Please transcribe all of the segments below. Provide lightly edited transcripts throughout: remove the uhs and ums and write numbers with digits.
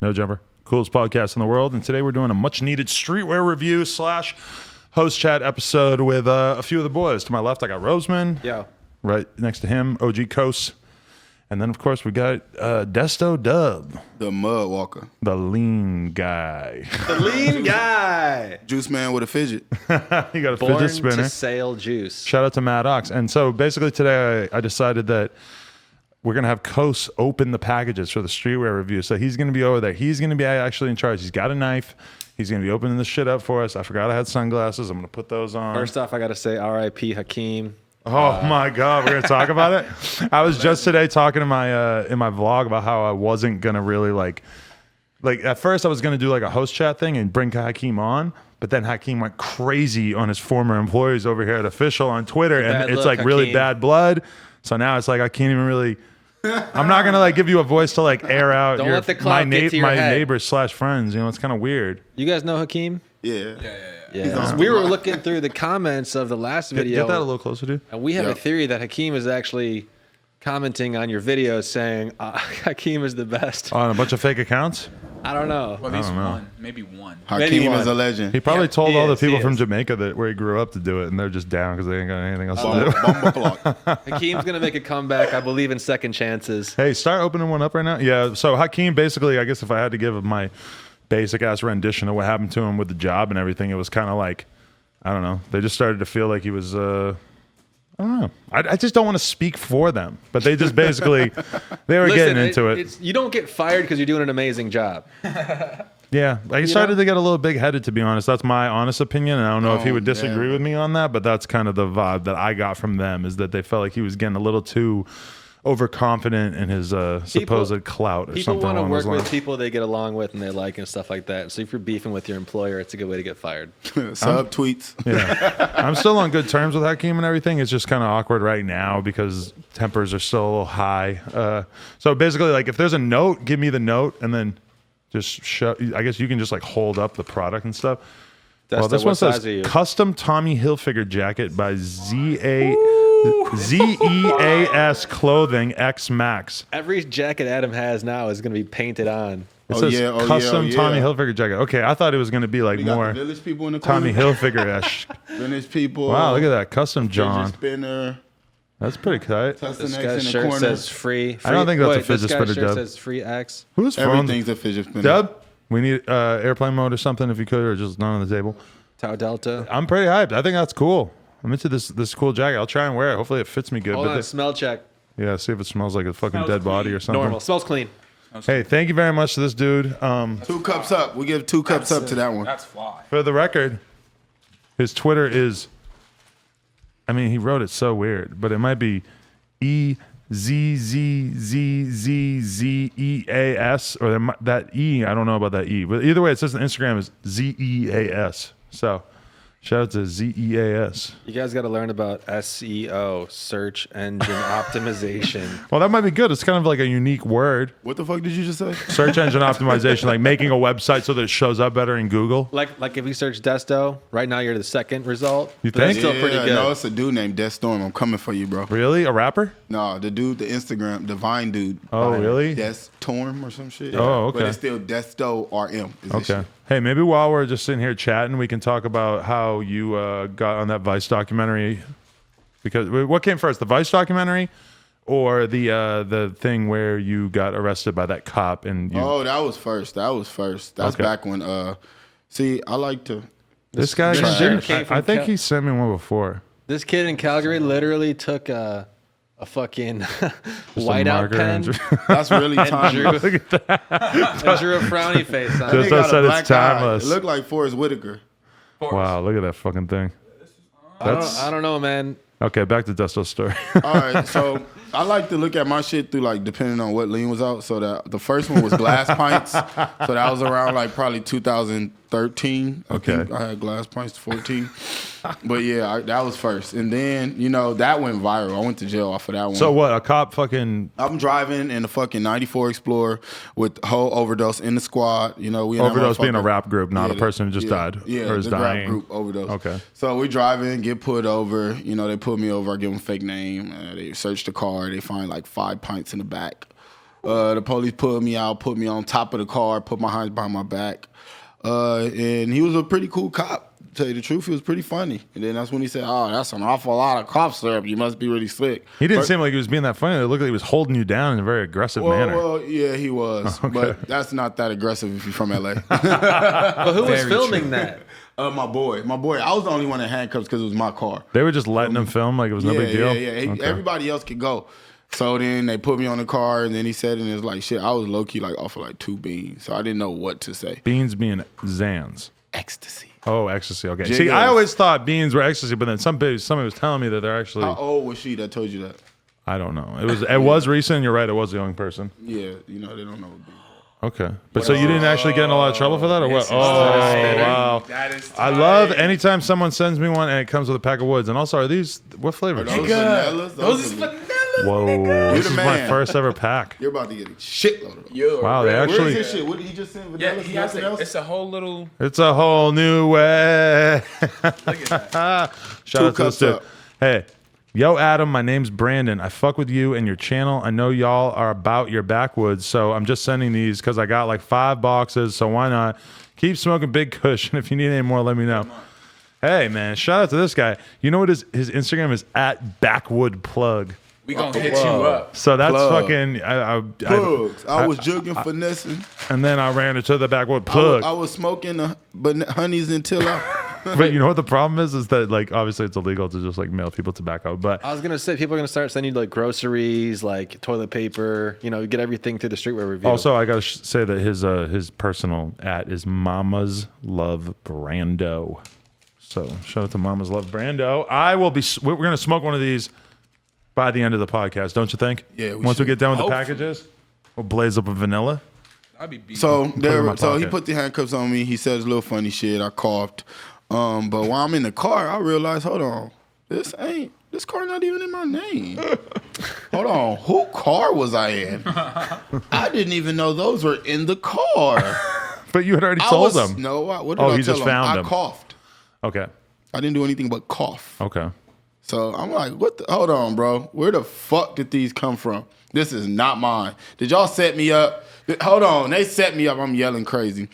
No Jumper, coolest podcast in the world. And today we're doing a much needed streetwear review / host chat episode with a few of the boys. To my left, I got Robesman. Yeah. Right next to him, OG Coase. And then, of course, we got Desto Dubb. The mud walker. The lean guy. The lean guy. Juice man with a fidget. You got a Born fidget spinner. to sail juice. Shout out to Mad Ox. And so basically today I decided that we're going to have Coase open the packages for the streetwear review. So he's going to be over there. He's going to be actually in charge. He's got a knife. He's going to be opening the shit up for us. I forgot I had sunglasses. I'm going to put those on. First off, I got to say R.I.P. Hakeem. Oh my God, we're going to talk about it? I was just today talking in my vlog about how I wasn't going to really like at first I was going to do like a host chat thing and bring Hakeem on. But then Hakeem went crazy on his former employees over here at Official on Twitter. And it's like really bad blood. So now it's like I can't even really... I'm not gonna like give you a voice to like air out Don't let the clout get to your my head. neighbors / friends. You know, it's kind of weird. You guys know Hakeem? Yeah. Yeah. We were looking through the comments of the last video. Get that a little closer, dude. And we have a theory that Hakeem is actually commenting on your videos saying Hakeem is the best. On a bunch of fake accounts? I don't know. Well, at least one, maybe one. Hakeem is a legend. He probably told all the people from is. Jamaica that where he grew up to do it, and they're just down because they ain't got anything else to do. Bumble Hakeem's going to make a comeback. I believe in second chances. Hey, start opening one up right now. Yeah, so Hakeem basically, I guess if I had to give my basic ass rendition of what happened to him with the job and everything, it was kind of like, I don't know. They just started to feel like he was, I don't know. I just don't want to speak for them, but they just basically, they were getting into it. You don't get fired because you're doing an amazing job. Yeah, he started to get a little big-headed, to be honest. That's my honest opinion, and I don't know if he would disagree with me on that, but that's kind of the vibe that I got from them, is that they felt like he was getting a little too overconfident in his supposed clout or something along those lines. People want to work with people they get along with and they like and stuff like that. So if you're beefing with your employer, it's a good way to get fired. Sub tweets. Yeah, I'm still on good terms with Hakeem and everything. It's just kind of awkward right now because tempers are still a little high. So basically, like if there's a note, give me the note, and then just show. I guess you can just like hold up the product and stuff. Well, this one says custom Tommy Hilfiger jacket by ZEAS Clothing X Max. Every jacket Adam has now is going to be painted on. It says custom Tommy Hilfiger jacket. Okay, I thought it was going to be like more village people in the Tommy Hilfiger-ish. Village people. Wow, look at that. Custom John. Spinner. That's pretty tight. This guy's shirt says free. I don't think that's a fidget spinner, This guy's shirt Dubb. says free X. Who's phone? Everything's a fidget spinner. Dubb? We need airplane mode or something if you could, or just none on the table. Tau Delta. I'm pretty hyped. I think that's cool. I'm into this cool jacket. I'll try and wear it. Hopefully it fits me good. Hold on, smell check. Yeah, see if it smells like a fucking dead body or something. Normal. Smells clean. Hey, thank you very much to this dude. 2 cups up. We give 2 cups up to that one. That's fly. For the record, his Twitter is, I mean, he wrote it so weird, but it might be EZZZZZEAS, or that E, I don't know about that E. But either way, it says on Instagram is ZEAS. So shout out to ZEAS. You guys got to learn about SEO, search engine optimization. Well, that might be good. It's kind of like a unique word. What the fuck did you just say? Search engine optimization, like making a website so that it shows up better in Google. Like if you search Desto, right now you're the second result. You but that's think? still pretty good. No, it's a dude named Desto. I'm coming for you, bro. Really? A rapper? No, the dude, the Instagram, the Vine dude. Oh, really? Destorm or some shit. Oh, okay. But it's still Desto RM. Okay. Hey, maybe while we're just sitting here chatting, we can talk about how you got on that Vice documentary. Because what came first, the Vice documentary or the thing where you got arrested by that cop? And Oh, that was first. That's back when. See, I like to. This guy, I think he sent me one before. This kid in Calgary literally took a fucking whiteout pen. That's really timeless. Look at that. And drew a frowny face on Just it. said it's timeless. It looked like Forrest Whitaker. Wow, look at that fucking thing. I don't know, man. Okay, back to Desto's story. All right, so I like to look at my shit through like depending on what lean was out. So that the first one was glass pints. So that was around like probably 2013. I think I had glass pints 14. But yeah, that was first. And then, that went viral. I went to jail off of that one. So what? A cop fucking I'm driving in a fucking 94 Explorer with the whole Overdose in the squad. We in that Overdose being a motherfucker. rap group, not a person who just died Yeah, or is the dying. rap group Overdose. Okay. So we driving, get pulled over. They pull me over. I give them a fake name. They search the car. They find like 5 pints in the back. The police pulled me out, put me on top of the car, put my hands behind my back. And he was a pretty cool cop. To tell you the truth, he was pretty funny. And then that's when he said, "Oh, that's an awful lot of cough syrup. You must be really slick." He didn't seem like he was being that funny. It looked like he was holding you down in a very aggressive manner. Well, yeah, he was. Okay. But that's not that aggressive if you're from LA. But who was filming that? My boy. I was the only one in handcuffs because it was my car. They were just letting him film like it was no big deal? Yeah. Okay. Everybody else could go. So then they put me on the car, and then he said, and it was like, shit, I was low-key like off of like 2 beans. So I didn't know what to say. Beans being Zans. Ecstasy. Oh, ecstasy. Okay. Jiggles. See, I always thought beans were ecstasy, but then somebody was telling me that they're actually. How old was she that told you that? I don't know. It was recent. You're right. It was a young person. Yeah, they don't know what beans are. Okay. But so you didn't actually get in a lot of trouble for that, or what? Oh, wow. That is I love anytime someone sends me one and it comes with a pack of woods. And also, are these what flavors? Those vanillas? Those is vanilla. Whoa. This the is my man. first ever pack. You're about to get a shitload of them. Wow, they Where actually. is this shit? What did he just send? Yeah, Vanilla? he has Nothing else? it's a whole little. It's a whole new way. Look at that. Shout out to this cups dude. up. Hey, yo, Adam, my name's Brandon. I fuck with you and your channel. I know y'all are about your backwoods, so I'm just sending these because I got like 5 boxes, so why not? Keep smoking Big Kush, and if you need any more, let me know. Hey, man, shout out to this guy. You know what his Instagram is? @backwoodplug. We gonna hit you up. So that's Plug. fucking. Plugs. I was jugging, finessing. And then I ran into the backwood I plug. was smoking honeys until I. But you know what the problem is that like obviously it's illegal to just like mail people tobacco. But I was gonna say people are gonna start sending you like groceries, like toilet paper. Get everything through the Streetwear review. also I gotta say that his personal @ is Mama's Love Brando. So shout out to Mama's Love Brando. We're gonna smoke one of these by the end of the podcast, don't you think? Yeah, Once we get done with the Hopefully. packages, we'll blaze up a vanilla. I'd be beat. So it in my he pocket. put the handcuffs on me. He said a little funny shit. I coughed. But while I'm in the car, I realized, hold on, this car not even in my name. Hold on, who car was I in? I didn't even know those were in the car. But you had already told them. No, what did Oh, I you tell just him? found I them. coughed. Okay. I didn't do anything but cough. Okay. So I'm like, hold on, bro. Where the fuck did these come from? This is not mine. Did y'all set me up? Hold on. They set me up. I'm yelling crazy.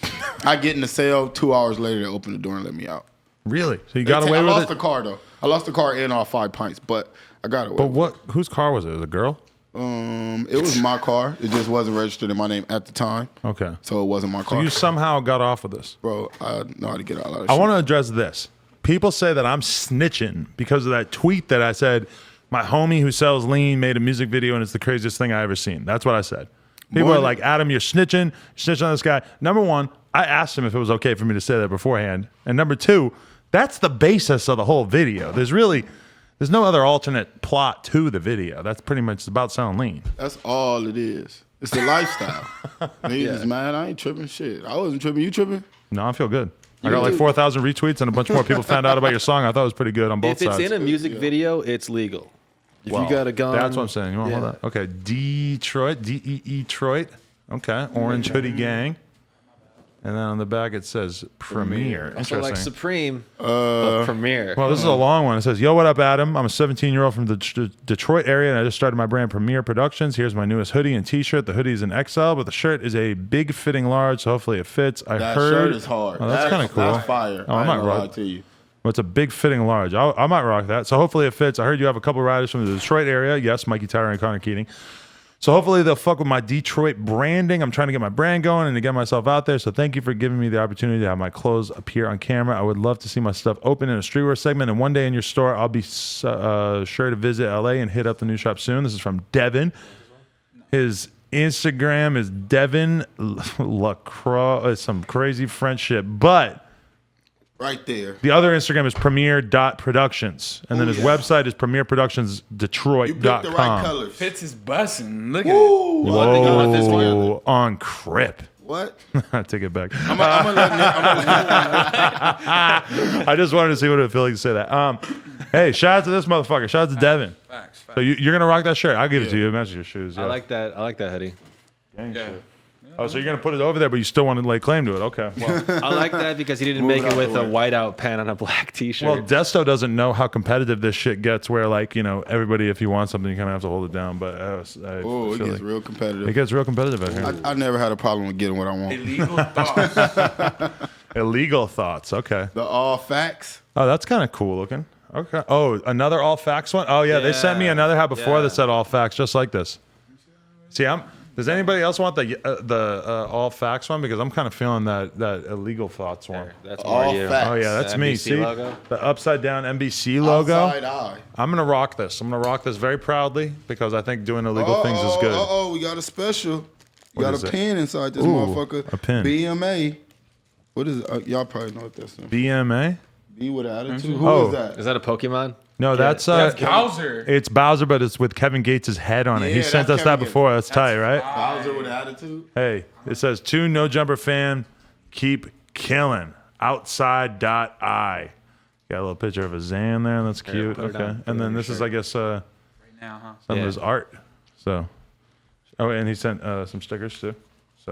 I get in the cell. 2 hours later, they open the door and let me out. Really? So you got away I with lost it? the car, though. I lost the car and all 5 pints, but I got away. But whose car was it? Was it a girl? It was my car. It just wasn't registered in my name at the time. Okay. So it wasn't my So car. you somehow got off of this. Bro, I know how to get out of that I shit. want to address this. People say that I'm snitching because of that tweet that I said my homie who sells lean made a music video and it's the craziest thing I ever seen. That's what I said. People are like, Adam, you're snitching on this guy. Number one, I asked him if it was okay for me to say that beforehand. And number two, that's the basis of the whole video. There's no other alternate plot to the video. That's pretty much about selling lean. That's all it is. It's the lifestyle. Niggas, man, I ain't tripping shit. I wasn't tripping. You tripping? No, I feel good. I got like 4,000 retweets and a bunch more people found out about your song. I thought it was pretty good on both if it's sides. in a music video, it's legal. If Well, you got a gun, that's what I'm saying. You want to hold that? Okay, Detroit, Detroit. Okay, Orange Hoodie Gang. And then on the back it says Premiere. So Interesting. like Supreme, but Premiere. Well, this is a long one. It says, yo, what up, Adam? I'm a 17-year-old from the Detroit area, and I just started my brand Premiere Productions. Here's my newest hoodie and T-shirt. The hoodie is an XL, but the shirt is a big fitting large, so hopefully it fits. That shirt is hard. Oh, that's kind of cool. That's fire. Oh, I I might ain't gonna lie rock. to you. Well, it's a big fitting large. I might rock that. So hopefully it fits. I heard you have a couple riders from the Detroit area. Yes, Mikey Tyler and Connor Keating. So hopefully they'll fuck with my Detroit branding. I'm trying to get my brand going and to get myself out there. So thank you for giving me the opportunity to have my clothes appear on camera. I would love to see my stuff open in a streetwear segment. And one day in your store, I'll be sure to visit LA and hit up the new shop soon. This is from Devin. His Instagram is Devin Lacroix. It's some crazy French shit. But Right there. the other Instagram is premiere.productions. And then his website is premiereproductionsdetroit.com. You picked the right colors. Fits is busting. Look at it. Woo! I think I like this one. Whoa, on Crip. What? I take it back. I'm gonna let Nick I just wanted to see what it would feel like to say that. Hey, shout out to this motherfucker. Shout out to Devin. Facts. So you're gonna rock that shirt. I'll give it to you. It matches your shoes. I Yeah. like that. I like that hoodie. Gang Yeah. shit. Oh, so you're gonna put it over there, but you still want to lay claim to it? Okay. Well, I like that because he didn't Move make it it out with the a way. whiteout pen on a black T-shirt. well, Desto doesn't know how competitive this shit gets. Where like everybody, if you want something, you kind of have to hold it down. But Oh, feel it gets like- real competitive. It gets real competitive out here. I never had a problem with getting what I want. Illegal thoughts. Illegal thoughts. Okay. The all facts. Oh, that's kind of cool looking. Okay. Oh, another all facts one. Oh yeah, they sent me another hat before that said all facts, just like this. See, does anybody else want the all facts one? Because I'm kind of feeling that illegal thoughts one. There, that's All more you. facts. Oh yeah, that's The me. NBC See logo? the upside down NBC logo. Outside eye. I'm gonna rock this. I'm gonna rock this very proudly because I think doing illegal things is good. Oh, we got a special. You What got is a it? pin inside this Ooh, motherfucker. a pin. BMA. What is it? Y'all probably know what that's. BMA? B with an attitude. Who Oh. is that? Is that a Pokemon? No, that's That's Bowser. it's Bowser, but it's with Kevin Gates' head on it. He Yeah, sent that's us that Kevin before. That's tight, right? Bowser with an attitude. Hey, it says to No Jumper fan, keep killing. Outside.I. Got a little picture of a Zan there. That's cute. put it Okay. on. Put it And on then your this is, shirt. I guess, Right now, huh? some Yeah. of his art. So, oh, and he sent some stickers too. So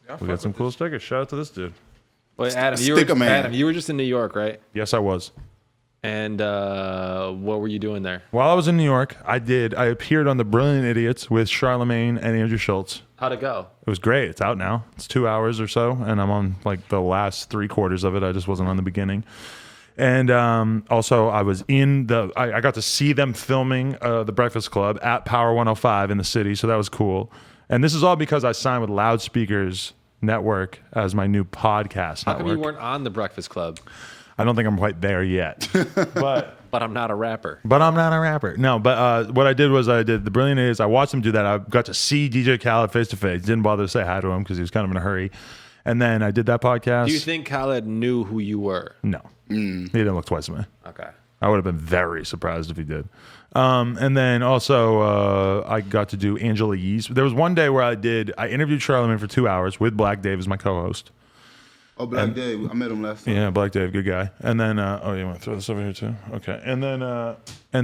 Yeah, I we fuck got some with cool this. stickers. Shout out to this dude. Wait, Adam, Sticker man. Adam, you were just in New York, right? Yes, I was. And what were you doing there? While I was in New York, I appeared on The Brilliant Idiots with Charlemagne and Andrew Schultz. How'd it go? It was great. It's out now. It's 2 hours or so, and I'm on like the last 3/4 of it. I just wasn't on the beginning. And also, I was I got to see them filming The Breakfast Club at Power 105 in the city, so that was cool. And this is all because I signed with Loudspeakers Network as my new podcast How come network. you weren't on the Breakfast Club? I don't think I'm quite there yet, but But I'm not a rapper. I'm not a rapper. No, but what I did was I did The Brilliant Idiots. I watched him do that. I got to see DJ Khaled face to face. Didn't bother to say hi to him because he was kind of in a hurry. And then I did that podcast. Do you think Khaled knew who you were? No. He didn't look twice at me. Okay. I would have been very surprised if he did. And then also I got to do Angela Yee's. There was one day where I interviewed Charlemagne for 2 hours with Black Dave as my co-host. Oh, Black Dave. I met him last time. Yeah, Black Dave, good guy. And then, oh, you want to throw this over here too? Okay. And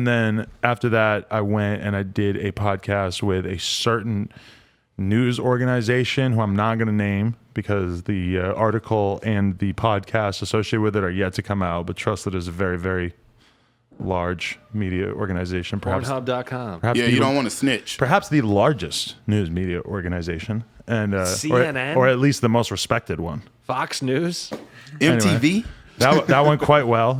then after that, I went and I did a podcast with a certain news organization who I'm not going to name because the article and the podcast associated with it are yet to come out. But trust that it's a very, very large media organization. Pornhub.com. perhaps Yeah, the- you don't want to snitch. perhaps the largest news media organization, and CNN? or at least the most respected one. Fox News? MTV. That went quite well.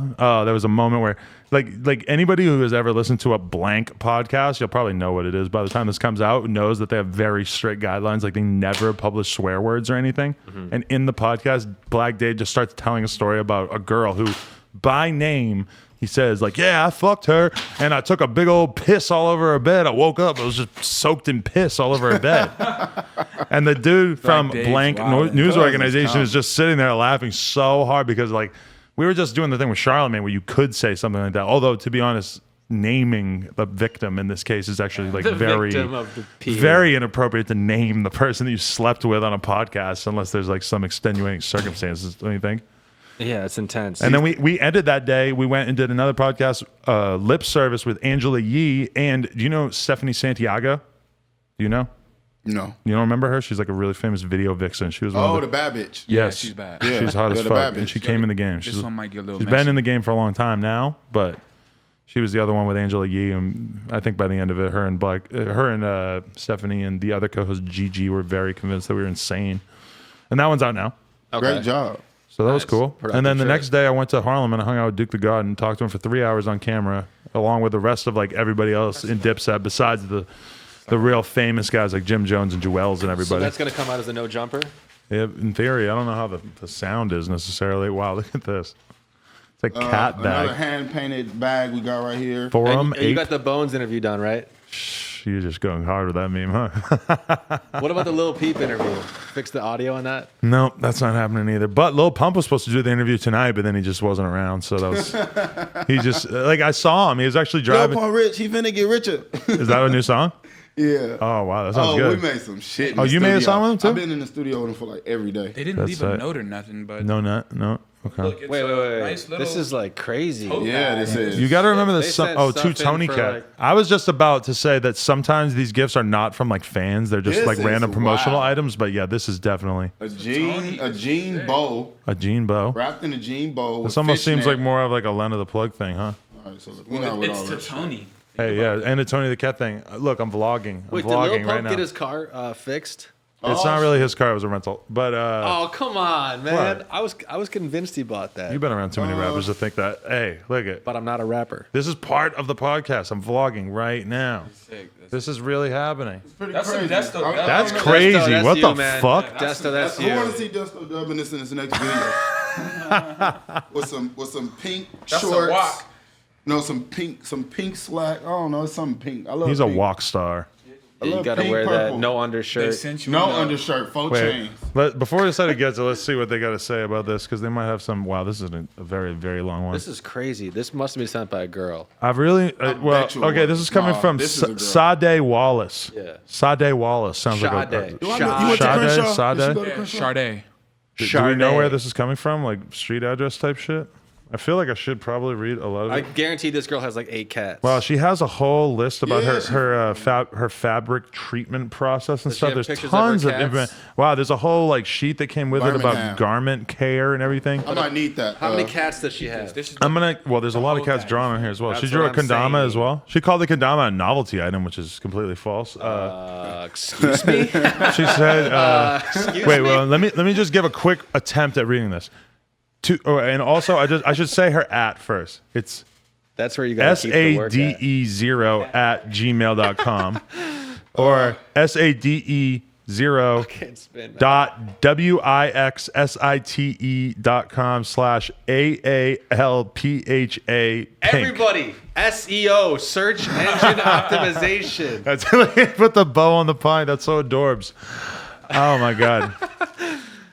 There was a moment where, like anybody who has ever listened to a blank podcast, you'll probably know what it is by the time this comes out. Knows that they have very strict guidelines. Like they never publish swear words or anything. And in the podcast, Black Dave just starts telling a story about a girl who, by name, he says like, "Yeah, I fucked her, and I took a big old piss all over her bed. I woke up, it was just soaked in piss all over her bed." And the dude from Dave's blank wild. news Cuz organization it's is just sitting there laughing so hard because like we were just doing the thing with Charlemagne where you could say something like that. Although to be honest, naming the victim in this case is actually like The very, victim of the pee. very inappropriate to name the person that you slept with on a podcast unless there's like some extenuating circumstances. Don't you think? Yeah, it's intense. And then we ended that day. We went and did another podcast, Lip Service with Angela Yee. And do you know Stephanie Santiago? Do you know? No. You don't remember her? She's like a really famous video vixen. She was one Oh, of the bad bitch. Yeah, yes, she's bad. Yeah. she's hot as Yeah, the fuck, bad and bitch. she came in the game. This one might get a little She's messy. been in the game for a long time now, but she was the other one with Angela Yee, and I think by the end of it, her and Stephanie and the other co-host Gigi were very convinced that we were insane. And that one's out now, Okay. Great job. so that was Nice. cool. Productive And then the trip. next day, I went to Harlem and I hung out with Duke the God and talked to him for 3 hours on camera, along with the rest of like everybody else in Dipset, besides the real famous guys like Jim Jones and Jewels and So everybody. that's going to come out as a no jumper? Yeah, in theory, I don't know how the sound is necessarily. Wow, look at this. It's a cat Another bag. hand painted bag we got right here. Forum And you 8. got the Bones interview done, right? You're just going hard with that meme, huh? What about the Lil Peep interview? Fix the audio on that? No, that's not happening either. But Lil Pump was supposed to do the interview tonight, but then he just wasn't around. So that was, he just, like, I saw him. He was actually Yo, driving. Pump Rich, he finna get richer. Is that a new song? Yeah. Oh wow, that sounds Oh, good. we made some shit. In Oh, the you made a studio. song with him, too? I've been in the studio with him for like every day. They didn't That's leave a it. note or nothing, but No. Okay. look, it's Wait. a nice little This is like crazy. tote Yeah, bag. this is. You got to remember They this. sent Oh, stuff to in Tony for, Cat. like- I was just about to say that sometimes these gifts are not from like fans; they're just This like is random promotional wild. items. But yeah, this is definitely A jean bow a jean bow. wrapped in a jean bow. This almost seems like more of like a Lena the Plug thing, huh? All right, so look, we're not with all It's to that shit. Tony. Hey, yeah, and a Tony the Cat thing. Look, I'm vlogging. I'm Wait, did Lil vlogging Pump right now. get his car fixed? It's not really his car; it was a rental. But Oh, come on, man. What? I was convinced he bought that. you've been around too many rappers to think that. Hey, look it. But I'm not a rapper. This is part of the podcast. I'm vlogging right now. Sick. This is really happening. Pretty That's some crazy. Desto. I- I That's don't know. crazy. Desto, that's What you, the man. fuck? Desto, that's Who want you. to see Desto Dubb in this next video? with some pink That's a shorts. walk. No, some pink slack. I don't know, it's something pink. I love. He's a pink. walk star. I You love gotta pink, wear that purple. no They undershirt. sent you No a note. undershirt, faux Wait, chains. but before we decide to get to, let's see what they got to say about this because they might have some. Wow, this is a very, very long one. This is crazy. this must have been sent by a girl. I've really well. bet you Okay, it this was. is coming Nah, from this is a girl. Sade Wallace. Yeah. Sade Wallace sounds like a. Sade. You went Sade. to Crenshaw? Sade? Did you go to Yeah, Crenshaw? Sade. Do we know Sade. where this is coming from? Like street address type shit. I feel like I should probably read a lot of I it. guarantee this girl has like 8 cats. Well, she has a whole list about Yeah, her fabric treatment process and Does she stuff. have There's pictures of her tons of cats? information. Wow, there's a whole like sheet that came with it Birmingham. about garment care and everything. I might need that. How many cats does she have? This is I'm gonna. Well, there's a lot of whole cats guy. drawn on here as well. She That's drew a what I'm kendama saying. as well. She called the kendama a novelty item, which is completely false. Excuse me? She said. Excuse Wait, me? well, let me just give a quick attempt at reading this. And also, I should say her at first. It's That's where you got to keep the work at. SADE0@gmail.com or SADE0 Can't spin. .wixsite.com/AALPHA pink. Everybody, SEO, search engine optimization. That's put the bow on the pine. That's so adorbs. Oh my god.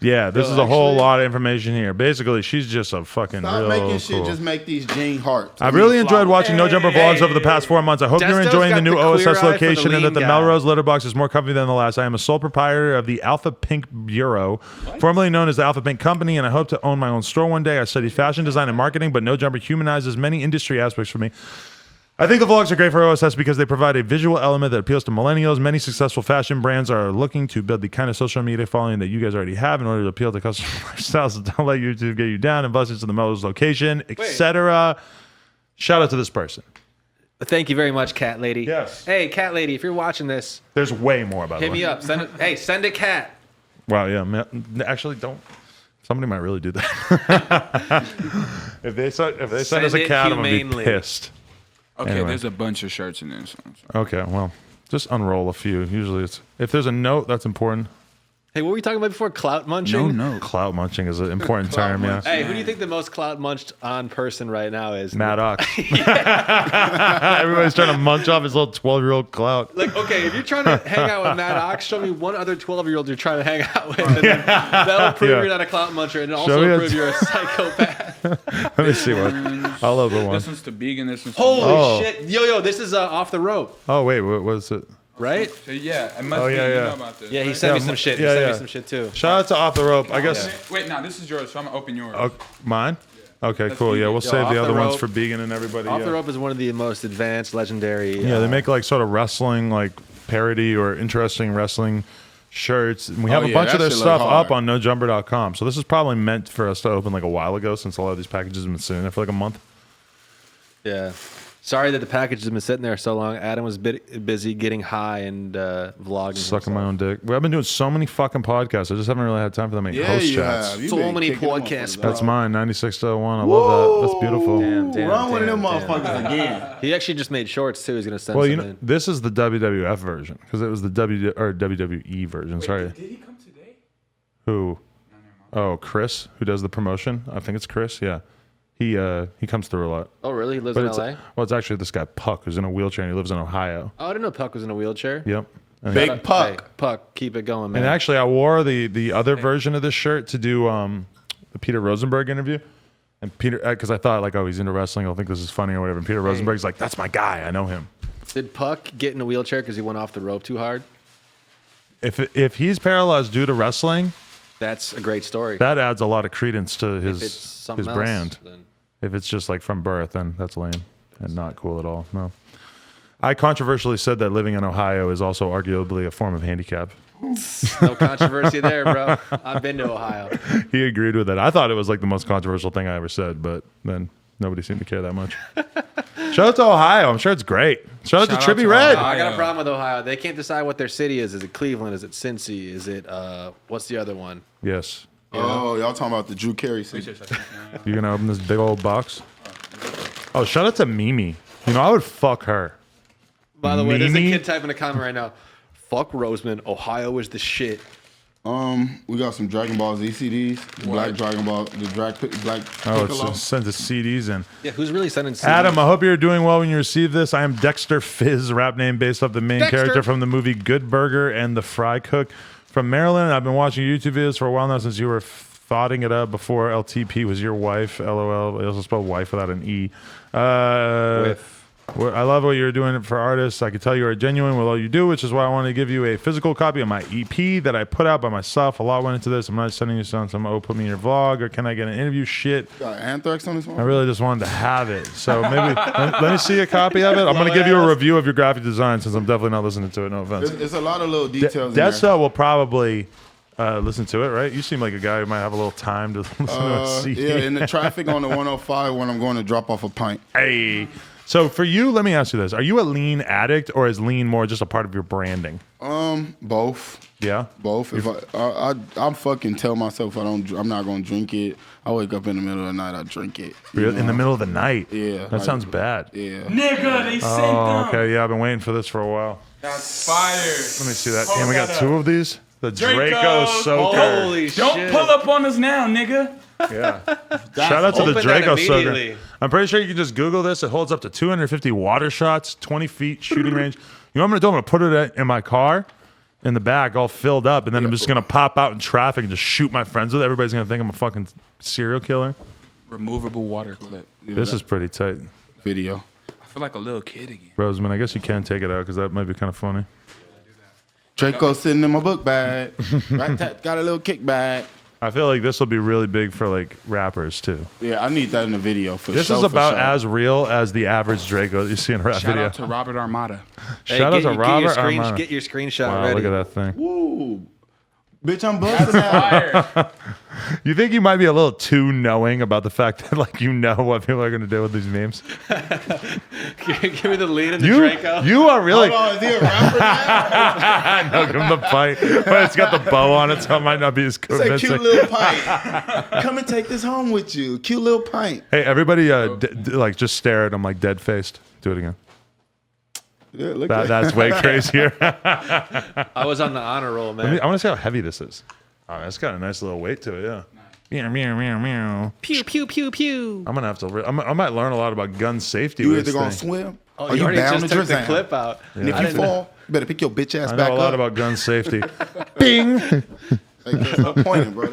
Yeah, this is a whole lot of information here. Basically, she's just a fucking Stop real making shit. cool. Just make these jean hearts. I really enjoyed watching No Jumper vlogs over the past 4 months. I hope you're Desto's enjoying the got new the clear eye OSS for the location and that lean the guy. Melrose litter box is more comfy than the last. I am a sole proprietor of the Alpha Pink Bureau, formerly known as the Alpha Pink Company, and I hope to own my own store one day. I study fashion design and marketing, but No Jumper humanizes many industry aspects for me. I think the vlogs are great for OSS because they provide a visual element that appeals to millennials. Many successful fashion brands are looking to build the kind of social media following that you guys already have in order to appeal to customer lifestyles. So don't let YouTube get you down and bust into the Melrose location, etc. Shout out to this person. Thank you very much, Cat Lady. Yes. Hey, Cat Lady, if you're watching this, There's way more about hit me up. Send it. Hey, send a cat. Wow, yeah. Actually, don't. Somebody might really do that. if they send us Send a it cat, I'm gonna be humanely. pissed. Okay, Anyway. there's a bunch of shirts in this one. Okay, well, just unroll a few. Usually, it's if there's a note, that's important. Hey, what were we talking about before? Clout munching? No. Clout munching is an important Clout term. Yeah. munching. Hey, who do you think the most clout munched on person right now is? Maddox. Everybody's trying to munch off his little 12-year-old clout. Like, okay, if you're trying to hang out with Maddox, show me one other 12-year-old you're trying to hang out with. And then that'll prove Yeah. you're not a clout muncher and Show also me a- prove you're a psychopath. Let me see what. I'll open one. This one's to Vegan. This one's to Holy Oh. shit. Yo, this is off the rope, Oh wait, what was it? right? So, yeah, it must Oh, be. yeah, You yeah. know about this. Yeah, he right? sent Yeah, me some shit. yeah, he sent yeah. me some shit too. Shout out to Off the Rope. I guess. Wait, no, this is yours, so I'm gonna open yours. Mine. Okay, cool. Yeah, we'll Yo, save Off the the other ones Rope. for Vegan and everybody. Off yeah. the Rope is one of the most advanced, legendary. Yeah, they make like sort of wrestling, like parody or interesting wrestling shirts. And we have a yeah, bunch of that their shit look stuff hard. up on nojumper.com. So this is probably meant for us to open like a while ago since a lot of these packages have been sitting there for like a month. Yeah. Sorry that the package has been sitting there so long. Adam was busy getting high and vlogging. Sucking my himself. own dick. Well, I've been doing so many fucking podcasts. I just haven't really had time for that many Yeah, host you chats. have. You So been many kicking them podcasts, motherfuckers bro. That's mine, 96 to 01. I love that. That's beautiful. Damn, Run one of them damn. motherfuckers again. He actually just made shorts too. He's gonna send Well, some you know, in. this is the WWF version because it was the WWE version. Sorry. Did he come today? Who? Oh, Chris, who does the promotion. I think it's Chris. Yeah. He comes through a lot. Oh, really? He lives But in it's, LA? well, it's actually this guy Puck who's in a wheelchair and he lives in Ohio. Oh, I didn't know Puck was in a wheelchair. Yep. And, Big Hey, Puck. Puck, keep it going, man. and actually, I wore the other version of this shirt to do the Peter Rosenberg interview. And Peter, because I thought like, oh, he's into wrestling. I'll think this is funny or whatever. And Peter Rosenberg's like, that's my guy. I know him. Did Puck get in a wheelchair because he went off the rope too hard? If he's paralyzed due to wrestling, That's a great story. that adds a lot of credence to If it's his something else, brand. then- If it's just like from birth, then that's lame and not cool at all. No. I controversially said that living in Ohio is also arguably a form of handicap. No controversy there, bro. I've been to Ohio. He agreed with it. I thought it was like the most controversial thing I ever said, but then nobody seemed to care that much. Shout out to Ohio. I'm sure it's great. Shout out to Shout out Trippy to Red. Ohio. I got a problem with Ohio. They can't decide what their city is. Is it Cleveland? Is it Cincy? Is it what's the other one? Yes. Oh, y'all talking about the Drew Carey scene? You gonna open this big old box? Oh, shout out to Mimi. You know, I would fuck her. By the way, there's a Mimi? kid typing a comment right now. Fuck Robesman. Ohio is the shit. We got some Dragon Ball Z CDs. The Black Dragon Ball, the Black Oh, Piccolo. it's sent to CDs and Yeah, who's really sending CDs? Adam, I hope you're doing well when you receive this. I am Dexter Fizz, rap name based off the main Dexter. character from the movie Good Burger and the Fry Cook from Maryland. I've been watching YouTube videos for a while now since you were thoughting it up before LTP was your wife. LOL. I also spelled wife without an E. I love what you're doing for artists. I can tell you are genuine with all you do, which is why I wanted to give you a physical copy of my EP that I put out by myself. A lot went into this. I'm not sending you some, oh, put me in your vlog, or can I get an interview? Shit. Got Anthrax on this one. I really just wanted to have it. So maybe let me see a copy of it. I'm going to give you a review of your graphic design since I'm definitely not listening to it. No offense. There's a lot of little details. in there. Desto will probably listen to it, right? You seem like a guy who might have a little time to listen to a CD. Yeah, in the traffic on the 105 when I'm going to drop off a pint. Hey. So for you, let me ask you this. Are you a lean addict or is lean more just a part of your branding? Both. Yeah? Both. If I fucking tell myself I'm not gonna drink it. I wake up in the middle of the night, I drink it. In the middle of the night? Yeah. That sounds bad. Yeah. Nigga, they sent Oh, them. okay. Yeah, I've been waiting for this for a while. That's fire. Let me see that. Hold Damn, we got that two up. of these. The Draco Dracos. Soaker. Holy Don't shit. pull up on us now, nigga. Yeah. Shout out to the Open that Draco Soaker. immediately. I'm pretty sure you can just Google this. It holds up to 250 water shots, 20 feet shooting range. You know what I'm going to do? I'm going to put it in my car in the back all filled up, and then I'm just going to pop out in traffic and just shoot my friends with it. Everybody's going to think I'm a fucking serial killer. Removable water clip. This is pretty tight. Video. I feel like a little kid again. Roseman, I guess you can take it out because that might be kind of funny. Draco sitting in my book bag. Got a little kickback. I feel like this will be really big for like rappers too. Yeah, I need that in the video for This sure. is for about sure. as real as the average Draco that you see in a rap Shout video. out to Robert Armada. Hey, Shout out to get Robert. your Armada. get your screenshot Wow, ready. look at that thing. Woo. Bitch, I'm busting out. Fire. You think you might be a little too knowing about the fact that like you know what people are going to do with these memes? Give me the lead in the Draco. You are really. Hold on, is he a rapper now? No, give him the pint, but it's got the bow on it, so it might not be as It's a convincing. cute little pint. Come and take this home with you. Cute little pint. Hey, everybody, like just stare at him like dead faced. Do it again. Yeah, look at That's way crazier. I was on the honor roll, man. I want to see how heavy this is. Oh, it's got a nice little weight to it. Yeah. Meow, meow, meow, meow. Pew pew pew pew. I'm gonna have to. I might learn a lot about gun safety. You with either this gonna thing. swim Oh, or you you already bound just to took the Drizzy. clip out. And if you fall, you better pick your bitch ass I back know a lot up. about gun safety. Bing. Like, there's no pointing, bro.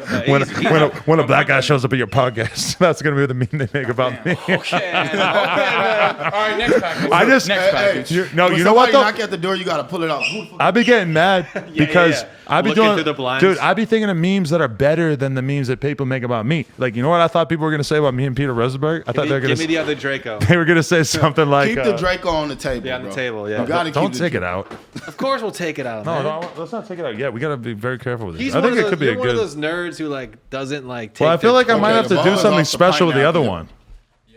When a black guy shows up at your podcast, that's gonna be the meme they make about me. Okay. All right, next package. I just- next package. You When know what somebody though? knock at the door, you gotta pull it out. Who the fuck- I be getting mad because yeah. I be Looking doing, through the blinds. dude. I be thinking of memes that are better than the memes that people make about me. Like, you know what I thought people were gonna say about me and Peter Rosenberg? I thought they were gonna Give me the other Draco. they were gonna say something like, Keep the Draco on the table. Yeah, on the bro. table, yeah. You gotta "Don't keep take the it out." Of course, we'll take it out. No, man. no, let's not take it out yet. We gotta be very careful with this. He's I think one of it those, could be a you're one of good. those nerds who like doesn't like. Take Well, I feel like I might Okay, have to the do ball is something off the special with pint the now, other yeah. one.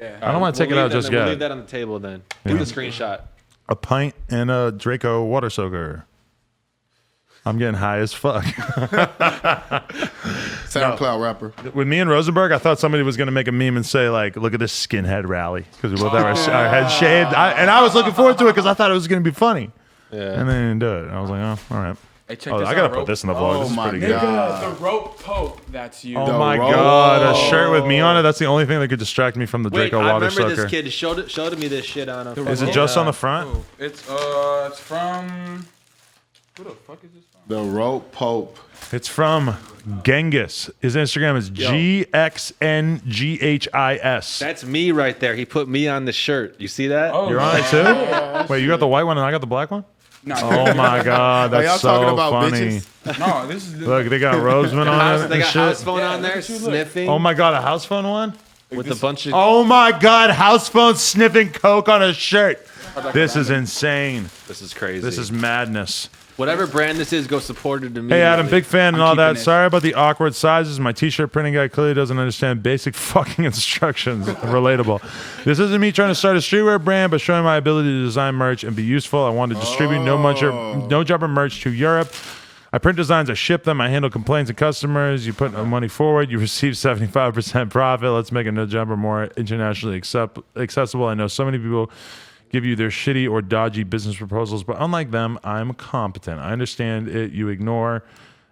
Yeah. I don't want to take it out just We'll yet. leave that on the table then. Do the screenshot. A pint and a Draco water soaker. I'm getting high as fuck. SoundCloud rapper. With me and Rosenberg, I thought somebody was going to make a meme and say, like, look at this skinhead rally. Because we both have our heads shaved. And I was looking forward to it because I thought it was going to be funny. Yeah. And then they didn't do it. And I was like, oh, all right. Hey, check Oh, this I got to out, put Rope. this in the vlog. Oh This is my pretty good. God. The rope poke. That's you. Oh my rope. God. A shirt with me on it. That's the only thing that could distract me from the Wait, Draco I water remember soaker. this kid showed me this shit on a. Is it just on the front? It's from Who the fuck is this from? The Rope Pope. It's from Genghis. His Instagram is GXNGHIS. That's me right there. He put me on the shirt. You see that? Oh, You're on it too? Wait, you got the white one and I got the black one? No, Oh my God, Are y'all that's talking so about funny. bitches? no, this is Look, they got Robesman on it They and got shit. house phone on look there, at you, look. sniffing Oh my God, a house phone one? with a bunch of. Oh my God, house phone sniffing coke on a shirt. This is insane. This is crazy. This is madness. Whatever brand this is, go support it immediately. Hey Adam, big fan and all that. keeping it. Sorry about the awkward sizes. My t-shirt printing guy clearly doesn't understand basic fucking instructions. Relatable. This isn't me trying to start a streetwear brand, but showing my ability to design merch and be useful. I want to distribute no jumper merch to Europe. I print designs, I ship them, I handle complaints and customers. You put money forward, you receive 75% profit. Let's make a no jumper more internationally accessible. I know so many people give you their shitty or dodgy business proposals, but unlike them, I'm competent. I understand it. If you ignore,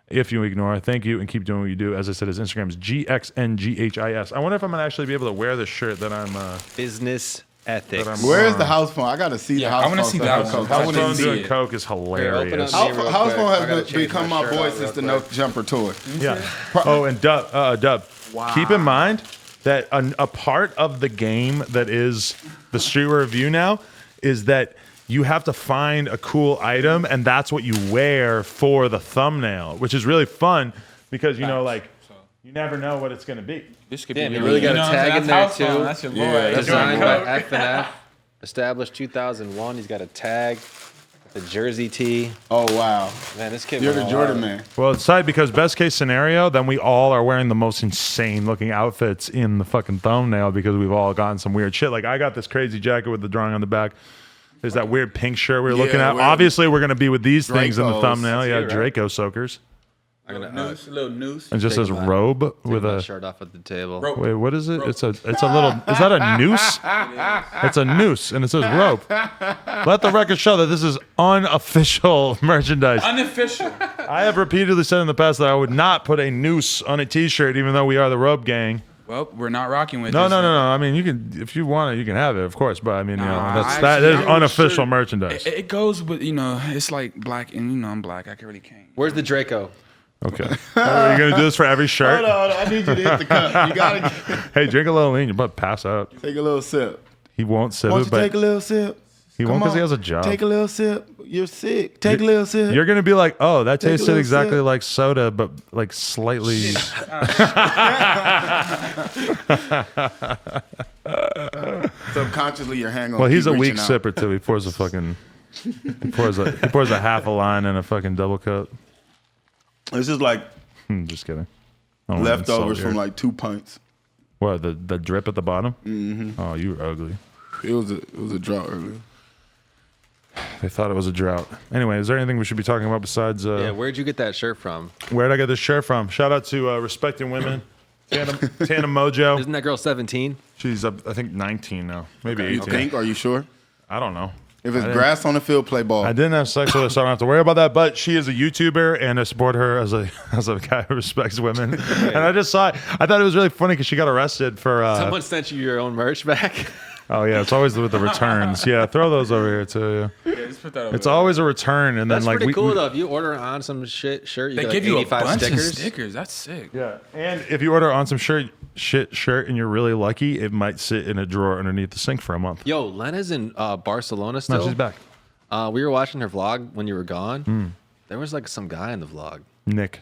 thank you, and keep doing what you do. As I said, his Instagram is GXNGHIS. I wonder if I'm gonna actually be able to wear this shirt that I'm. Business ethics. Where is the house phone? I gotta see the house I phone. want to see that one. I I want want to to see see doing it. coke is hilarious. Open up. House phone I gotta has change become my my shirt boy out since real the No quick. Jumper tour. Yeah. Oh, and Dubb. Wow. Keep in mind that a part of the game that is the streetwear review now is that you have to find a cool item, and that's what you wear for the thumbnail, which is really fun because you know, like, you never know what it's gonna be. This could Damn, be you really got a what I'm tag saying? in That's there, house phone. too. That's your boy. Yeah, He's that's doing Designed coke. by F&F. Established 2001. He's got a tag. The jersey tee. Oh wow, Man, this kid. you're went the all Jordan out. man. Well, it's tight because best case scenario, then we all are wearing the most insane looking outfits in the fucking thumbnail because we've all gotten some weird shit. Like I got this crazy jacket with the drawing on the back. There's that weird pink shirt we were looking at. we're- Obviously, we're gonna be with these things in the Dracos. thumbnail. That's Yeah, you, right? Draco soakers. I'm gonna Noose, a little noose. And just Take says my- robe with take my a. shirt off at the table. Rope. Wait, what is it? It's a little. Is that a noose? It's a noose, and it says rope. Let the record show that this is unofficial merchandise. Unofficial. I have repeatedly said in the past that I would not put a noose on a T-shirt, even though we are the rope gang. Well, we're not rocking with No, this. no, no, no. I mean, you can if you want it, you can have it, of course. But I mean, you know, Nah, that actually, is I would unofficial shirt- merchandise. It goes with, it's like black, and I'm black. I really can't. Where's the Draco? Okay. Are you gonna do this for every shirt? Hold on, I need you to hit the cup. You gotta Hey, drink a little lean. You're about to pass out. take a little sip. He won't sip Won't it, you but take a little sip? he Come won't because he on. has a job. Take a little sip. You're sick. Take a little sip. You're gonna be like, oh, that Take a tasted little exactly sip. like soda, but like slightly. Subconsciously, your hand. Well, he's a weak sipper too. He pours a fucking. He pours a half a line in a fucking double cup. This is like Just kidding. I don't wanna leftovers insult from your- like 2 pints. What, the drip at the bottom? Mm-hmm. Oh, you were ugly. It was a drought earlier. They thought it was a drought. Anyway, is there anything we should be talking about besides Yeah, where'd you get that shirt from? where'd I get this shirt from? Shout out to Respecting Women, Tana Mojo. Isn't that girl 17? She's I think 19 now, maybe You 18. think? Are you sure? I don't know. If it's grass on the field, play ball. I didn't have sex with her, so I don't have to worry about that. But she is a YouTuber, and I support her as a guy who respects women. And I just saw it. I thought it was really funny because she got arrested for. Someone sent you your own merch back. Oh yeah, it's always with the returns. Yeah, throw those over here too. Yeah, just put that over It's there. always a return, and That's then like pretty cool though. If you order on some shirt, you They get give like you a 85 bunch stickers. of stickers. That's sick. Yeah, and if you order on some shirt, and you're really lucky, it might sit in a drawer underneath the sink for a month. Yo, Lena's in Barcelona still. No, she's back. We were watching her vlog when you were gone. There was like some guy in the vlog. Nick.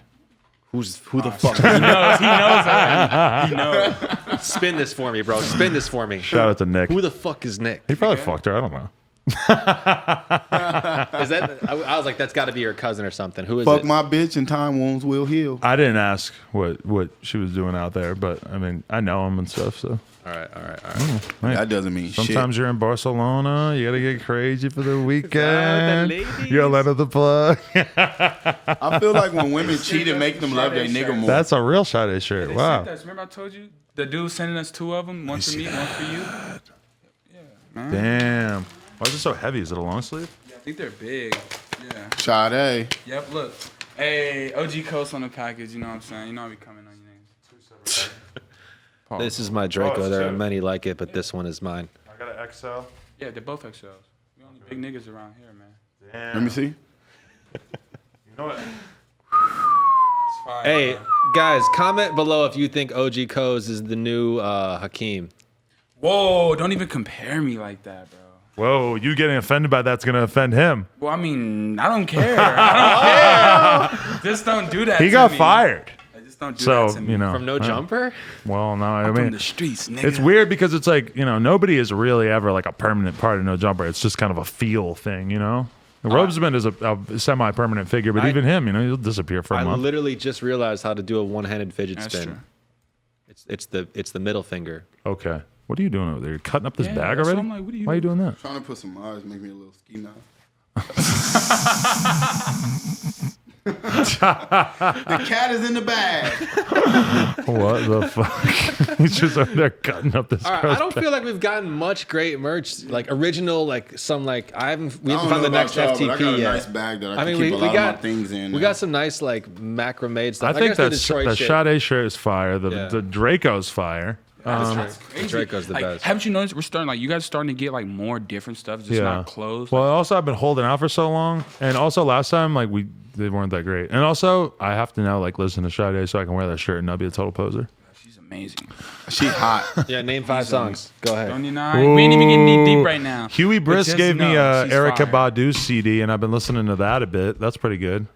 Who the fuck? He knows that. He knows. Spin this for me, bro. Spin this for me. Shout out to Nick. Who the fuck is Nick? He probably fucked her. I don't know. Is that? I was like, that's got to be your cousin or something. Who is Fuck it? my bitch and time wounds will heal. I didn't ask what she was doing out there, but I mean, I know him and stuff. So All right. hey, That doesn't mean sometimes you're in Barcelona, you gotta get crazy for the weekend. ladies. You're let of the plug. shit. I feel like when women cheat, it make them love their nigga more. That's a real Sade shirt. They Wow. sent us. Remember I told you the dude sending us 2 of them, one for me, one for you. Yeah, man. Damn. Why is it so heavy? Is it a long sleeve? Yeah, I think they're big. Yeah. Sade. Yep. Look. Hey, OG Coast on the package. You know what I'm saying? You know I be coming on your names. This is my Draco. it's There are two. many like it, but this one is mine. I got an XL. Yeah, they're both XLs. We only big niggas around here, man. Damn. Let me see. Fire, Hey, bro. guys, comment below if you think OG Co's is the new Hakeem. Whoa, don't even compare me like that, bro. Whoa, you getting offended by that's gonna offend him. Well, I mean, I don't care. I don't care. Just don't do that. He to got me. fired. I just don't do So that to me. you know, From No Jumper? Well, no, I I'm mean, from the streets, nigga. it's weird because it's like nobody is really ever like a permanent part of No Jumper. It's just kind of a feel thing, Robesman is a semi-permanent figure, but even him, he'll disappear for a I month. literally just realized how to do a one-handed fidget That's spin. true. It's the middle finger. Okay, what are you doing over there? You're cutting up this Yeah, bag that's what already? I'm like, what are you Why are you doing that? Trying to put some eyes, make me a little ski now. The cat is in the bag. What the fuck? He's just over there cutting up this. All right, I don't feel like we've gotten much great merch, like original, like some like we haven't found the next But I got FTP a yet. nice bag that I I can mean, keep a lot of my things in. We now. got some nice like macrame stuff. I think guess the that's Detroit the shit. Sade shirt is fire. Yeah. The Draco's fire. That's Crazy. Draco's the Like, best. Haven't you noticed we're starting like you guys starting to get like more different stuff, just not clothes? Well, also I've been holding out for so long, and also last time like they weren't that great, and also I have to now like listen to Sade so I can wear that shirt and not be a total poser. She's amazing. She hot. Yeah, name 5 songs. Go ahead. Don't you know? We ain't even getting knee deep right now. Huey But Briss just gave me know she's Erykah fire. Badu's CD, and I've been listening to that a bit. That's pretty good.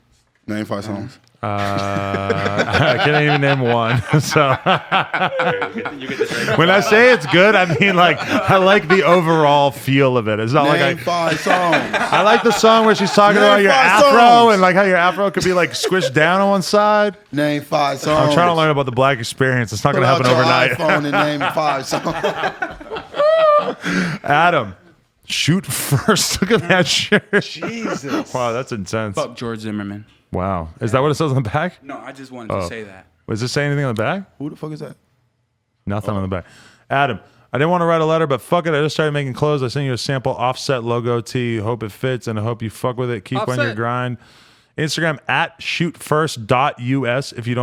Name 5 songs. I can't even name one. So when I say it's good, I mean like I like the overall feel of it. It's not Name like 5 songs. I like the song where she's talking Name about your 5 afro songs. and like how your afro could be like squished down on one side. Name 5 songs. I'm trying to learn about the black experience. It's not Pull going to happen out your overnight. iPhone and name 5 songs. Adam, shoot first. Look at that shirt. Jesus. Wow, that's intense. Fuck George Zimmerman. Wow. Is that what it says on the back? No, I just wanted to say that. Does it say anything on the back? Who the fuck is that? Nothing on the back. Adam, I didn't want to write a letter, but fuck it. I just started making clothes. I sent you a sample Offset logo tee. Hope it fits, and I hope you fuck with it. Keep on your Offset. grind. Instagram at shootfirst.us. If you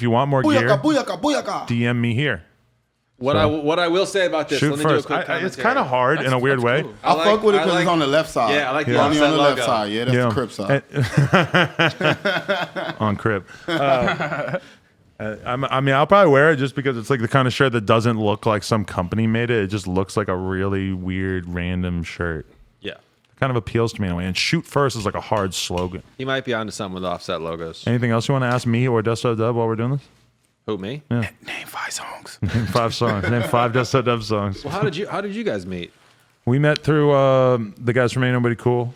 want more gear, Booyaka, booyaka, booyaka. DM me here. What I will say about this, Shoot let me do a first. quick It's commentary. kind of hard in a weird way. cool. I fuck with it I because like- it's on the left side. Yeah, I like the Only on Offset the left logo. side. Yeah, that's the Crip side. On Crip. I mean, I'll probably wear it just because it's like the kind of shirt that doesn't look like some company made it. It just looks like a really weird, random shirt. Yeah. Kind of appeals to me in a way. And shoot first is like a hard slogan. He might be onto something with Offset logos. Anything else you want to ask me or Desto Dubb while we're doing this? Who, me? Name 5 songs. Name 5 songs. Name 5 Desto Dubb songs. Well, how did you guys meet? We met through the guys from Ain't Nobody Cool,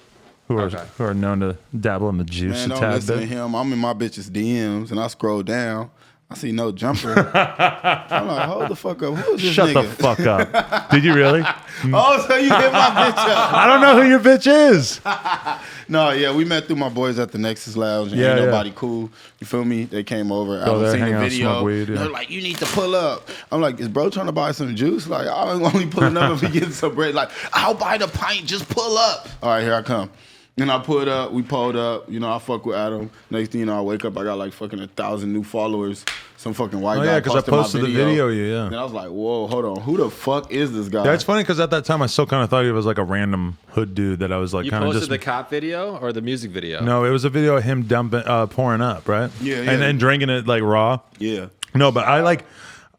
who are known to dabble in the juice Man, a don't tad listen to bit. him. I'm in my bitch's DMs and I scroll down. I see No Jumper. I'm like, hold the fuck up. Who is this Shut nigga? the fuck up. Did you really? Oh, so you hit my bitch up. I don't know who your bitch is. No, yeah, we met through my boys at the Nexus Lounge and Yeah, Ain't yeah. Nobody Cool. You feel me? They came over. I Go was there, seeing hang the out, video. smoke weed, yeah. They're like, you need to pull up. I'm like, is bro trying to buy some juice? Like, I'm only pulling up if he gets some bread. Like, I'll buy the pint. Just pull up. All right, here I come. And I pulled up. We pulled up. I fuck with Adam. Next thing you know, I wake up. I got like fucking 1,000 new followers. Some fucking white guy yeah, 'cause I posted my posted the video, yeah. And I was like, whoa, hold on. Who the fuck is this guy? Yeah, it's funny because at that time I still kind of thought he was like a random hood dude that I was like You kind of posted just. the cop video or the music video? No, it was a video of him dumping, pouring up, right? Yeah, And yeah. then drinking it like raw. Yeah. No, but I like.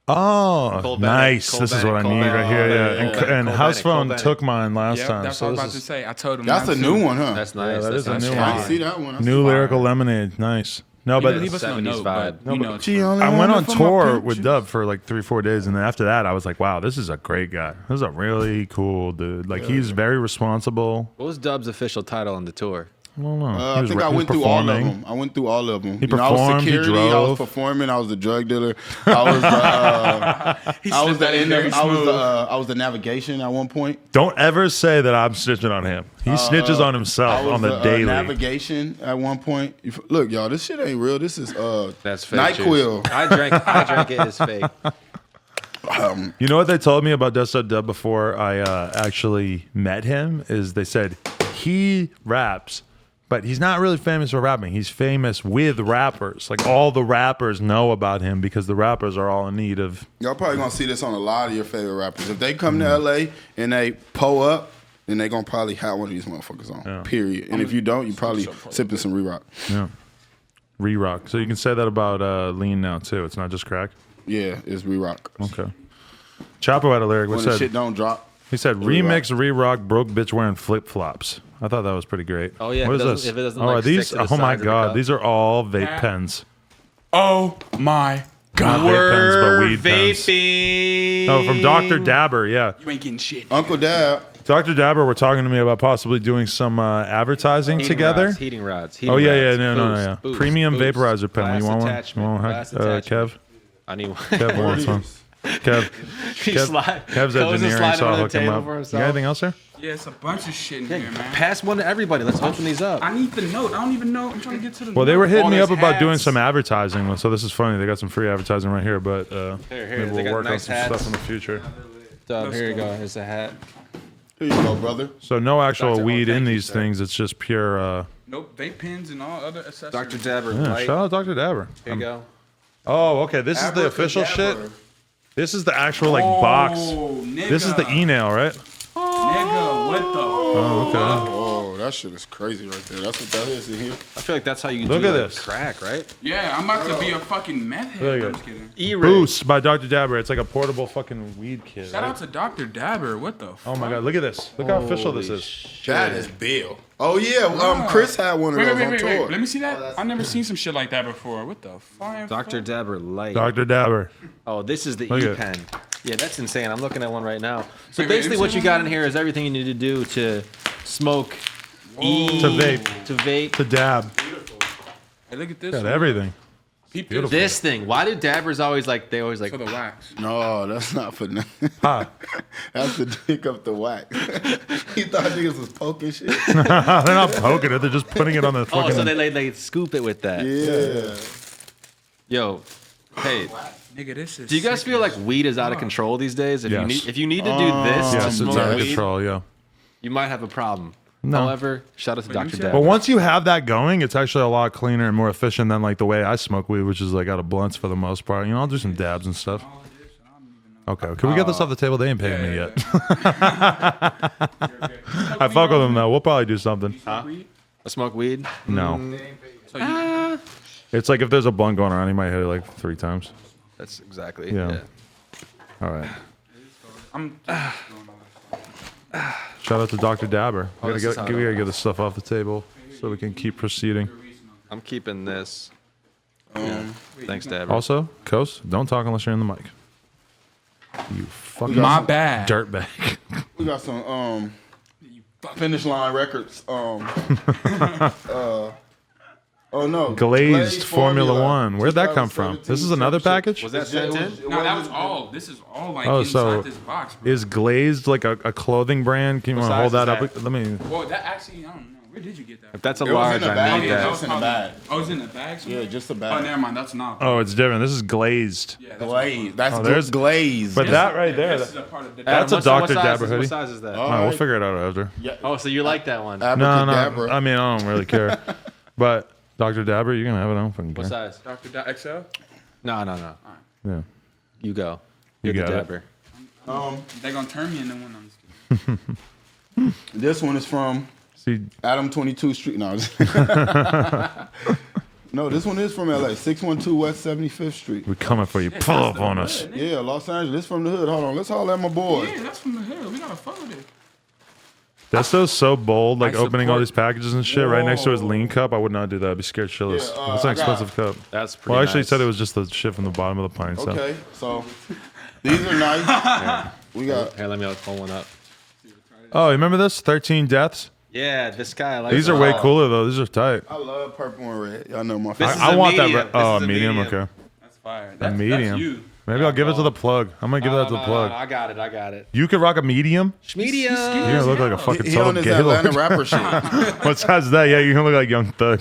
Oh, Cole Bennett, nice! Cole This is Bennett, what I Cole need Bennett, right here. Cole Yeah, Bennett, and, Cole Bennett, and Cole House Bennett, Phone Cole took mine last Yep, time. that's So what I was about this to is say. I told him That's a not new to. one, huh? That's nice. that is a nice. new I one. didn't see that one. That's new fire. lyrical lemonade. Nice. No, but Leave us a 70s note, vibe. but, you know, it's She only I went on wanted for my tour with pictures. Dubb for like 3-4 days, and then after that, I was like, "Wow, this is a great guy. This is a really cool dude. Like he's very responsible." What was Dubb's official title on the tour? I don't know. I think I went through all of them. I went through all of them. He I was performed, he security. I drove. was performing. I was the drug dealer. I was I was I was the navigation at one point. Don't ever say that I'm snitching on him. He snitches on I himself was on the daily. navigation at one point. Look, y'all, this shit ain't real. This is That's fake. juice. NyQuil. I drank it. It's fake. You know what they told me about Desto Dubb before I actually met him is they said he raps, but he's not really famous for rapping. He's famous with rappers. Like all the rappers know about him because the rappers are all in need of. Y'all probably gonna see this on a lot of your favorite rappers. If they come to LA and they pull up, then they gonna probably have one of these motherfuckers on. Yeah. Period. And if you don't, you probably sipping some re-rock. Yeah. Re-rock. So you can say that about lean now too. It's not just crack. Yeah, it's re-rock. Okay. Chapo had a lyric which When the said, shit don't drop. he said, remix re-rock broke bitch wearing flip-flops. I thought that was pretty great. Oh, yeah, What if it is doesn't- this? if it doesn't, Oh, like, are these? stick to the Oh my sides of the God. cup. These are all vape Yeah. pens. Oh my Not god. vape pens, but weed pens. Vaping. Oh, from Dr. Dabber, yeah. You ain't getting shit. Uncle Dab. Dr. Dabber were talking to me about possibly doing some advertising together. Heating rods. Oh, yeah, rods, no. boost, Premium boost, vaporizer pen. glass You want one? You attachment, want one? glass attachment. Kev? I need one. Kev wants one. Kev. Kev's engineering, so I'll hook him up. You got anything else there? Yeah, it's a bunch of shit in here, man. Pass one to everybody. Let's open these up. I need the note. I don't even know. I'm trying to get to the Well, they note. were hitting Oh, me up there's about doing hats. some advertising, so this is funny. They got some free advertising right here, but Here, maybe they we'll got work on nice some hats. stuff in the future. Dubb, here you go. Here's a hat. Here you go, brother. So no actual Dr. weed in thank you, these sir. things. It's just pure. Nope, vape pens and all other accessories. Dr. Dabber. Yeah, light. shout out Dr. Dabber. Here you go. Oh, okay. This is the official shit. Abracadabra. This is the actual like box. Nigga. This is the e-nail, right? Nigga, what the? Oh, okay. Oh, that shit is crazy right there. That's what that is in here. I feel like that's how you Look do at like this. crack, right? Yeah, I'm about to be a fucking meth There head. you I'm go. just kidding. E-rig. Boost by Dr. Dabber. It's like a portable fucking weed kit. Shout right? out to Dr. Dabber. What the? Oh my God! Look at this. Look how official this is. That is Bill. Oh yeah, Chris had one of Wait, those wait, on wait, tour. wait. Let me see that. I've never seen some shit like that before. What the fuck? Dr. Dabber light. Dr. Dabber. Oh, this is the Look at E-pen. Yeah, that's insane. I'm looking at one right now. So Wait, basically, let me what see you one got more. in here is everything you need to do to smoke, To vape. to vape. To dab. Hey, look at this. Got one. everything. Peep Beautiful. This thing. Why do dabbers always like? They always like. For the wax. No, that's not for nothing. Ha. That's to dig up the wax. He thought niggas was poking shit. They're not poking it. They're just putting it on the Oh, fucking. so they scoop it with that. Yeah. Yo, hey, Nigga, this is. do you guys sick feel as like weed is out of control these days? If Yes. you need to do this to Yes, it's smoke out of weed, control. Yeah. you might have a problem. No. However, shout out to Wait, let me Dr. see Dabber. But once you have that going, it's actually a lot cleaner and more efficient than like the way I smoke weed, which is like out of blunts for the most part. You know, I'll do some dabs and stuff. Okay, can we get this off the table? They ain't paying me yet. I fuck with them though. We'll probably do something. I smoke weed. No, So you, it's like if there's a blunt going around, you might hit it like 3 times. That's exactly. Yeah. All right. I'm. Shout out to Dr. Dabber. We this gotta is how get, we gotta get this stuff off the table so we can keep proceeding. I'm keeping this. Thanks, Dabber. Also, Coast, don't talk unless you're in the mic. You fucking My bad. dirtbag. We got some Finish Line Records. Oh no. Glazed Formula One. Where'd that come from? 2017 This is another championship. package? Was that Yeah, sent it in? was- No, that was all. This is all like Oh, inside so this box, bro. Is Glazed like a clothing brand? Can you What want to hold size that is up? Let me. Well, that actually, I don't know. Where did you get that? If that's a It was in large, the I bag. need Yeah, that. it's in the bag. Oh, it's in the bag. somewhere? Yeah, just a Oh, bag. never mind. That's not. Oh, it's different. This is Glazed. Yeah, that's Glazed. That's there's- glazed. But that right there, This is a part of the. That's a What Dr. size Dabber is- hoodie. What size is that? we'll figure it out after. Oh, so you like that one? No, Abracadabra. I mean, I don't really care. But Dr. Dabber, you can have it. I don't fucking What care. size? Dr. XL. No. Yeah. You go. You You're the got it. Dabber. They gonna turn me into one. I'm just kidding. This one is from See, Adam 22 Street. No, no, this one is from LA, 612 West 75th Street. we're coming for you. Pull up on us. Yeah, Los Angeles. This from the hood. Hold on, let's holler at my boy. Yeah, that's from the hood. We gotta follow this. Desto's so bold, like I opening all support- these packages and shit right next to his Whoa. lean cup. I would not do that. I'd be scared shitless. Yeah, That's an I got- expensive cup. That's pretty Well, actually, he nice. said it was just the shit from the bottom of the pint. So. Okay, so these are nice. We got Here, let me pull one up. Oh, you remember this? 13 deaths. Yeah, this guy. I like These that. are way cooler though. These are tight. I love purple and red. Y'all know my This favorite. is I a want medium. that. Oh, This is a medium. medium. Okay. That's fire. A That's medium. you. Maybe I'll give it to the plug. I'm gonna give that to the No, plug. I got it. You could rock a medium. Medium. You're gonna look like a fucking He on total his gaylord. Atlanta rapper shit. What size is that? Yeah, you're gonna look like Young Thug.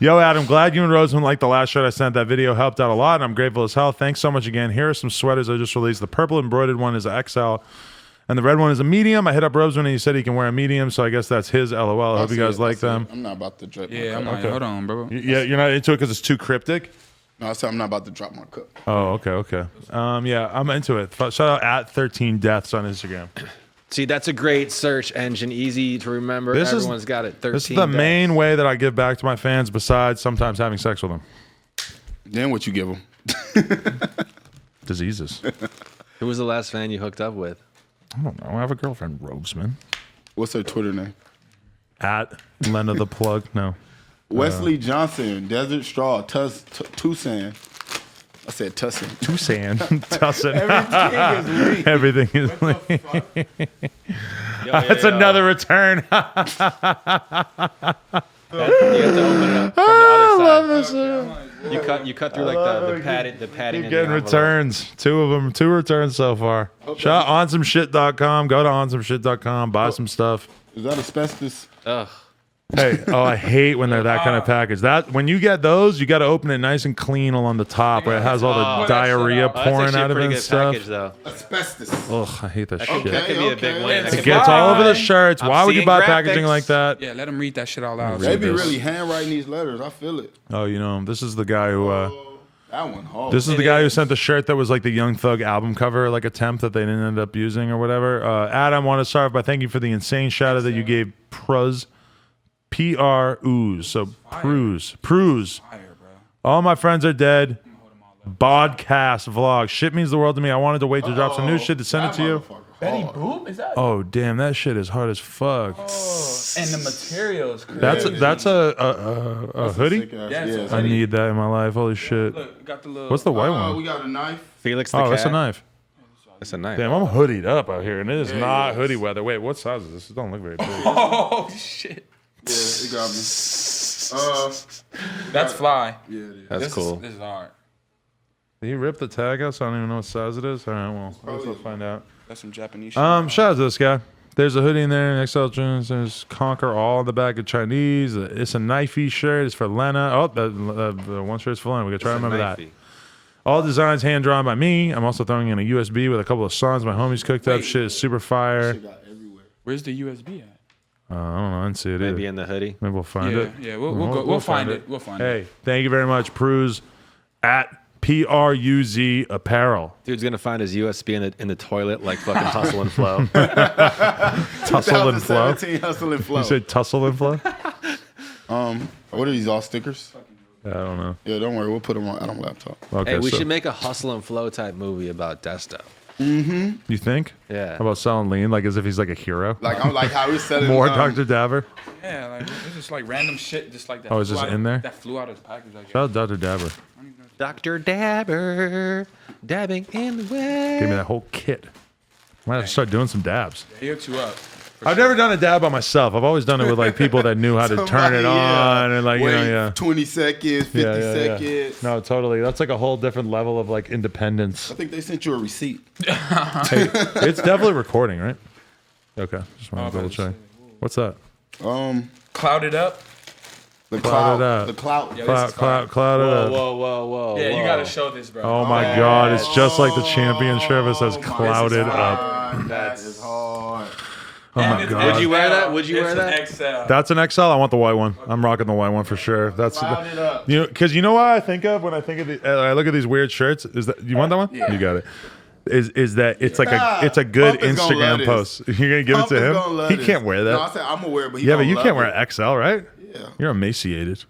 Yo, Adam, glad you and Roseman liked the last shirt I sent. That video helped out a lot, and I'm grateful as hell. Thanks so much again. Here are some sweaters I just released. The purple embroidered one is a XL, and the red one is a medium. I hit up Roseman, and he said he can wear a medium, so I guess that's his LOL. I hope you guys like them. I'm not about to drop my Yeah, I'm cup. like, hold on, bro. Yeah, you're not into it because it's too cryptic. No, I said I'm not about to drop my cup. Oh, okay. Yeah, I'm into it. Shout out at 13 deaths on Instagram. See, that's a great search engine, easy to remember. Everyone's got it. 13. This is the main way that I give back to my fans, besides sometimes having sex with them. Then what you give them? Diseases. Who was the last fan you hooked up with? I don't know. I have a girlfriend, Robesman. What's her Twitter name? At Lena the Plug. No. Wesley Johnson, Desert Straw, Tucson. I said Tussin. Tucson. Tussin. Everything is leaked. Everything is That's another return. You have to open it up from the other side. You cut through like the padding. You're getting returns. Two of them. 2 returns so far. Shout out onsomeshit.com. Go to onsomeshit.com. Buy some stuff. Is that asbestos? Ugh. Hey, I hate when they're that kind of package. That when you get those, you got to open it nice and clean along the top where it has all the diarrhea pouring out of it and stuff. Package, though. Asbestos. Ugh, I hate that shit. That could be a big win. It gets all over the shirts. Why would you seeing buy graphics. packaging like that? Yeah, let them read that shit all out. They be really handwriting these letters. I feel it. Oh, you know, this is the guy who. That one hard. This is the guy who sent the shirt that was like the Young Thug album cover, like attempt that they didn't end up using or whatever. Adam, want to start by thanking you for the insane shout out that you gave Pruz. P-R-Ooze. So Pruz. All my friends are dead. Podcast vlog. Shit means the world to me. I wanted to wait to drop some new shit to send it to you. Betty Boop? Is that? Oh, damn. That shit is hard as fuck. Oh, and the materials. That's a hoodie? Yeah, I need that in my life. Holy shit. Look, got the little. What's the white We one? got a knife. Felix the Oh, cat. that's a knife. That's a knife. Damn, I'm hoodied up out here, and it is not hoodie weather. Wait, what size is this? It don't look very big. Oh shit. Yeah, it got me. That's fly. Yeah, it is. That's cool. This is hard. Did he rip the tag out so I don't even know what size it is? All right, well, I guess we'll find out. That's some Japanese shit. Shout out to this guy. There's a hoodie in there, an XL jeans. There's Conquer All on the back of Chinese. It's a knifey shirt. It's for Lena. Oh, the one shirt's for Lena. We gotta try to remember that. All designs hand drawn by me. I'm also throwing in a USB with a couple of songs my homies cooked up. Shit is super fire. Shit got everywhere. Where's the USB at? I don't know. I didn't see it Maybe either. in the hoodie. Maybe we'll find it. Yeah, we'll find it. We'll find it. Hey, thank you very much, Pruz. At PRUZ Apparel. Dude's gonna find his USB in the toilet like fucking Hustle and Flow. Tussle and Flow. 2017 Hustle and Flow. You said Tussle and Flow? What are these, all stickers? I don't know. Yeah, don't worry. We'll put them on laptop. Okay, Hey, we so should make a Hustle and Flow type movie about Desto. you think? Yeah. How about selling lean, like as if he's like a hero? Like I'm like how we said it. More Dr. Dabber. Yeah, like it's just like random shit, just like that. Oh, is flew this out in of- there? That flew out of the package. I guess. Shout out Dr. Dabber. Dr. Dabber, dabbing in the way. Gave me that whole kit. Might have to start doing some dabs. He hooked you up. I've never done a dab by myself. I've always done it with like people that knew how to turn it on and like, Wait, you know, 20 seconds, 50 seconds. No, totally. That's like a whole different level of like independence. I think they sent you a receipt. Hey, it's definitely recording, right? Okay. Just want to double check. What's that? Clouded up. The Cloud clout. it up. The clout. Yeah, this is fire. Cloud it up. Whoa. Yeah, you gotta show this, bro. Oh my God. It's just like the championship. It says clouded up. That is hard. Oh my God. Would you wear that? Would you It's wear that? an XL. That's an XL. I want the white one. I'm rocking the white one for sure. That's Cloud it up. you know, because you know what I think of when I think of the I look at these weird shirts. Is that you want that one? Yeah. You got it. Is that it's like it's a good Pump is gonna love Instagram this. post? You're gonna give Pump it is to gonna him. love He this. can't wear No, I that. said I'm gonna wear it, but he Yeah, but gonna you love can't it. wear XL, right? Yeah. You're emaciated.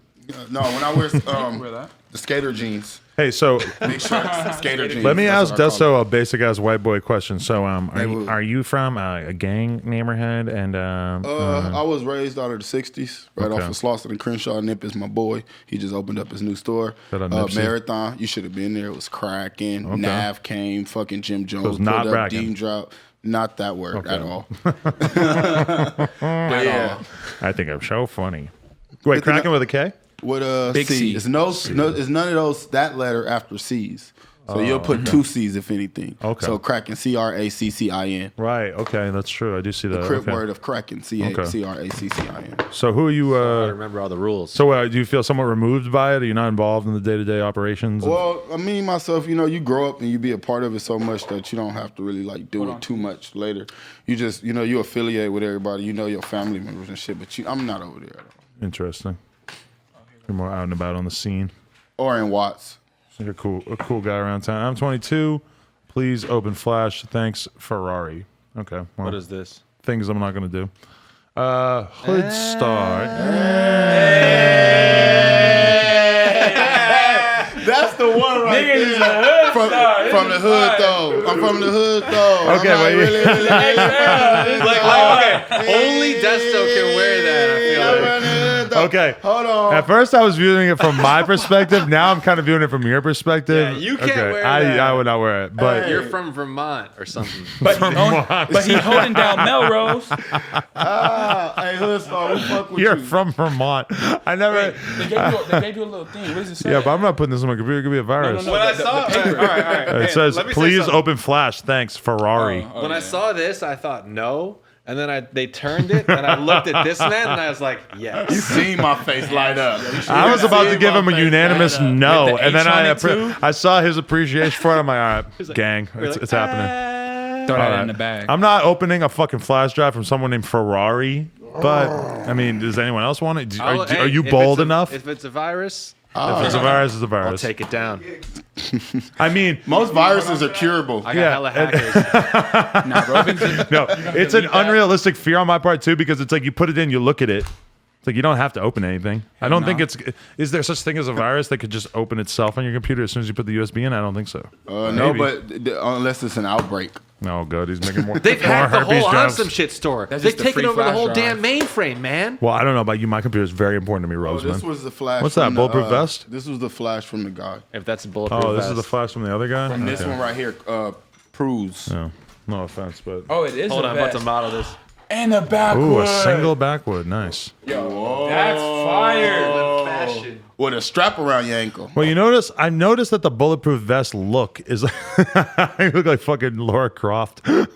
No, when I wear Wear that. the skater jeans, Hey, so big shorts, skater jeans. let me that's ask what I call Desto a basic ass white boy question. So, Hey, are you from a gang neighborhood? And I was raised out of the 60s, right Okay. off of Slauson and Crenshaw. Nip is my boy. He just opened up his new store. Shout out Nipsey. Marathon. You should have been there. It was cracking. Nav came. Fucking Jim Jones. not put up, bragging. Dean drop. Not that word at all. Yeah. I think I'm so funny. Wait, cracking with a K? With Big C. C. It's it's none of those that letter after C's. So you'll put 2 C's if anything. Okay. So Kraken, Crackin. Right. Okay, that's true. I do see that. Crip Okay. word of Kraken, Crackin. So who are you? I remember all the rules. So do you feel somewhat removed by it? Are you not involved in the day-to-day operations? Well, I mean, myself, you grow up and you be a part of it so much that you don't have to really like do it too much later. You just, you affiliate with everybody. You know your family members and shit. But I'm not over there at all. Interesting. You're more out and about on the scene. Or in Watts. You're a cool guy around town. I'm 22. Please open Flash. Thanks, Ferrari. Okay. Well, What is this? things I'm not gonna do? Hood Star. That's the one right there. From the hood though. I'm from the hood though. Okay, I'm wait. Only Desto can wear that. I feel like. Okay. Hold on. At first, I was viewing it from my perspective. Now I'm kind of viewing it from your perspective. Yeah, you can't wear I that. would not wear it, but You're from Vermont or something. But he holding down Melrose. Hey, hood star, we fuck with you're you. from Vermont. I never. They gave you a little thing. What does it say? Yeah, but I'm not putting this on my computer. It could be a virus. When I saw it, all right. It says, "Please open Flash. Thanks, Ferrari." When I saw this, I thought no, and then they turned it, and I looked at this man, and I was like, You yes. seen my face light up. I was about to give him a unanimous no, With the and then H on it, too? I saw his appreciation for it. I'm like, all right, gang, it's happening. Throw All that right. in the bag. I'm not opening a fucking flash drive from someone named Ferrari, but I mean, does anyone else want it? Are you bold enough? If it's a virus, If it's a virus, it's a I'll virus. take it down. I mean, Most viruses are curable. I got hella hackers. Nah, Robin. no, it's an delete that? unrealistic fear on my part too, because it's like you put it in, you look at it. It's like you don't have to open anything. I don't think it's. Is there such thing as a virus that could just open itself on your computer as soon as you put the USB in? I don't think so. No, Maybe. but unless it's an outbreak. No, good. He's making more. They've more hacked the herpes whole drives. Awesome Shit store. That's They've just a taken free over the flash whole drive. damn mainframe, man. Well, I don't know about you. My computer is very important to me, Oh, Robesman. this was the flash. What's that, from bulletproof vest? This was the flash from the guy. If that's a bulletproof Oh, this vest. is the flash from the other guy. From this Okay. one right here, proves. No, no offense, but Oh, it is Hold a on, I'm about vest. to model this. And a backwood. ooh, a single backwood, nice. Yo, that's fire. Fashion. With a strap around your ankle. Well, I noticed that the bulletproof vest look is. You look like fucking Laura Croft. look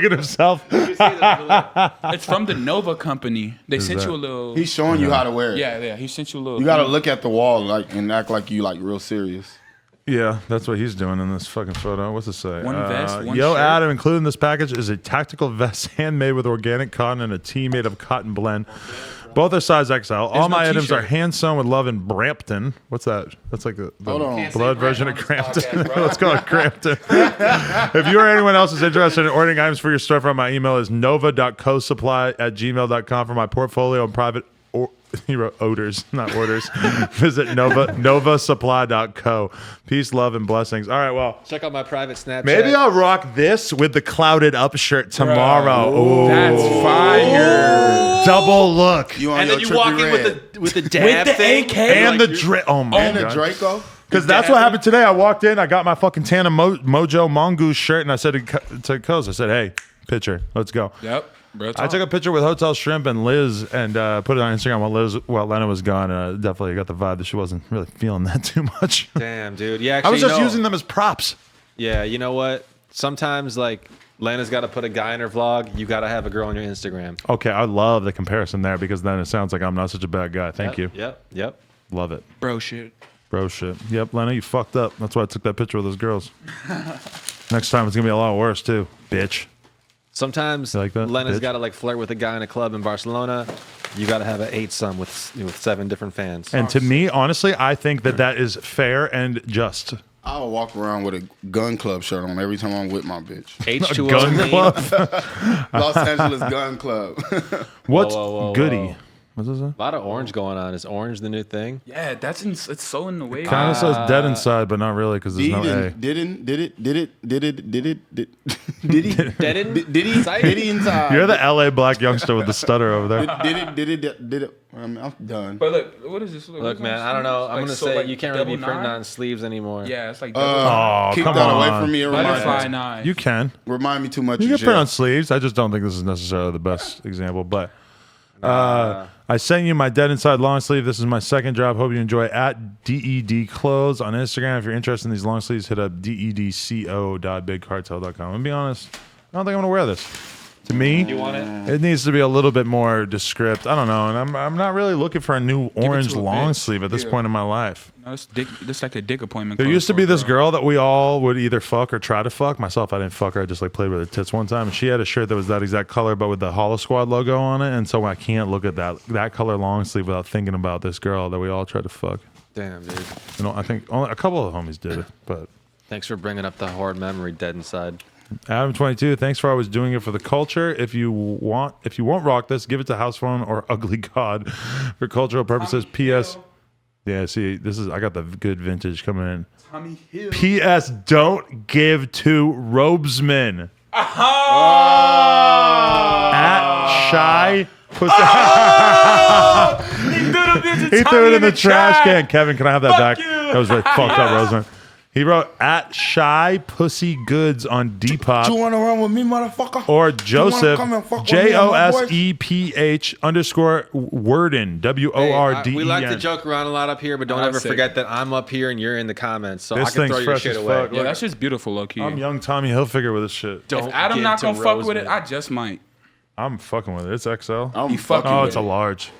at himself. It's from the Nova company. They sent that- you a little. He's showing you how to wear it. Yeah. He sent you a little. You got to look at the wall and act like you real serious. Yeah, that's what he's doing in this fucking photo. What's it say? One vest, one Yo, shirt. Adam, included in this package is a tactical vest handmade with organic cotton and a tee made of cotton blend. Both are size XL. All my no items are t-shirt. hand sewn with love in Brampton. What's that? That's like the Hold on. blood version of Crampton. Let's call it Crampton. If you or anyone else is interested in ordering items for your storefront, my email is nova.cosupply@gmail.com for my portfolio and private. He wrote odors, not orders. Visit novasupply.co. Peace, love, and blessings. All right, well, Check out my private Snapchat. maybe I'll rock this with the clouded up shirt tomorrow. Ooh. That's fire. Double look. You on And your then you walk in trippy with the dab With the thing. AK. And the Like, drip. Oh my and the god. Draco. Because that's what happened today. I walked in, I got my fucking Tana Mojo Mongoose shirt, and I said to Coz, I said, hey, picture, let's go. Yep. Real I talk. took a picture with Hotel Shrimp and Liz and put it on Instagram while Lena was gone, and I definitely got the vibe that she wasn't really feeling that too much. Damn, dude. Yeah, I actually, was just using them as props. Yeah, you know what? Sometimes, like, Lana's got to put a guy in her vlog. You got to have a girl on your Instagram. Okay, I love the comparison there because then it sounds like I'm not such a bad guy. Thank you. Yep. Love it. Bro shit. Bro shit. Yep, Lena, you fucked up. That's why I took that picture with those girls. Next time it's going to be a lot worse, too, bitch. Sometimes You like that, Lena's bitch? got to like flirt with a guy in a club in Barcelona. You got to have an 8-some with 7 different fans. And to me, honestly, I think that is fair and just. I'll walk around with a gun club shirt on every time I'm with my bitch. H2O Gun lean. club. Los Angeles Gun Club. What's whoa, goody? whoa. What's this? A lot of orange going on. Is orange the new thing? Yeah, it's so in the way. Kind of says dead inside, but not really because there's no A. Did he inside? You're the LA black youngster with the stutter over there. Did it. I'm done. But look, what is this? Look, man, I don't know. I'm Like, gonna so, say like, you can't really be double printing nine? on sleeves anymore. Yeah, it's like double Oh, Keep come that on. away from me. It butterfly reminds, knife. You can. remind me too much You of can print jail. on sleeves. I just don't think this is necessarily the best example. But I sent you my dead inside long sleeve. This is my second job. Hope you enjoy at DED Clothes on Instagram. If you're interested in these long sleeves, hit up dedco.bigcartel.com. I'm gonna be honest. I don't think I'm gonna wear this. To me, You want it? it needs to be a little bit more descript. I don't know, and I'm not really looking for a new orange to a long bitch. sleeve at this Yeah. point in my life. No, it's like the dick appointment. There clothes used to for be a this girl that we all would either fuck or try to fuck. Myself, I didn't fuck her. I just like played with her tits one time, and she had a shirt that was that exact color, but with the Hollow Squad logo on it. And so I can't look at that color long sleeve without thinking about this girl that we all tried to fuck. Damn, dude. You know, I think only a couple of homies did it, but Thanks for bringing up the hard memory dead inside. Adam22, thanks for always doing it for the culture. If you won't rock this, give it to House Phone or Ugly God for cultural purposes. P.S. Yeah, see, I got the good vintage coming in. Tommy Hill. P.S. Don't give to Robesman. At Shy. He threw it in the trash can. Kevin, can I have that back? That was really fucked up, Roseman. He wrote at Shy Pussy Goods on Depop. You want to run with me, motherfucker? Or Joseph, JOSEPH _ Worden, WORDEN. We like to joke around a lot up here, but don't ever forget that I'm up here and you're in the comments, so This I can throw thing's your fresh shit as away. fuck. Yeah, that's just beautiful, low key. I'm young Tommy Hilfiger with this shit. Don't If Adam give not to gonna fuck with Roseman. it, I just might. I'm fucking with it. It's XL. I'm fucking Oh, with it's a large.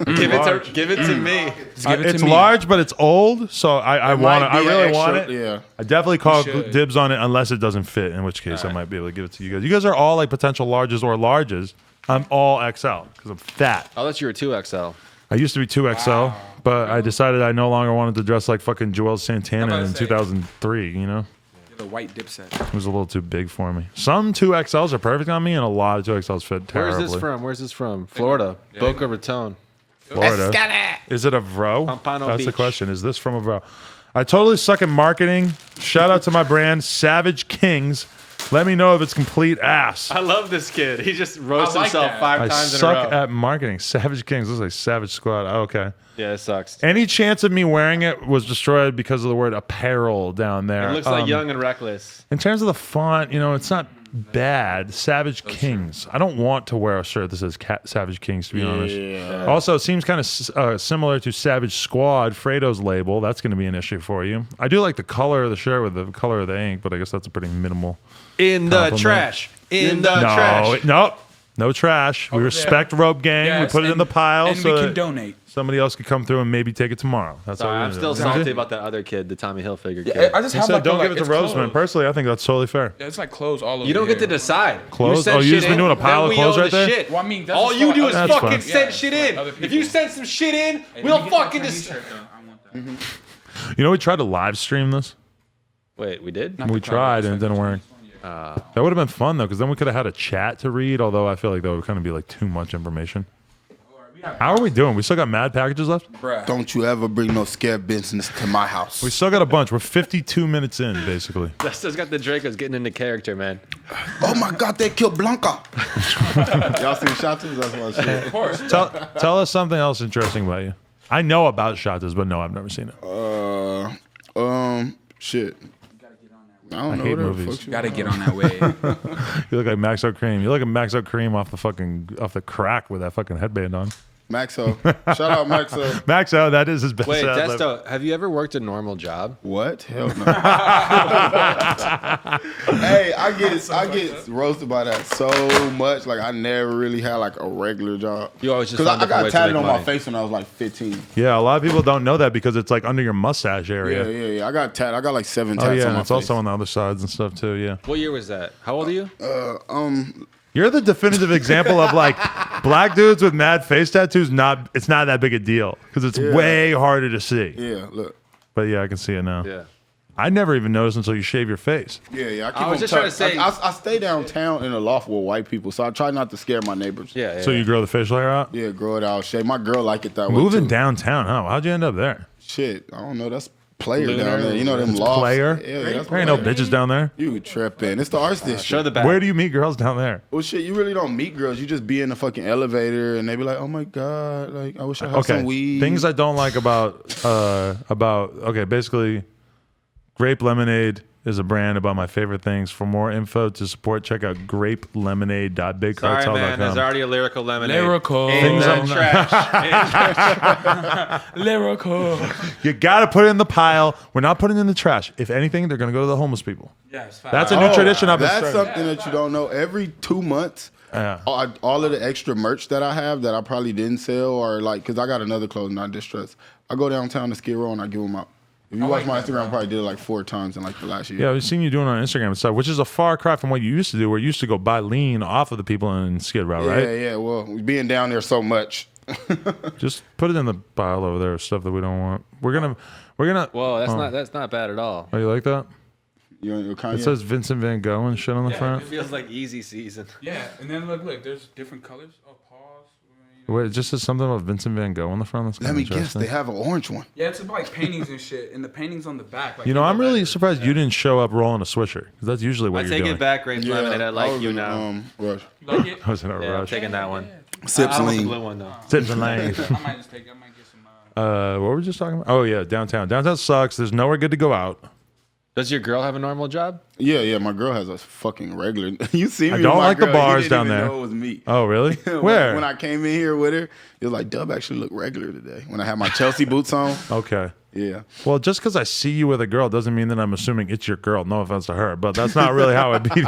Give it to me. Just give it It's to me. large, but it's old, so I want it. I really want it. Yeah. I definitely call should. dibs on it unless it doesn't fit, in which case I might be able to give it to you guys. You guys are all like potential larges or larges. I'm all XL because I'm fat. I thought you were 2XL. I used to be 2XL, but I decided I no longer wanted to dress like fucking Joel Santana about to in say. 2003, you know? The white dipset. It was a little too big for me. Some 2XLs are perfect on me, and a lot of 2XLs fit terribly. Where's this from? Florida. Boca Raton. Florida. Is it a Vro? Pompano That's the Beach. question. Is this from a Vro? I totally suck at marketing. Shout out to my brand, Savage Kings. Let me know if it's complete ass. I love this kid. He just roasts I like himself that. 5 I times in a suck row. at marketing. Savage Kings. This is like Savage Squad. Oh, okay. Yeah, it sucks. Any chance of me wearing it was destroyed because of the word apparel down there. It looks like Young and Reckless. In terms of the font, you know, it's not bad. Savage Kings. I don't want to wear a shirt that says Savage Kings, to be honest. Also, it seems kind of similar to Savage Squad, Fredo's label. That's going to be an issue for you. I do like the color of the shirt with the color of the ink, but I guess that's a pretty minimal. In the Compliment. trash. In the trash. Nope. No trash. We respect Robe Gang. Yes, we put it in the pile and so we can that donate. somebody else could come through and maybe take it tomorrow. That's all Sorry, we're I'm gonna still do. salty about that other kid, the Tommy Hilfiger kid. Yeah, I just He have said like don't the, give it to it's Roseman. clothes. Personally, I think that's totally fair. Yeah, it's like clothes all over. You don't get to here. decide. Clothes? You send Oh, you've shit just been in, doing a pile then of we clothes own right the there? shit. Well, I mean, that's All just you for do is other That's fucking fine. send Yeah, shit for in. other If people. you send some shit in, Hey, we'll let me get that fucking Chinese just. shirt, though. I want that. You know, we tried to live stream this. Wait, we did? We tried and it didn't work. That would have been fun though, because then we could have had a chat to read. Although I feel like that would kind of be like too much information. How are we doing? We still got mad packages left. Bruh. Don't you ever bring no scared business to my house. We still got a bunch. We're 52 minutes in, basically. Desto's got the Dracos getting into character, man. Oh my God, they killed Blanca. Y'all seen Shatas? That's what I Of course. Tell us something else interesting about you. I know about Shatas, but no, I've never seen it. Shit. I don't know hate what the movies. fuck you- Gotta get on that way. You look like Maxo Cream. You look like Maxo Cream off the crack with that fucking headband on. Maxo. Shout out Maxo. Maxo, that is his best. Wait, ad lib. Desto, have you ever worked a normal job? What? Hell no. Hey, I get roasted by that so much. Like I never really had like a regular job. You always just Because found I different got ways to tatted make on my money. face when I was like 15. Yeah, a lot of people don't know that because it's like under your mustache area. Yeah. I got tatted. I got like 7 Oh tats yeah, on and my it's face. also on the other sides and stuff too. Yeah, What year was that? How old are you? you're the definitive example of like black dudes with mad face tattoos. It's not that big a deal because it's way harder to see. Yeah, look. But yeah, I can see it now. Yeah. I never even noticed until you shave your face. Yeah. I was them just trying to tucked. say- I stay downtown in a loft with white people, so I try not to scare my neighbors. Yeah. So you grow the facial hair out. Yeah, grow it out, shave. My girl like it that way. Moving too. downtown, huh? How'd you end up there? Shit, I don't know. That's player Lunar. down there. You know them lofts. Player? Yeah, that's There ain't no player. bitches down there. You tripping? It's the arts district. Show the back. Where do you meet girls down there? Well, shit, you really don't meet girls. You just be in the fucking elevator, and they be like, "Oh my God, like I wish I had Okay, some weed." things I don't like about okay, basically, Grape Lemonade is a brand about my favorite things. For more info to support, check out grapelemonade.bigcartel.com. Sorry, man. There's already a lyrical lemonade. Lyrical. In Things the I'm trash. Lyrical. You gotta put it in the pile. We're not putting it in the trash. If anything, they're gonna go to the homeless people. Yes. That's a new tradition I've been That's starting. something that you don't know. Every 2 months, Yeah. all of the extra merch that I have that I probably didn't sell, or like, cause I got another clothing not distressed. I go downtown to Skid Row and I give them out. If you watch my Instagram, I probably did it like 4 times in like the last year. Yeah, I've seen you doing it on Instagram and stuff, which is a far cry from what you used to do, where you used to go buy lean off of the people in Skid Row, right? Yeah. Well, being down there so much, Just put it in the pile over there of stuff that we don't want. We're gonna. Whoa, that's not bad at all. Oh, you like that? Your Kanye? It says Vincent Van Gogh and shit on the It front. feels like easy season. Yeah, and then look, there's different colors. Oh, pause. Wait, it just says something about Vincent Van Gogh on the front. That's Let me guess, they have an orange one. Yeah, it's about like paintings and shit, and the paintings on the back. Like, You know, I'm really surprised you didn't show up rolling a swisher, because that's usually what I you're take doing. it back, Grape Lemonade. I like was you in, now. Rush. Like it? I was in a Yeah, I'm rush. taking that one. Sips I want the lean. blue one though. Sips and lanes. I might just take. I might get some. What were we just talking about? Oh yeah, downtown. Downtown sucks. There's nowhere good to go out. Does your girl have a normal job? Yeah. My girl has a fucking regular. You see me? I with don't my like the girl, bars he didn't down even there. Know it was me. Oh really? Where? When I came in here with her, it was like Dubb actually looked regular today. When I had my Chelsea boots on. Okay. Yeah. Well, just because I see you with a girl doesn't mean that I'm assuming it's your girl. No offense to her, but that's not really how it be.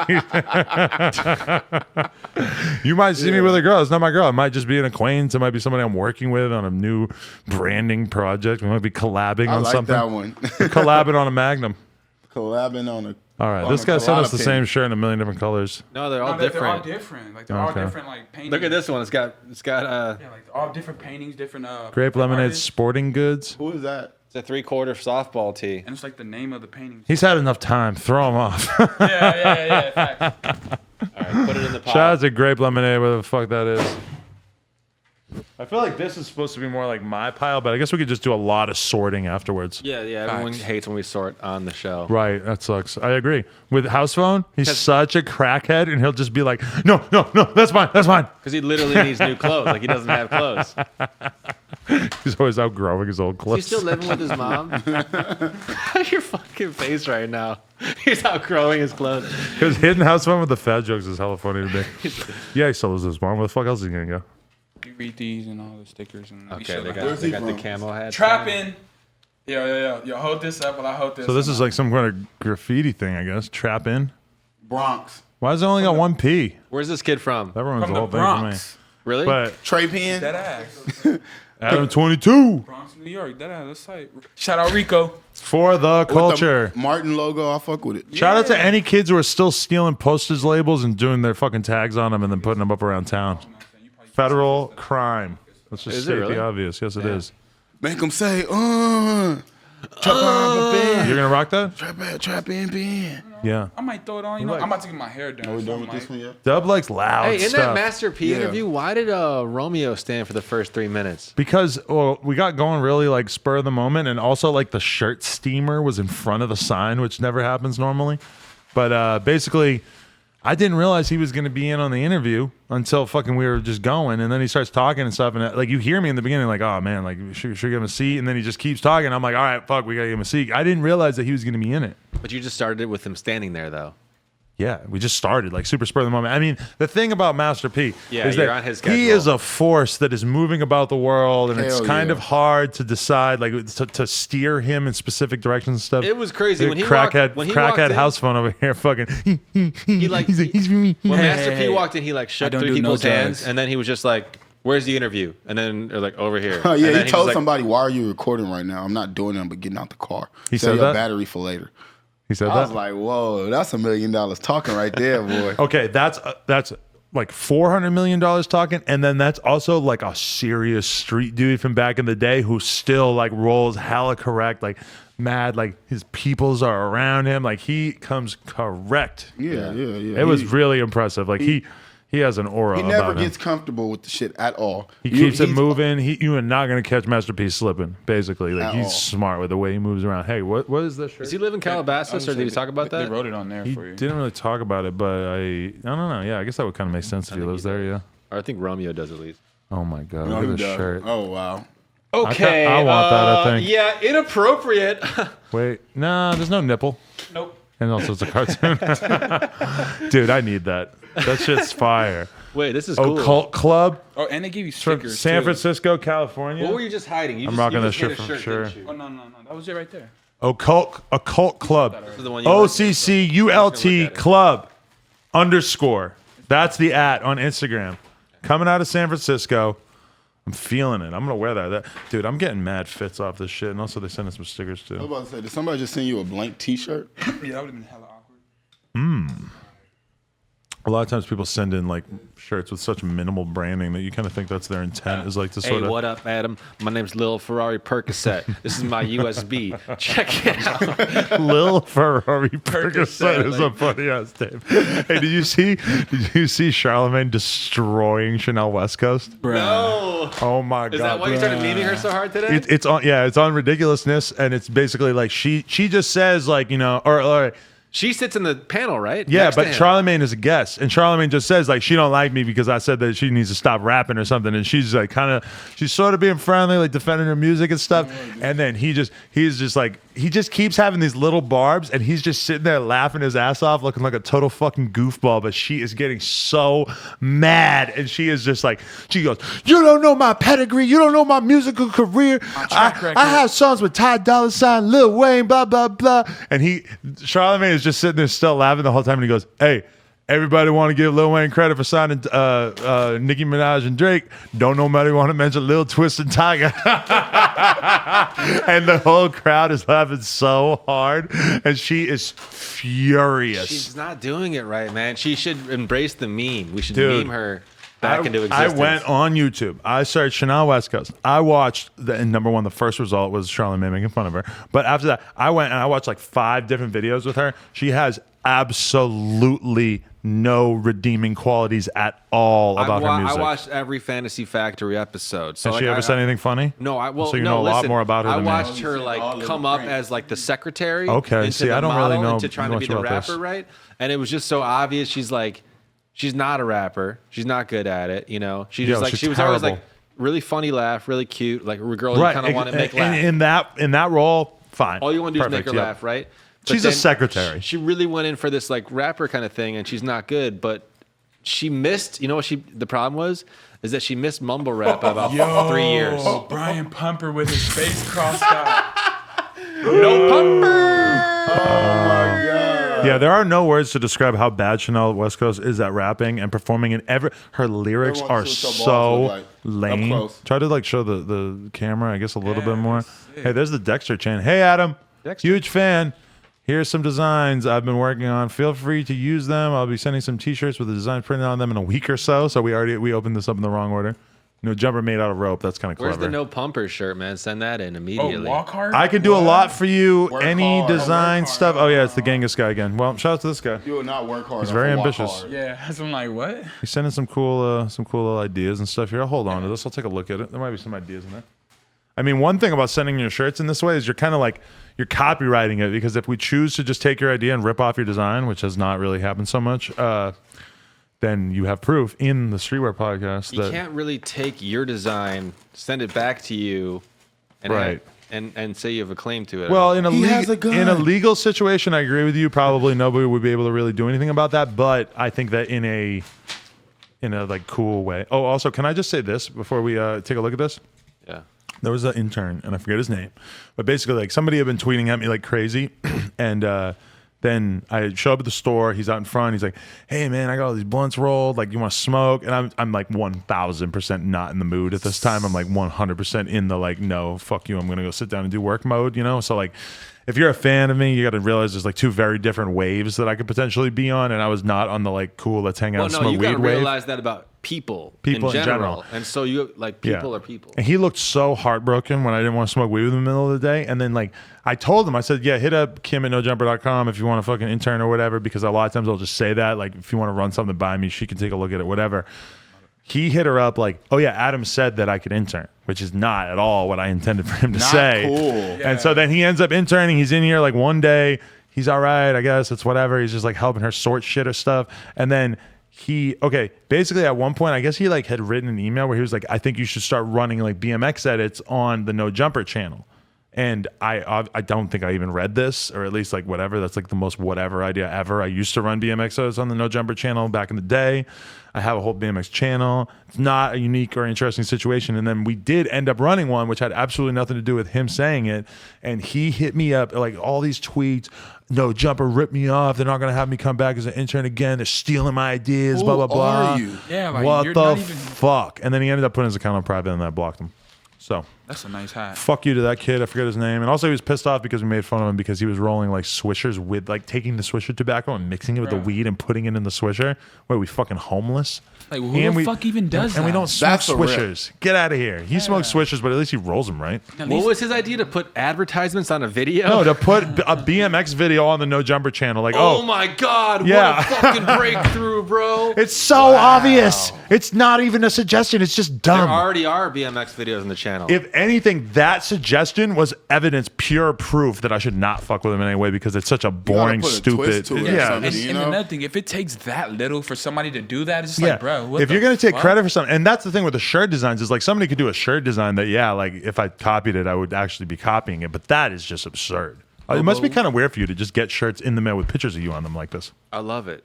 You might see me with a girl. It's not my girl. It might just be an acquaintance. It might be somebody I'm working with on a new branding project. We might be collabing I on like something. that one. Collabing on a Magnum. Collabing on a. All right. on This a guy sent us the Colada same pin. shirt in a million different colors. No, they're all They're different. all different. Like they're Okay. all different. Like paintings. Look at this one. It's got Yeah, like all different paintings, different. Grape different Lemonade artists. Sporting Goods. Who is that? it's a 3/4 softball tee. And it's like the name of the painting. He's had enough time. Throw him off. yeah. Facts. All right, put it in the pot. Shout out to Grape Lemonade, whatever the fuck that is. I feel like this is supposed to be more like my pile, but I guess we could just do a lot of sorting afterwards. Yeah. Everyone Facts. hates when we sort on the show. Right, that sucks. I agree. With House Phone, he's such a crackhead, and he'll just be like, no, that's fine. Because he literally needs new clothes. Like he doesn't have clothes. He's always outgrowing his old clothes. He's still living with his mom. Your fucking face right now. He's outgrowing his clothes. Because Hidden House Phone with the fat jokes is hella funny to me. Yeah, he still lives with his mom. Where the fuck else is he gonna go? You read these and all the stickers and Okay, shit they like got, that. they got the camo hat. Trapping. Yo, hold this up while I hold this. So this is like some kind of graffiti thing, I guess. Trap in. Bronx. Why has it only got one P? Where's this kid from? That ruins from the the whole thing for me. Bronx. Really? But Trey Pen. That ass. Adam 22 Bronx, New York. That ass. That's tight. Shout out Rico. for the With the culture. Martin logo, I fuck with it. Shout out to any kids who are still stealing postage labels and doing their fucking tags on them and then putting them up around town. Federal crime. Let's just Is it state really? the obvious. Yes, it is. Make them say, trap You're gonna rock that? in pen. Yeah. I might throw it on. You know, I'm about to get my hair done. Are we so done I'm with this like- one yet? Dub likes loud Hey, in that stuff. Master P Yeah. interview, why did Romeo stand for the first 3 minutes? Because we got going really like spur of the moment, and also like the shirt steamer was in front of the sign, which never happens normally. But basically, I didn't realize he was going to be in on the interview until fucking we were just going, and then he starts talking and stuff, and like you hear me in the beginning, like, oh man, like should give him a seat, and then he just keeps talking. I'm like, all right, fuck, we gotta give him a seat. I didn't realize that he was going to be in it. But you just started it with him standing there, though. Yeah, we just started like super spur of the moment. I mean, the thing about Master P Yeah, is you're that on his he schedule. is a force that is moving about the world, and it's Hell kind yeah. of hard to decide, like to steer him in specific directions and stuff. It was crazy The when he crackhead, walked- when he walked crackhead in- house phone over here, fucking. He like he's me. when Hey, Master hey, P hey. walked in, he like shook don't three do no people's hands, drugs. and then he was just like, "Where's the interview?" And then they're like, "Over here." Oh, And yeah, then he was told like- somebody, "Why are you recording right now? I'm not doing nothing but getting out the car." He Sell said your that? battery for later. He said I was that. like, "Whoa, that's $1 million talking right there, boy." Okay, that's like $400 million talking, and then that's also like a serious street dude from back in the day who still like rolls hella correct, like mad, like his peoples are around him, like he comes correct. Yeah. It was really impressive. Like he has an aura. He never about him. gets comfortable with the shit at all. He keeps it he's- moving. You are not going to catch Masterpiece slipping. Basically, like At he's all. smart with the way he moves around. Hey, what is this shirt? Does he live in Calabasas, or did he talk about They that? wrote it on there He for you. didn't really talk about it, but I don't know. Yeah, I guess that would kind of make sense if he lives there. Yeah. Or I think Romeo does at least. Oh my god, No, look he at this does. shirt. Oh wow. Okay, I want that, I think. Yeah, inappropriate. Wait, nah, there's no nipple, Nope. and also it's a cartoon. Dude, I need that. That shit's fire. Wait, this is cool. Occult Club Oh, and they give you from stickers. San too. Francisco, California. What were you just hiding? You I'm just, rocking you this just hid shirt a for sure. didn't you? Oh no, that was it right there. Occult Club. This is the one you like. OCCULT Club _ That's the @ on Instagram. Coming out of San Francisco. I'm feeling it. I'm gonna wear that. Dude, I'm getting mad fits off this shit, and also they sent us some stickers I was too. about to say, did somebody just send you a blank T-shirt? Yeah, that would have been hella awkward. A lot of times people send in like shirts with such minimal branding that you kind of think that's their intent is like to sort Hey, of. what up, Adam? My name's Lil Ferrari Percocet. This is my USB. Check it out. Lil Ferrari Percocet is a funny ass name. Hey, did you see Charlemagne destroying Chanel West Coast? No. Oh my god! Is that why you started memeing her so hard today? It's on ridiculousness, and it's basically like she just says like, you know, or She sits in the panel, right? yeah, Next to but him. Charlemagne is a guest, and Charlemagne just says like she don't like me because I said that she needs to stop rapping or something, and she's like she's sort of being friendly, like defending her music and stuff, and then he just keeps having these little barbs, and he's just sitting there laughing his ass off, looking like a total fucking goofball, but she is getting so mad, and she is just like, she goes, you don't know my pedigree, you don't know my musical career, I have songs with Ty Dolla $ign, Lil Wayne, blah blah blah, and Charlemagne is just sitting there still laughing the whole time, and he goes, hey, everybody want to give Lil Wayne credit for signing Nicki Minaj and Drake. Don't nobody want to mention Lil Twist and Tiger. And the whole crowd is laughing so hard, and she is furious. She's not doing it right, man. She should embrace the meme. We should Dude, meme her back into existence. I went on YouTube. I searched Chanel West Coast. I watched and number one, the first result was Charlemagne making fun of her. But after that, I went and I watched like 5 different videos with her. She has absolutely no redeeming qualities at all about her music. I watched every Fantasy Factory episode. So Has like, she ever said anything funny? No, So you know a lot more about her I than me. watched her like come up as like the secretary. Okay, into see, the I don't really model, know into trying to much be the about rapper, this. right? And it was just so obvious. She's not a rapper. She's not good at it. You know, she just she's she was always terrible. like really funny laugh, really cute, like a girl you kind of want to make laugh. In that role, fine. All you want to do is make Perfect, her yeah. laugh, right? But She's a then secretary. She really went in for this like rapper kind of thing, and she's not good. But she missed. You know what the problem was? Is that she missed mumble rap by about 3 years. Oh, Brian Pumper with his face crossed out. No pumper. Yeah, there are no words to describe how bad Chanel West Coast is at rapping and performing. And her lyrics Everyone are see what your balls so look like. Up lame. close. Try to like show the camera, I guess, a little bit more. Hey, there's the Dexter chain. Hey, Adam, Dexter. huge fan. Here's some designs I've been working on. Feel free to use them. I'll be sending some T-shirts with the design printed on them in a week or so. So we opened this up in the wrong order. No jumper made out of rope. That's kind of clever. Where's the no pumper shirt, man? Send that in immediately. Oh, walk hard. I can do a lot for you. Work Any hard. design Work hard. stuff. Oh yeah, it's the Genghis guy again. Well, shout out to this guy. You will not work hard. He's I very will walk ambitious. hard. Yeah, so I'm like, what? He's sending some cool little ideas and stuff here. I'll hold on to this. I'll take a look at it. There might be some ideas in there. I mean, one thing about sending your shirts in this way is you're kind of like you're copywriting it, because if we choose to just take your idea and rip off your design, which has not really happened so much, then you have proof in the Streetwear podcast You that can't really take your design, send it back to you, and Right. and say you have a claim to it. well, in a He has a gun. in a legal situation, I agree with you. Probably nobody would be able to really do anything about that. But I think that in a like cool way. Oh, also, can I just say this before we take a look at this? yeah. There was an intern, and I forget his name, but basically, like, somebody had been tweeting at me like crazy, and then I show up at the store. He's out in front. He's like, "Hey, man, I got all these blunts rolled. Like, you want to smoke?" And I'm like 1,000% not in the mood at this time. I'm like 100% in the like, no, fuck you. I'm gonna go sit down and do work mode. You know, so like, if you're a fan of me, you got to realize there's like 2 very different waves that I could potentially be on, and I was not on the like cool, let's hang out Well, and no, smoke you weed gotta wave. realize that about people in in general. general. And so you like people Yeah. are people. And he looked so heartbroken when I didn't want to smoke weed with him in the middle of the day. And then like I told him, I said, yeah, hit up Kim at nojumper.com if you want to fucking intern or whatever, because a lot of times I'll just say that. Like, if you want to run something by me, she can take a look at it, whatever. He hit her up like, oh yeah, Adam said that I could intern, which is not at all what I intended for him to Not say. cool. And so then he ends up interning. He's in here like one day. He's all right, I guess. It's whatever. He's just like helping her sort shit or stuff. And then basically at one point, I guess he like had written an email where he was like, I think you should start running like BMX edits on the No Jumper channel. And I don't think I even read this, or at least like whatever. That's like the most whatever idea ever. I used to run BMX edits on the No Jumper channel back in the day. I have a whole BMX channel. It's not a unique or interesting situation. And then we did end up running one, which had absolutely nothing to do with him saying it. And he hit me up like all these tweets. No Jumper ripped me off. They're not going to have me come back as an intern again. They're stealing my ideas, blah, blah, blah. Are you? Yeah, like, What you're the not even- fuck? And then he ended up putting his account on private, and I blocked him. So That's a nice hat. fuck you to that kid. I forget his name. And also he was pissed off because we made fun of him because he was rolling like swishers with like taking the swisher tobacco and mixing it with the weed and putting it in the swisher. Wait, we fucking homeless? Like, who the fuck even does that? And we don't smoke That's a rip. swishers. Get out of here. He smokes swishers, but at least he rolls them, right? What was his idea, to put advertisements on a video? No, to put a BMX video on the No Jumper channel. Like, Oh my God! Yeah. What a fucking breakthrough, bro! it's so obvious. It's not even a suggestion. It's just There dumb. already are BMX videos on the channel. If anything, that suggestion was evidence, pure proof that I should not fuck with him in any way because it's such a boring, put a stupid. twist to it or Yeah, something. And, You and know? another thing, if it takes that little for somebody to do that, it's just yeah. like, bro, what if the you're gonna take fuck? credit for something, and that's the thing with the shirt designs, is like somebody could do a shirt design that, yeah, like if I copied it, I would actually be copying it, but that is just absurd. It must be kind of weird for you to just get shirts in the mail with pictures of you on them like this. I love it.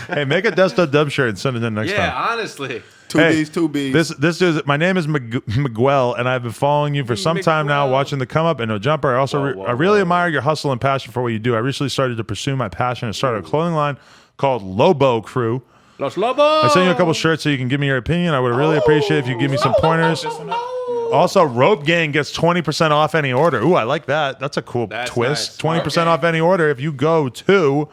Hey, make a Desto Dubb shirt and send it in next Yeah, time. honestly. Two Hey, B's, two B's. This is my name is Miguel, and I've been following you for some time now, Miguel. watching the come up and No Jumper. I also I really admire your hustle and passion for what you do. I recently started to pursue my passion and started a clothing line called Lobo Crew. Los Lobos. I sent you a couple shirts so you can give me your opinion. I would really appreciate if you give me some pointers. Also, Rope Gang gets 20% off any order. Ooh, I like that. That's a cool That's twist. nice. 20% off any order if you go to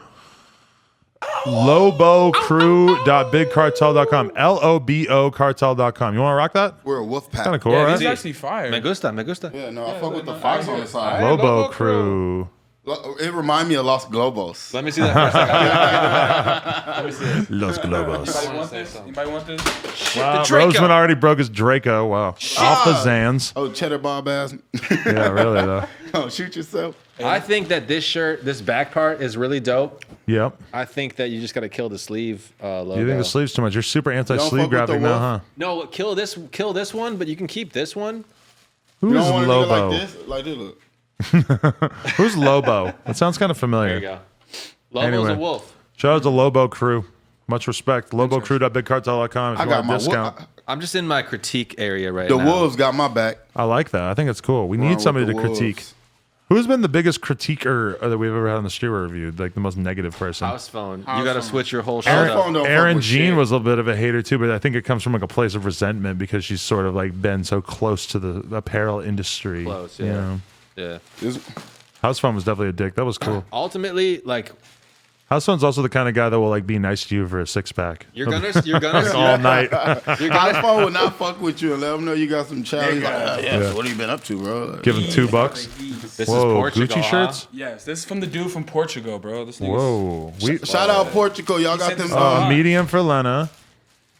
lobocrew.bigcartel.com. LOBO cartel.com. You want to rock that? We're a wolf pack. Kind of cool, Yeah, right? these actually fire. Me gusta, me gusta. Yeah, no, I fuck with the fox on the side. Lobo Crew. It remind me of Los Globos. Let me see that for a second. Let me see it. Los Globos. Anybody want this? Anybody want this? Wow, Draco. Roseman already broke his Draco. Wow. Off the Zans. Oh, cheddar bob ass. Yeah, really, though. Oh, shoot yourself. I think that this shirt, this back part, is really dope. Yep. I think that you just got to kill the sleeve logo. You think the sleeve's too much? You're super fuck anti-sleeve with graphic the now, wolf? huh? No, kill this one, but you can keep this one. You Who's don't want to Lobo? like this? Like this, look. Who's Lobo? That sounds kind of familiar. There you go. Lobo's Anyway. a wolf. Shout out to Lobo Crew. Much respect. LoboCrew.bigcartel.com if I you got want a my discount. I'm just in my critique area right The now. wolves got my back. I like that. I think it's cool. We Wrong need with somebody the to critique. wolves. Who's been the biggest critiquer that we've ever had on the Streetwear review? Like the most negative person? House phone. You House got to phone. switch your whole shit House up. phone don't fuck Aaron with Jean shit. was a little bit of a hater too, but I think it comes from like a place of resentment because she's sort of like been so close to the apparel industry. Close, you yeah. know? Yeah. This- House Phone was definitely a dick. That was cool. Ultimately, like House Phone's also the kind of guy that will like be nice to you for a 6-pack. you're gonna all night. House phone will not fuck with you and let them know you got some child. He's like, yeah, so what have you been up to, bro? Give him $2. This Whoa, is Portugal, Gucci huh? shirts. Yes, this is from the dude from Portugal, bro. This nigga's Whoa, we Shout out Portugal. Y'all got said them. this- medium for Lena.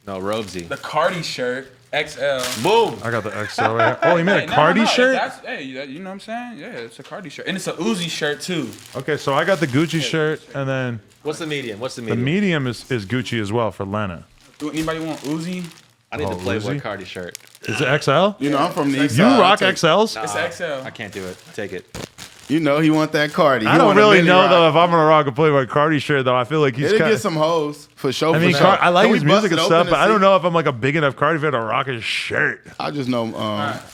No, Robesy. the Cardi shirt, XL. Boom. I got the XL right here. Oh, you made Hey, a no, Cardi no, shirt? Hey, you know what I'm saying? Yeah, it's a Cardi shirt. And it's a Uzi shirt, too. Okay, so I got the Gucci shirt, and then What's the medium? What's the the medium? medium is Gucci as well for Lena. Do anybody want Uzi? I need Oh, the Playboy Uzi? Cardi shirt. Is it XL? You know, I'm from the east You side. rock I take- XLs? It's XL. I can't do it. Take it. You know, he want that Cardi. I don't really know though if I'm gonna rock a Playboy Cardi shirt though. I feel like he's It'll kind get some hoes for sure. I mean, for sure. I like Can we his music bust and it stuff, open but I don't see? know if I'm like a big enough Cardi fan to rock his shirt. I just know.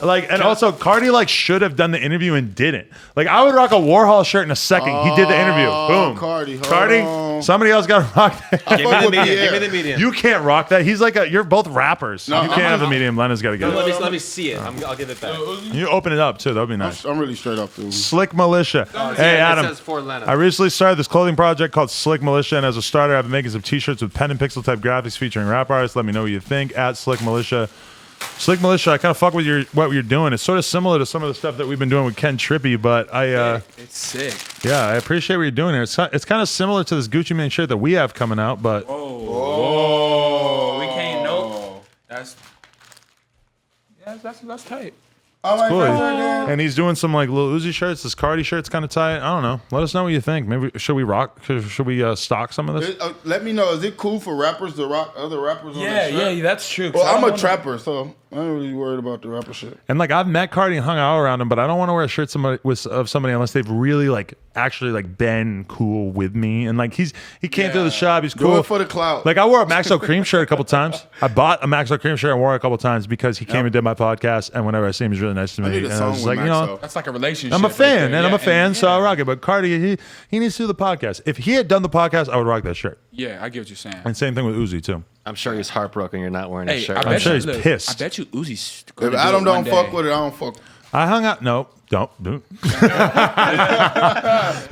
Like, and also Cardi like should have done the interview and didn't. Like, I would rock a Warhol shirt in a second. He did the interview. Boom. Cardi, hold Cardi. on. Somebody else got to rock that. I Give me fuck the with medium. Pierre. Give me the medium. You can't rock that. He's like you're both rappers. No, you can't have the medium. Lena's got to get it. Let me see it. I'll give it back. You open it up too. That would be nice. I'm really straight up to. Slick Militia. Hey, Yeah, Adam. It says for Lena. I recently started this clothing project called Slick Militia, and as a starter, I've been making some t-shirts with pen and pixel type graphics featuring rap artists. Let me know what you think at Slick Militia. Slick Militia, I kind of fuck with what you're doing. It's sort of similar to some of the stuff that we've been doing with Ken Trippy, but It's sick. I appreciate what you're doing here. It's kind of similar to this Gucci Mane shirt that we have coming out, but Oh, we can't know. That's tight. cool. And he's doing some like little Uzi shirts. This Cardi shirt's kind of tight. I don't know. Let us know what you think. Maybe should we stock some of this? Let me know. Is it cool for rappers to rock other rappers on their shirt? Yeah, that's true. Well, I'm a trapper, so I ain't really worried about the rapper shit. And like I've met Cardi and hung out around him, but I don't want to wear a shirt of somebody unless they've really like actually like been cool with me. And like he came through the shop. He's Do cool it for the clout. Like I wore a Maxo Cream shirt a couple times. I bought a Maxo Cream shirt and wore it a couple times because he came and did my podcast. And whenever I see him, he's really nice to me. need a And I song was with like, Maxo. That's like a relationship. I'm a right fan, there. and I'm Yeah, a fan, so yeah. I rock it. But Cardi, he needs to do the podcast. If he had done the podcast, I would rock that shirt. Yeah, I get what you're saying. And same thing with Uzi too. I'm sure he's heartbroken you're not wearing a shirt. I'm sure he's pissed. I bet you Uzi's If going to Adam do it one don't fuck day. with it, I don't fuck. I hung out. No, don't.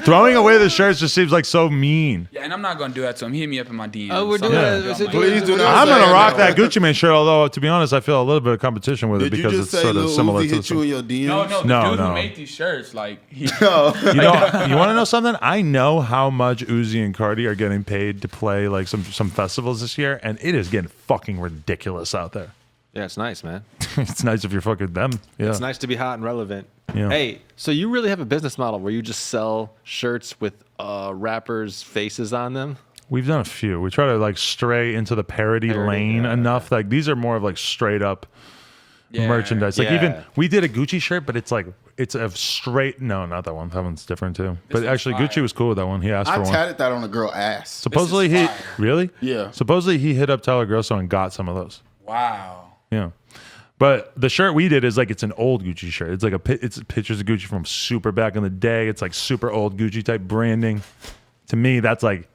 Throwing away the shirts just seems like so mean. Yeah, and I'm not going to do that to him. He hit me up in my DMs. Oh, we're So doing I'm it. like, Is it- Please do not. I'm say gonna rock that. that Gucci Mane shirt. Although to be honest, I feel a little bit of competition with it Did you because just it's say sort of Lil similar Uzi to. hit you in your DMs? No, the No, dude no. who made these shirts, like, he, No. You know, you want to know something? I know how much Uzi and Cardi are getting paid to play like some festivals this year, and it is getting fucking ridiculous out there. Yeah, it's nice, man. It's nice if you're fucking them. Yeah. It's nice to be hot and relevant. Yeah. Hey, so you really have a business model where you just sell shirts with rappers' faces on them? We've done a few. We try to like stray into the parody lane enough. Like these are more of like straight up merchandise. Like even we did a Gucci shirt, but it's like it's a straight. No, not that one. That one's different too. But one's actually, fire. Gucci was cool with that one. He asked I for one. tatted that on a girl ass. Supposedly This he is fire. really. Yeah. Supposedly he hit up Tyler Grosso and got some of those. wow. Yeah. But the shirt we did is like it's an old Gucci shirt. It's like it's pictures of Gucci from super back in the day. It's like super old Gucci type branding. To me, that's like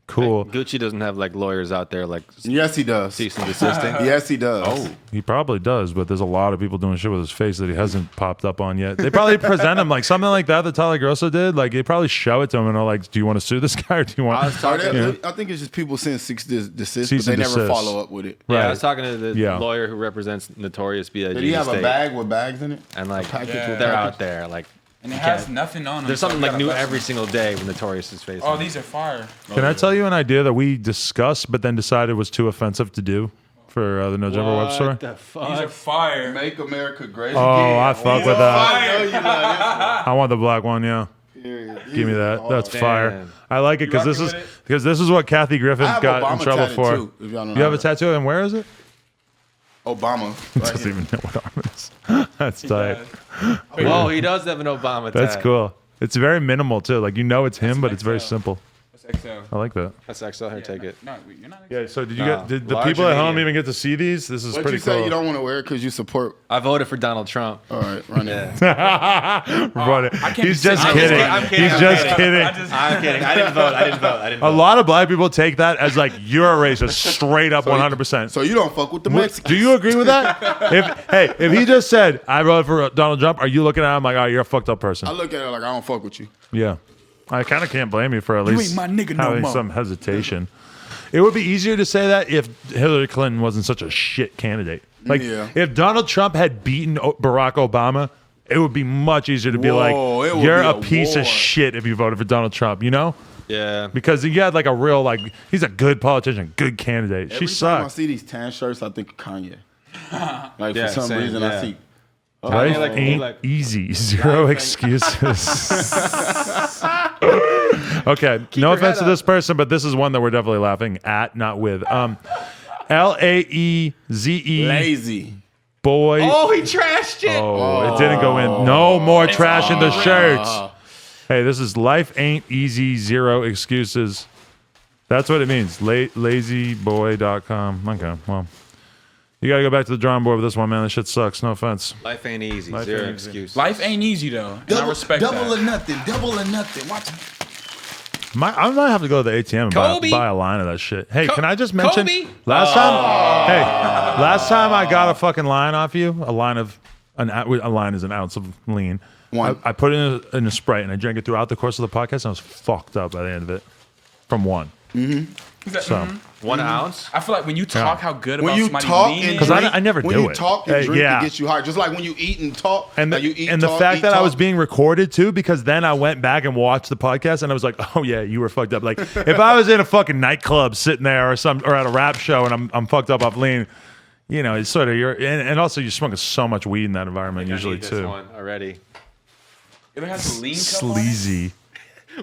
cool. Gucci doesn't have like lawyers out there like Yes, he does. cease and desisting. Yes, he does. Oh. He probably does, but there's a lot of people doing shit with his face that he hasn't popped up on yet. They probably present him like something like that Tyler Grosso did. Like they probably show it to him and are like, "Do you want to sue this guy or do you want?" I was talking. I think it's just people saying desist, Cease but they and never desist. follow up with it. Yeah, I Right. was talking to the Yeah. lawyer who represents Notorious B.I.G. Did he have a estate, bag with bags in it? and like package Yeah. with they're package? out there. Like And it has nothing on them. there's so something we like gotta new bust every them. single day with Notorious's face. Oh, on it. these are fire. Can I tell you an idea that we discussed, but then decided was too offensive to do for the No Jumper web store? What the These fuck? are fire. Make America Great Oh, Again. I fuck with that. I know you like I want the black one. Yeah, this one. give me that. That's damn. fire. I like it because You this is rocking with it? because this is what Kathy Griffin I have got Obama in trouble tatted for. too, if y'all know You have a that. tattoo, and where is it? Obama. Right Doesn't here. even know what arm it is. That's tight. Whoa, he does have an Obama. That's tat. cool. It's very minimal too. Like you know it's him, but it's very XL. simple. That's XL. I like that. That's XL. Here, take it. No, you're not. Yeah. So did you No, get? Did the large people or at home medium? even get to see these? This is But pretty you say cool. you don't want to wear it because you support. I voted for Donald Trump. All right, run it. Run it. can't He's be just sick. kidding. I'm kidding, He's I'm just kidding. kidding. I'm kidding. I didn't vote. I didn't vote. I didn't A vote. lot of black people take that as like you're a racist, straight up 100%. So you don't fuck with the Mexicans. Do you agree with that? If he just said I voted for Donald Trump, are you looking at him like, oh, you're a fucked up person? I look at it like I don't fuck with you. Yeah. I kind of can't blame you for at least ain't my nigga no having more. some hesitation. It would be easier to say that if Hillary Clinton wasn't such a shit candidate. Like, Yeah. if Donald Trump had beaten Barack Obama, it would be much easier to be Whoa, like, it would you're be a a piece war. of shit if you voted for Donald Trump, you know? Yeah. Because he had like a real, like, he's a good politician, good candidate. Every She time I sucks. see these tan shirts, I think of Kanye. Like Yeah, for some same, reason, yeah. I see. Life like- ain't like- easy. Zero excuses. Okay, no your offense head to this person, but this is one that we're definitely laughing at, not with. Laeze Lazy. boy. Oh, he trashed it. Oh, it didn't go in. No more trash in the shirts. Hey, this is life ain't easy. Zero excuses. That's what it means. Lazyboy.com. Okay, well, you gotta go back to the drawing board with this one, man. This shit sucks. No offense. Life ain't easy. Life Zero ain't easy. excuse. Life ain't easy though, and I respect double that. or nothing. Double or nothing. Watch it. I might have to go to the ATM and Kobe. buy a line of that shit. Hey, can I just mention Kobe. last time I got a fucking line off you, a line is an ounce of lean. One. I put it in a Sprite and I drank it throughout the course of the podcast and I was fucked up by the end of it. From one. So 1 ounce. I feel like when you talk how good about When you somebody talk leaning, and 'Cause drink, I never when do you it. talk and Hey, drink, yeah. it gets you high. Just like when you eat and talk, And the, like you eat, and the talk, fact eat, that I talk. was being recorded too, because then I went back and watched the podcast and I was like, oh yeah, you were fucked up. Like if I was in a fucking nightclub sitting there or at a rap show and I'm fucked up off lean, you know, it's sort of and also you're smoking so much weed in that environment usually I need this too. one already. it has a lean cup on it. Sleazy.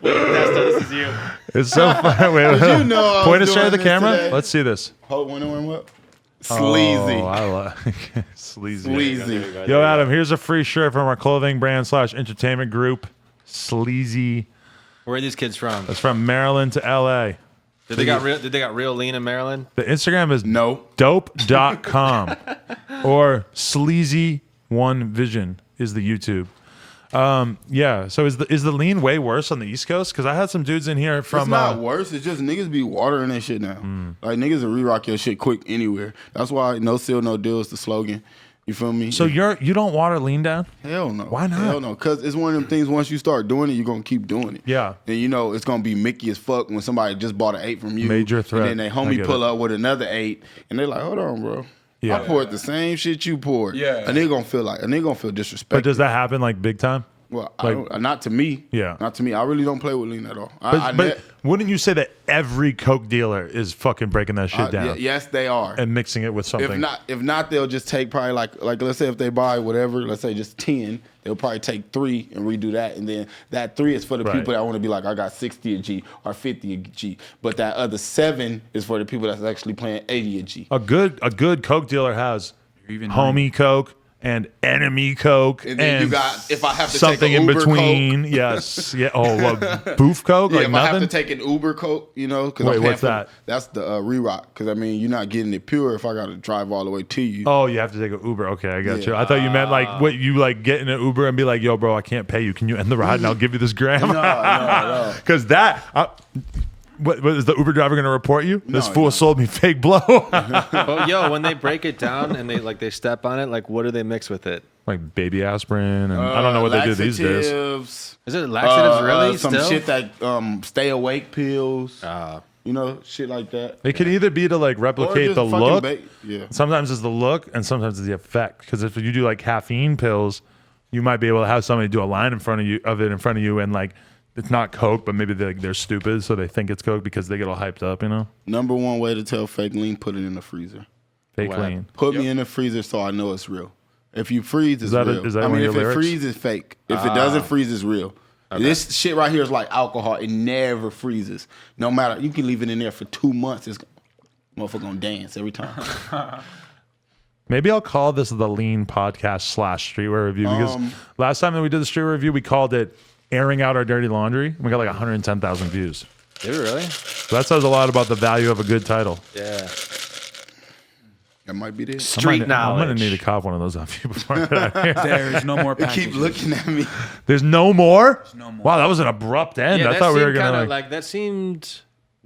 Wait, Desto, this is you. It's so fun. Wait, Did you know I point was it straight at the doing this camera. today? Let's see this. Hold one up. Sleazy. Oh, I like sleazy. Sleazy. Yo, Adam, here's a free shirt from our clothing brand / entertainment group, Sleazy. Where are these kids from? That's from Maryland to LA. Did they got real lean in Maryland? The Instagram is No. dope.com or sleazy one vision is the YouTube. Yeah. So is the lean way worse on the East Coast? Because I had some dudes in here from. It's not worse. It's just niggas be watering that shit now. Like niggas will re-rock your shit quick anywhere. That's why no seal, no deal is the slogan. You feel me? So you don't water lean down? Hell no. Why not? Hell no. Because it's one of them things. Once you start doing it, you're gonna keep doing it. Yeah. And you know it's gonna be Mickey as fuck when somebody just bought an 8 from you. Major threat. And then they I homie get pull it. up with another 8, and they're like, "Hold on, bro. Yeah. I poured the same shit you poured." Yeah. And they're gonna feel disrespected. But does that happen like big time? Well, Like- not to me. Yeah. Not to me. I really don't play with lean at all. But wouldn't you say that every Coke dealer is fucking breaking that shit down yes, they are. and mixing it with something? If not, they'll just take probably like let's say if they buy whatever, let's say just 10, they'll probably take 3 and redo that, and then that 3 is for the Right. people that want to be like, I got 60 a G or 50 a G, but that other 7 is for the people that's actually playing 80 a G. A good Coke dealer has Even homie Coke and enemy Coke And then you got, if I have to something take an in Uber between. Yes. Yeah. Oh, boof Coke? Yeah, Like if I have nothing? to take an Uber Coke, you know, because Wait, what's that? That's the re-rock. Because I mean, you're not getting it pure if I got to drive all the way to you. Oh, you have to take an Uber. Okay, I got Yeah. you. I thought you meant like what you like get in an Uber and be like, "Yo, bro, I can't pay you. Can you end the ride and I'll give you this gram?" No. Because what is the Uber driver going to report you? This No, fool no. sold me fake blow. But yo, when they break it down and they step on it, like what do they mix with it? Like baby aspirin, and I don't know what they do these days. Laxatives, Is it laxatives really? some still? shit that stay awake pills. Ah. You know, shit like that. It can either be to like Or replicate just the fucking look. Yeah. Sometimes it's the look, and sometimes it's the effect. Because if you do like caffeine pills, you might be able to have somebody do a line in front of you, and like it's not Coke, but maybe they're stupid, so they think it's Coke because they get all hyped up. You know, Number one way to tell fake lean, put it in the freezer. fake Wow. lean. Put me in the freezer so I know it's real. If you freeze, it's that real. is that I one mean, of if your it lyrics? freezes, it's fake. If it doesn't freeze, it's real. This shit right here is like alcohol. It never freezes. No matter, you can leave it in there for 2 months. It's motherfucker gonna dance every time. Maybe I'll call this the Lean Podcast / Streetwear Review because last time that we did the Streetwear Review, we called it airing out our dirty laundry. We got like 110,000 views. Did it really? So that says a lot about the value of a good title. Yeah. That might be this. Street I'm gonna knowledge. need to cop one of those off you before I get out of here. There's no more They packages. keep looking at me. There's no more? no more. Wow, that was an abrupt end. Yeah, I that thought we were seemed gonna kinda like, that seemed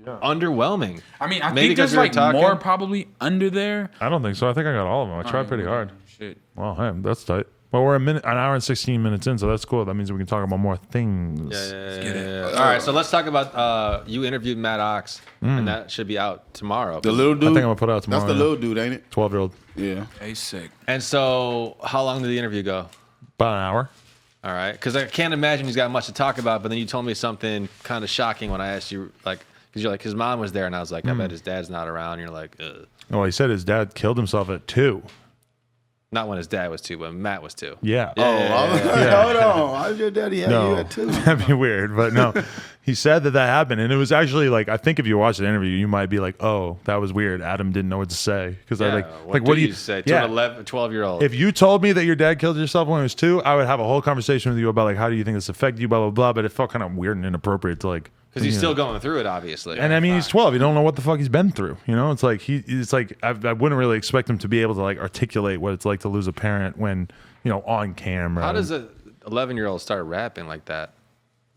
underwhelming. I mean, I Maybe think because there's we were like talking. more probably under there. I don't think so. I think I got all of them. I tried pretty hard. Shit. Well, hey, that's tight. Well, we're an hour and 16 minutes in, so that's cool. That means we can talk about more things. Yeah. All right, so let's talk about you interviewed Matt Ox, and that should be out tomorrow. The little dude. I think I'm gonna put it out tomorrow. That's the little dude, ain't it? 12-year-old. Yeah. He's sick. And so, how long did the interview go? About an hour. All right, because I can't imagine he's got much to talk about. But then you told me something kind of shocking when I asked you, like, because you're like, his mom was there, and I was like, I bet his dad's not around. You're like, ugh. Oh, he said his dad killed himself at 2. Not when his dad was 2, but Matt was 2. Yeah. Oh, I was like, hold on. How's your daddy have you No, at 2? that'd be weird, but no. He said that happened, and it was actually like I think if you watch the interview, you might be like, "Oh, that was weird." Adam didn't know what to say because I what what do you say to Yeah. an 12-year-old? If you told me that your dad killed yourself when he was 2, I would have a whole conversation with you about like how do you think this affected you, blah blah blah. But it felt kind of weird and inappropriate to like Because he's you still know. going through it, obviously. And I mean, he's 12. You don't know what the fuck he's been through. You know, it's like I wouldn't really expect him to be able to like articulate what it's like to lose a parent when on camera. How does a 11-year-old start rapping like that?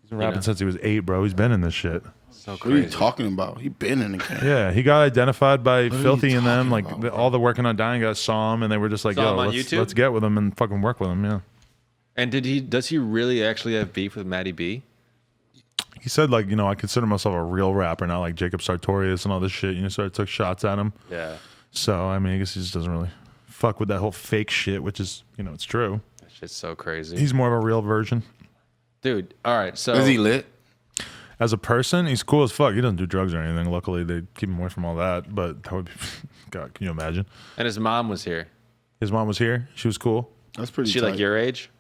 He's been rapping since he was 8, bro? He's been in this shit. So What are you crazy. talking about? He been in the game. Yeah, he got identified by are you Filthy and them. talking Like about, all the Working on Dying guys saw him, and they were just like, Saw "Yo, him on let's, YouTube? let's get with him and fucking work with him." Yeah. And does he really actually have beef with Matty B? He said like, I consider myself a real rapper, not like Jacob Sartorius and all this shit. So I took shots at him. Yeah. So I mean, I guess he just doesn't really fuck with that whole fake shit, which is it's true. That shit's so crazy. He's more of a real version. Dude, all right, so Is he lit? As a person, he's cool as fuck. He doesn't do drugs or anything. Luckily, they keep him away from all that. But that would be, God, can you imagine? and his mom was here. His mom was here. She was cool. That's pretty Is she tight. like your age?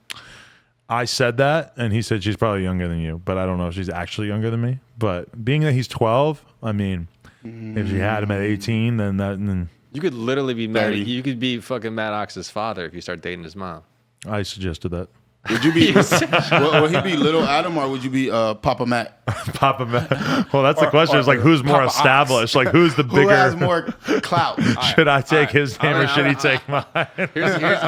I said that, and he said she's probably younger than you, but I don't know if she's actually younger than me. But being that he's 12, I mean, if she had him at 18, then You could literally be married. 30. You could be fucking Matt Ox's father if you start dating his mom. I suggested that. Would you be? Would he be Little Adam or would you be Papa Mac? Papa Man. Well, that's the question. Is like who's more Papa Ox. established? Like who's the bigger? Who has more clout? Should I take his name or Alright, should he alright. take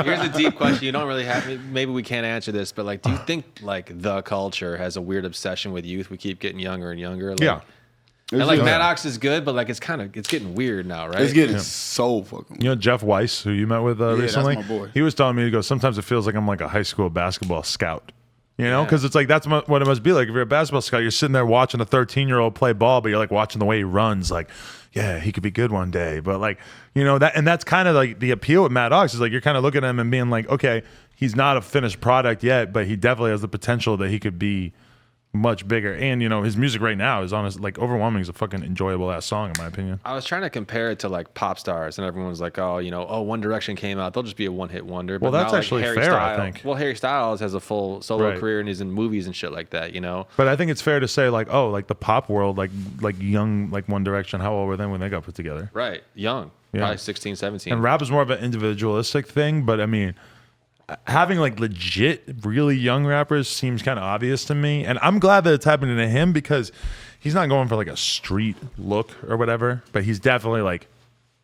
mine? Here's a deep question. You don't really have. Maybe we can't answer this, but like, do you think like the culture has a weird obsession with youth? We keep getting younger and younger. Like, Yeah. And like Yeah. Maddox is good, but like it's getting weird now, right? It's getting so fucking. You know Jeff Weiss, who you met with that's recently? my boy. He was telling me, he goes, sometimes it feels like I'm like a high school basketball scout. You know, because it's like that's what it must be like. If you're a basketball scout, you're sitting there watching a 13-year-old play ball, but you're like watching the way he runs. Like, yeah, he could be good one day. But like, you know, that's kind of like the appeal with Maddox is like you're kind of looking at him and being like, okay, he's not a finished product yet, but he definitely has the potential that he could be much bigger. And you know, his music right now is honest, like Overwhelming is a fucking enjoyable ass song in my opinion. I was trying to compare it to like pop stars, and everyone's like, oh, you know, One Direction came out, they'll just be a one-hit wonder. Well, But that's now, like, actually Harry fair, I Styles, think. Well, Harry Styles has a full solo Right. career and he's in movies and shit like that, you know. But I think it's fair to say like, oh, like the pop world, like young, like One Direction, how old were they when they got put together? Right, young, Yeah. probably 16, 17. And rap is more of an individualistic thing, but I mean, having like legit, really young rappers seems kind of obvious to me. And I'm glad that it's happening to him because he's not going for like a street look or whatever, but he's definitely like,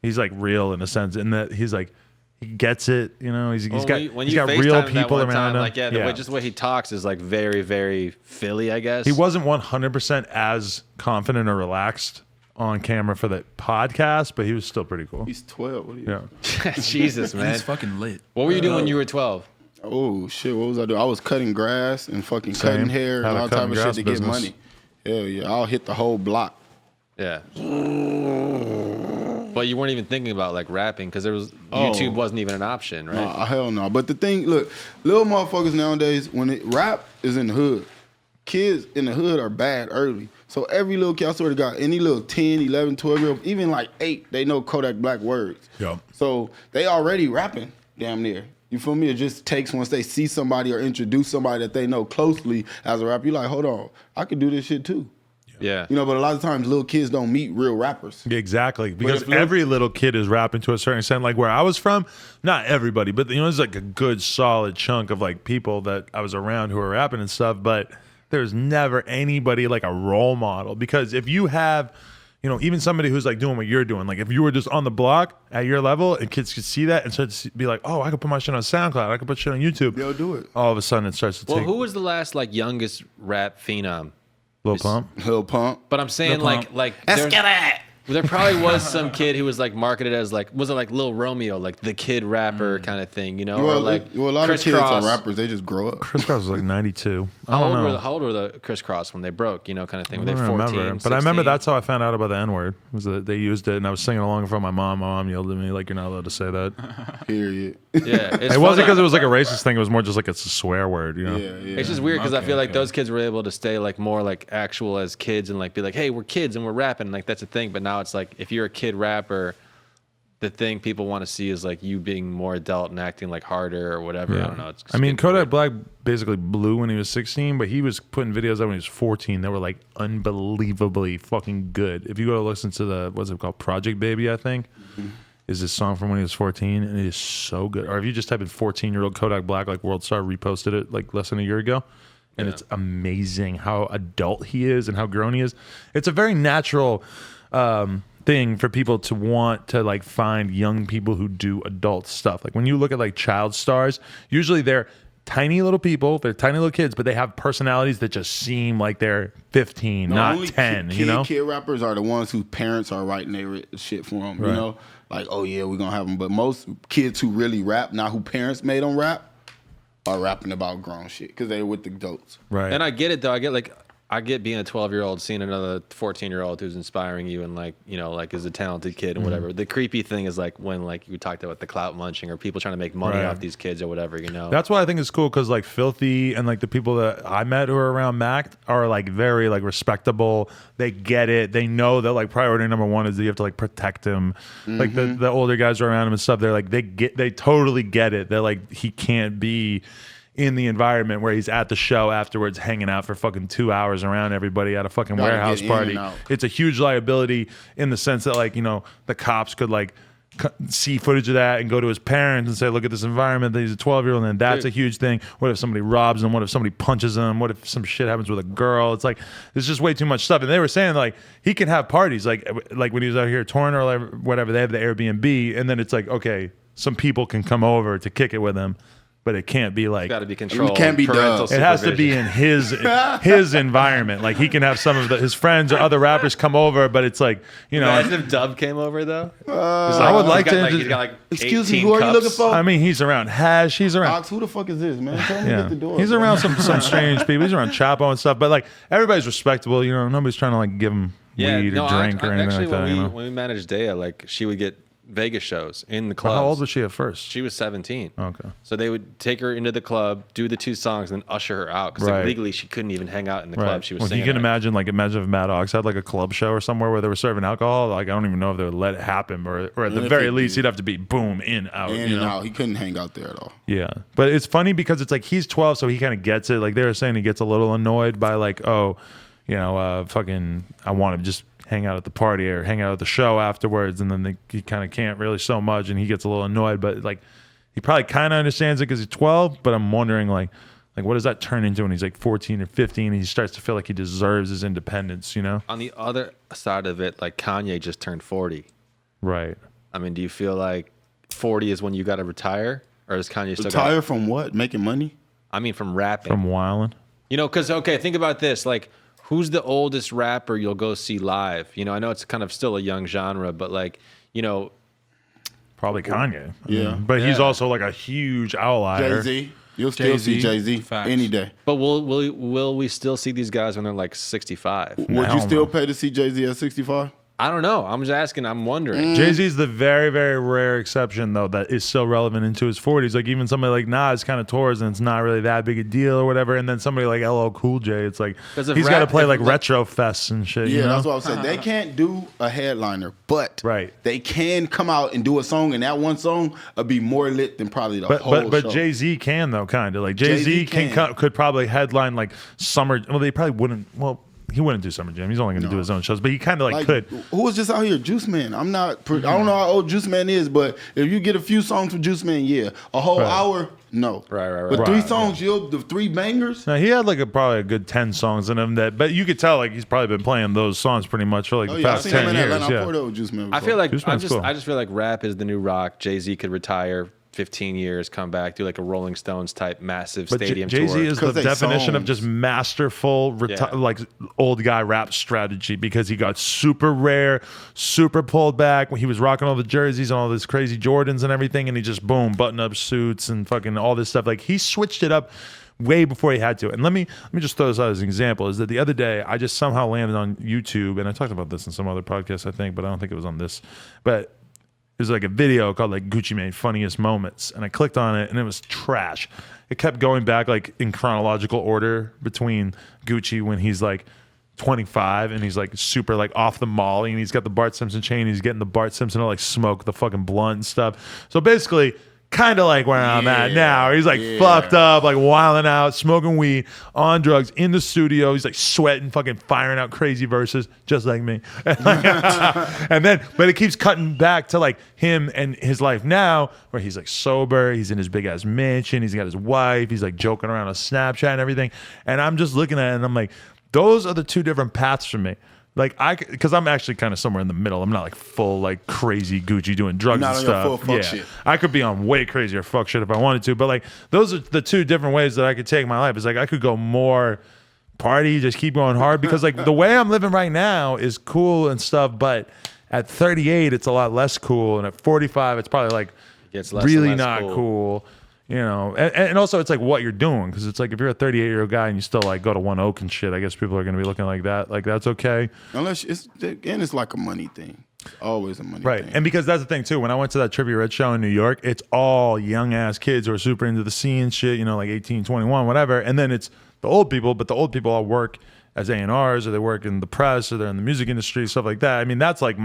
he's like real in a sense, in that he's like, he gets it, you know. He's got when he's you got FaceTime real him that people one around time, him. like just the way he talks is like very, very Philly, I guess. He wasn't 100% as confident or relaxed on camera for that podcast, but he was still pretty cool. He's 12. What are you? Yeah. Jesus, man. He's fucking lit. What were you doing when you were 12? Oh shit! What was I doing? I was cutting grass and fucking Same. cutting hair and Had a all type cutting of shit grass to get business. money. Hell yeah! I'll hit the whole block. Yeah. But you weren't even thinking about like rapping because Oh. YouTube wasn't even an option, right? Nah, hell no. But the thing, look, little motherfuckers nowadays, when rap is in the hood, kids in the hood are bad early. So every little kid, I swear to God, any little 10, 11, 12-year-old, even like 8, they know Kodak Black words. Yup. So they already rapping damn near. You feel me? It just takes once they see somebody or introduce somebody that they know closely as a rapper, you're like, hold on, I could do this shit too. Yeah. You know, but a lot of times little kids don't meet real rappers. Exactly, because if little- every little kid is rapping to a certain extent. Like where I was from, not everybody, but you know, there's like a good solid chunk of like people that I was around who were rapping and stuff. But there's never anybody like a role model, because if you have, you know, even somebody who's like doing what you're doing, like if you were just on the block at your level and kids could see that and start to be like, oh, I could put my shit on SoundCloud, I could put shit on YouTube. They'll do it. All of a sudden, it starts to Well, take who was the last like youngest rap phenom? Lil Pump. Lil Pump. But I'm saying Lil Pump. like there probably was some kid who was like marketed as like, was it like Lil Romeo, like the kid rapper kind of thing, you know? Well, or like a lot Criss of kids Cross. are rappers. They just grow up. Chris Cross was like 92. I How don't old, know. how old were the Criss Cross when they broke, you know, kind of thing? Were they I 14, don't remember, but I remember 16? that's how I found out about the N word. Was that they used it, and I was singing along in front of my mom. My mom yelled at me like, "You're not allowed to say that." Period. Yeah, it's It wasn't funny. because it was like a racist thing. It was more just like it's a swear word, you know. Yeah, yeah. It's just weird because I Okay, feel like okay. those kids were able to stay like more like actual as kids and like be like, hey, we're kids and we're rapping, like that's a thing. But now it's like if you're a kid rapper, the thing people want to see is like you being more adult and acting like harder or whatever. I don't know. It's I mean, getting Kodak weird. Black basically blew when he was 16, but he was putting videos out when he was 14 that were like unbelievably fucking good. If you go to listen to the, what's it called, Project Baby, I think, is this song from when he was 14, and it is so good. Or if you just type in 14-year-old Kodak Black, like World Star reposted it like less than a year ago, and it's amazing how adult he is and how grown he is. It's a very natural thing for people to want to like find young people who do adult stuff. Like when you look at like child stars, usually they're tiny little people, they're tiny little kids, but they have personalities that just seem like they're 15, The not only 10, kid, you know? Kid rappers are the ones whose parents are writing their shit for them, Right. you know? Like, oh yeah, we're gonna have them. But most kids who really rap, not who parents made them rap, are rapping about grown shit because they're with the adults. Right. And I get it though. I get being a 12-year-old, seeing another 14-year-old who's inspiring you and like, you know, like is a talented kid and whatever. The creepy thing is like when like you talked about the clout munching or people trying to make money Right. off these kids or whatever, you know. That's why I think it's cool, because like Filthy and like the people that I met who are around Mac are like very like respectable. They get it. They know that like priority number one is that you have to like protect him. Like the older guys are around him and stuff. They're like they totally get it. They're like he can't be in the environment where he's at the show afterwards hanging out for fucking 2 hours around everybody at a fucking Gotta warehouse get in party. and out. It's a huge liability in the sense that like, you know, the cops could like see footage of that and go to his parents and say, look at this environment that he's a 12-year-old, and that's a huge thing. What if somebody robs him? What if somebody punches him? What if some shit happens with a girl? It's like there's just way too much stuff. And they were saying like he can have parties like when he was out here touring or whatever, they have the Airbnb, and then it's like, okay, some people can come over to kick it with him, but it can't be like, It's got to be controlled. It can't be parental done. it has to be in his environment. Like he can have some of his friends or other rappers come over, but it's like, you know, Imagine if Dubb came over though. I would like to. He's got like Excuse me, 18 who are you cups. looking for? I mean, he's around Hash. He's around. Ox, who the fuck is this, man? Tell me to Yeah, get the door. he's bro. around some strange people. He's around Chapo and stuff. But like everybody's respectable. You know, nobody's trying to like give him weed or drink or anything actually, like that. You know. when we managed Dea, like she would get Vegas shows in the But clubs. how old was she at first? She was 17. Okay. So they would take her into the club, do the 2 songs, and then usher her out because Right. like, legally she couldn't even hang out in the club. She was Well, you singing. can at. imagine if Mad Ox had like a club show or somewhere where they were serving alcohol. Like I don't even know if they would let it happen, or at the Even if very it least did. he'd have to be boom in out. In you and know? out. He couldn't hang out there at all. Yeah, but it's funny because it's like he's 12, so he kind of gets it. Like they were saying, he gets a little annoyed by like, oh, you know, fucking, I want to just hang out at the party or hang out at the show afterwards, and then he kind of can't really so much, and he gets a little annoyed. But like, he probably kind of understands it because he's 12. But I'm wondering like what does that turn into when he's like 14 or 15? And he starts to feel like he deserves his independence, you know? On the other side of it, like Kanye just turned 40. Right. I mean, do you feel like 40 is when you got to retire, or is Kanye still Retire from what? Making money? I mean, from rapping. From wildin'. You know, because okay, think about this. Like, who's the oldest rapper you'll go see live? You know, I know it's kind of still a young genre, but like, you know, Probably Kanye. Yeah. But he's also like a huge outlier. Jay-Z. You'll still Jay-Z. see Jay-Z Facts. any day. but will we still see these guys when they're like 65? Would hell you still no. pay to see Jay-Z at 65? I don't know. I'm just asking. I'm wondering. Jay-Z's the very, very rare exception, though, that is still relevant into his 40s. Like, even somebody like Nas kind of tours, and it's not really that big a deal or whatever. And then somebody like LL Cool J, it's like, 'Cause if he's got to rap- play if like rap- retro fests and shit. Yeah, you know? that's what I'm saying. They can't do a headliner, but Right. they can come out and do a song, and that one song will be more lit than probably the whole But show. Jay-Z can, though, kind of. Like, Jay-Z can. could probably headline like summer. Well, they probably wouldn't. Well, he wouldn't do Summer Jam. He's only going to do his own shows. But he kind of like could. Who was just out here? Juice Man. I don't know how old Juice Man is, but if you get a few songs from Juice Man, yeah. A whole hour, no. Right. But 3 Right, songs, the 3 bangers. Now, he had like probably a good 10 songs in him but you could tell like he's probably been playing those songs pretty much for like Oh the yeah, I past seen him 10 in years. Atlanta. I Yeah. poured over Juice Man. I feel like Juice Man's cool. I just feel like rap is the new rock. Jay-Z could retire 15 years, come back, do like a Rolling Stones type massive But stadium Jay-Z tour. is the 'Cause they definition of songs. just masterful, Yeah. like old guy rap strategy because he got super rare, super pulled back when he was rocking all the jerseys and all this crazy Jordans and everything, and he just boom, button up suits and fucking all this stuff. Like he switched it up way before he had to. And let me just throw this out as an example. Is that the other day I just somehow landed on YouTube, and I talked about this in some other podcast, I think, but I don't think it was on this. But there's like a video called like Gucci Mane Funniest Moments, and I clicked on it and it was trash. It kept going back like in chronological order between Gucci when he's like 25 and he's like super like off the molly and he's got the Bart Simpson chain. He's getting the Bart Simpson to like smoke the fucking blunt and stuff. So basically, kind of like where I'm at now. He's like fucked up, like wilding out, smoking weed, on drugs, in the studio. He's like sweating, fucking firing out crazy verses, just like me. And then, but it keeps cutting back to like him and his life now, where he's like sober, he's in his big ass mansion, he's got his wife, he's like joking around on Snapchat and everything. And I'm just looking at it and I'm like, those are the 2 different paths for me. Like because I'm actually kind of somewhere in the middle. I'm not like full like crazy Gucci doing drugs Not and on your stuff. full fuck Yeah, shit. I could be on way crazier fuck shit if I wanted to. But like those are the 2 different ways that I could take my life. It's like I could go more party, just keep going hard because like the way I'm living right now is cool and stuff. But at 38, it's a lot less cool, and at 45, it's probably like Gets less really and less not cool. You know, and also it's like what you're doing because it's like if you're a 38-year-old guy and you still like go to One Oak and shit, I guess people are gonna be looking like that. Like that's okay, Unless it's like a money thing. Always a money right? thing. And because that's the thing too. When I went to that Trivia Red show in New York, it's all young ass kids who are super into the scene shit. You know, like 18, 21, whatever. And then it's the old people, but the old people all work as A&Rs or they work in the press or they're in the music industry, stuff like that. I mean, that's like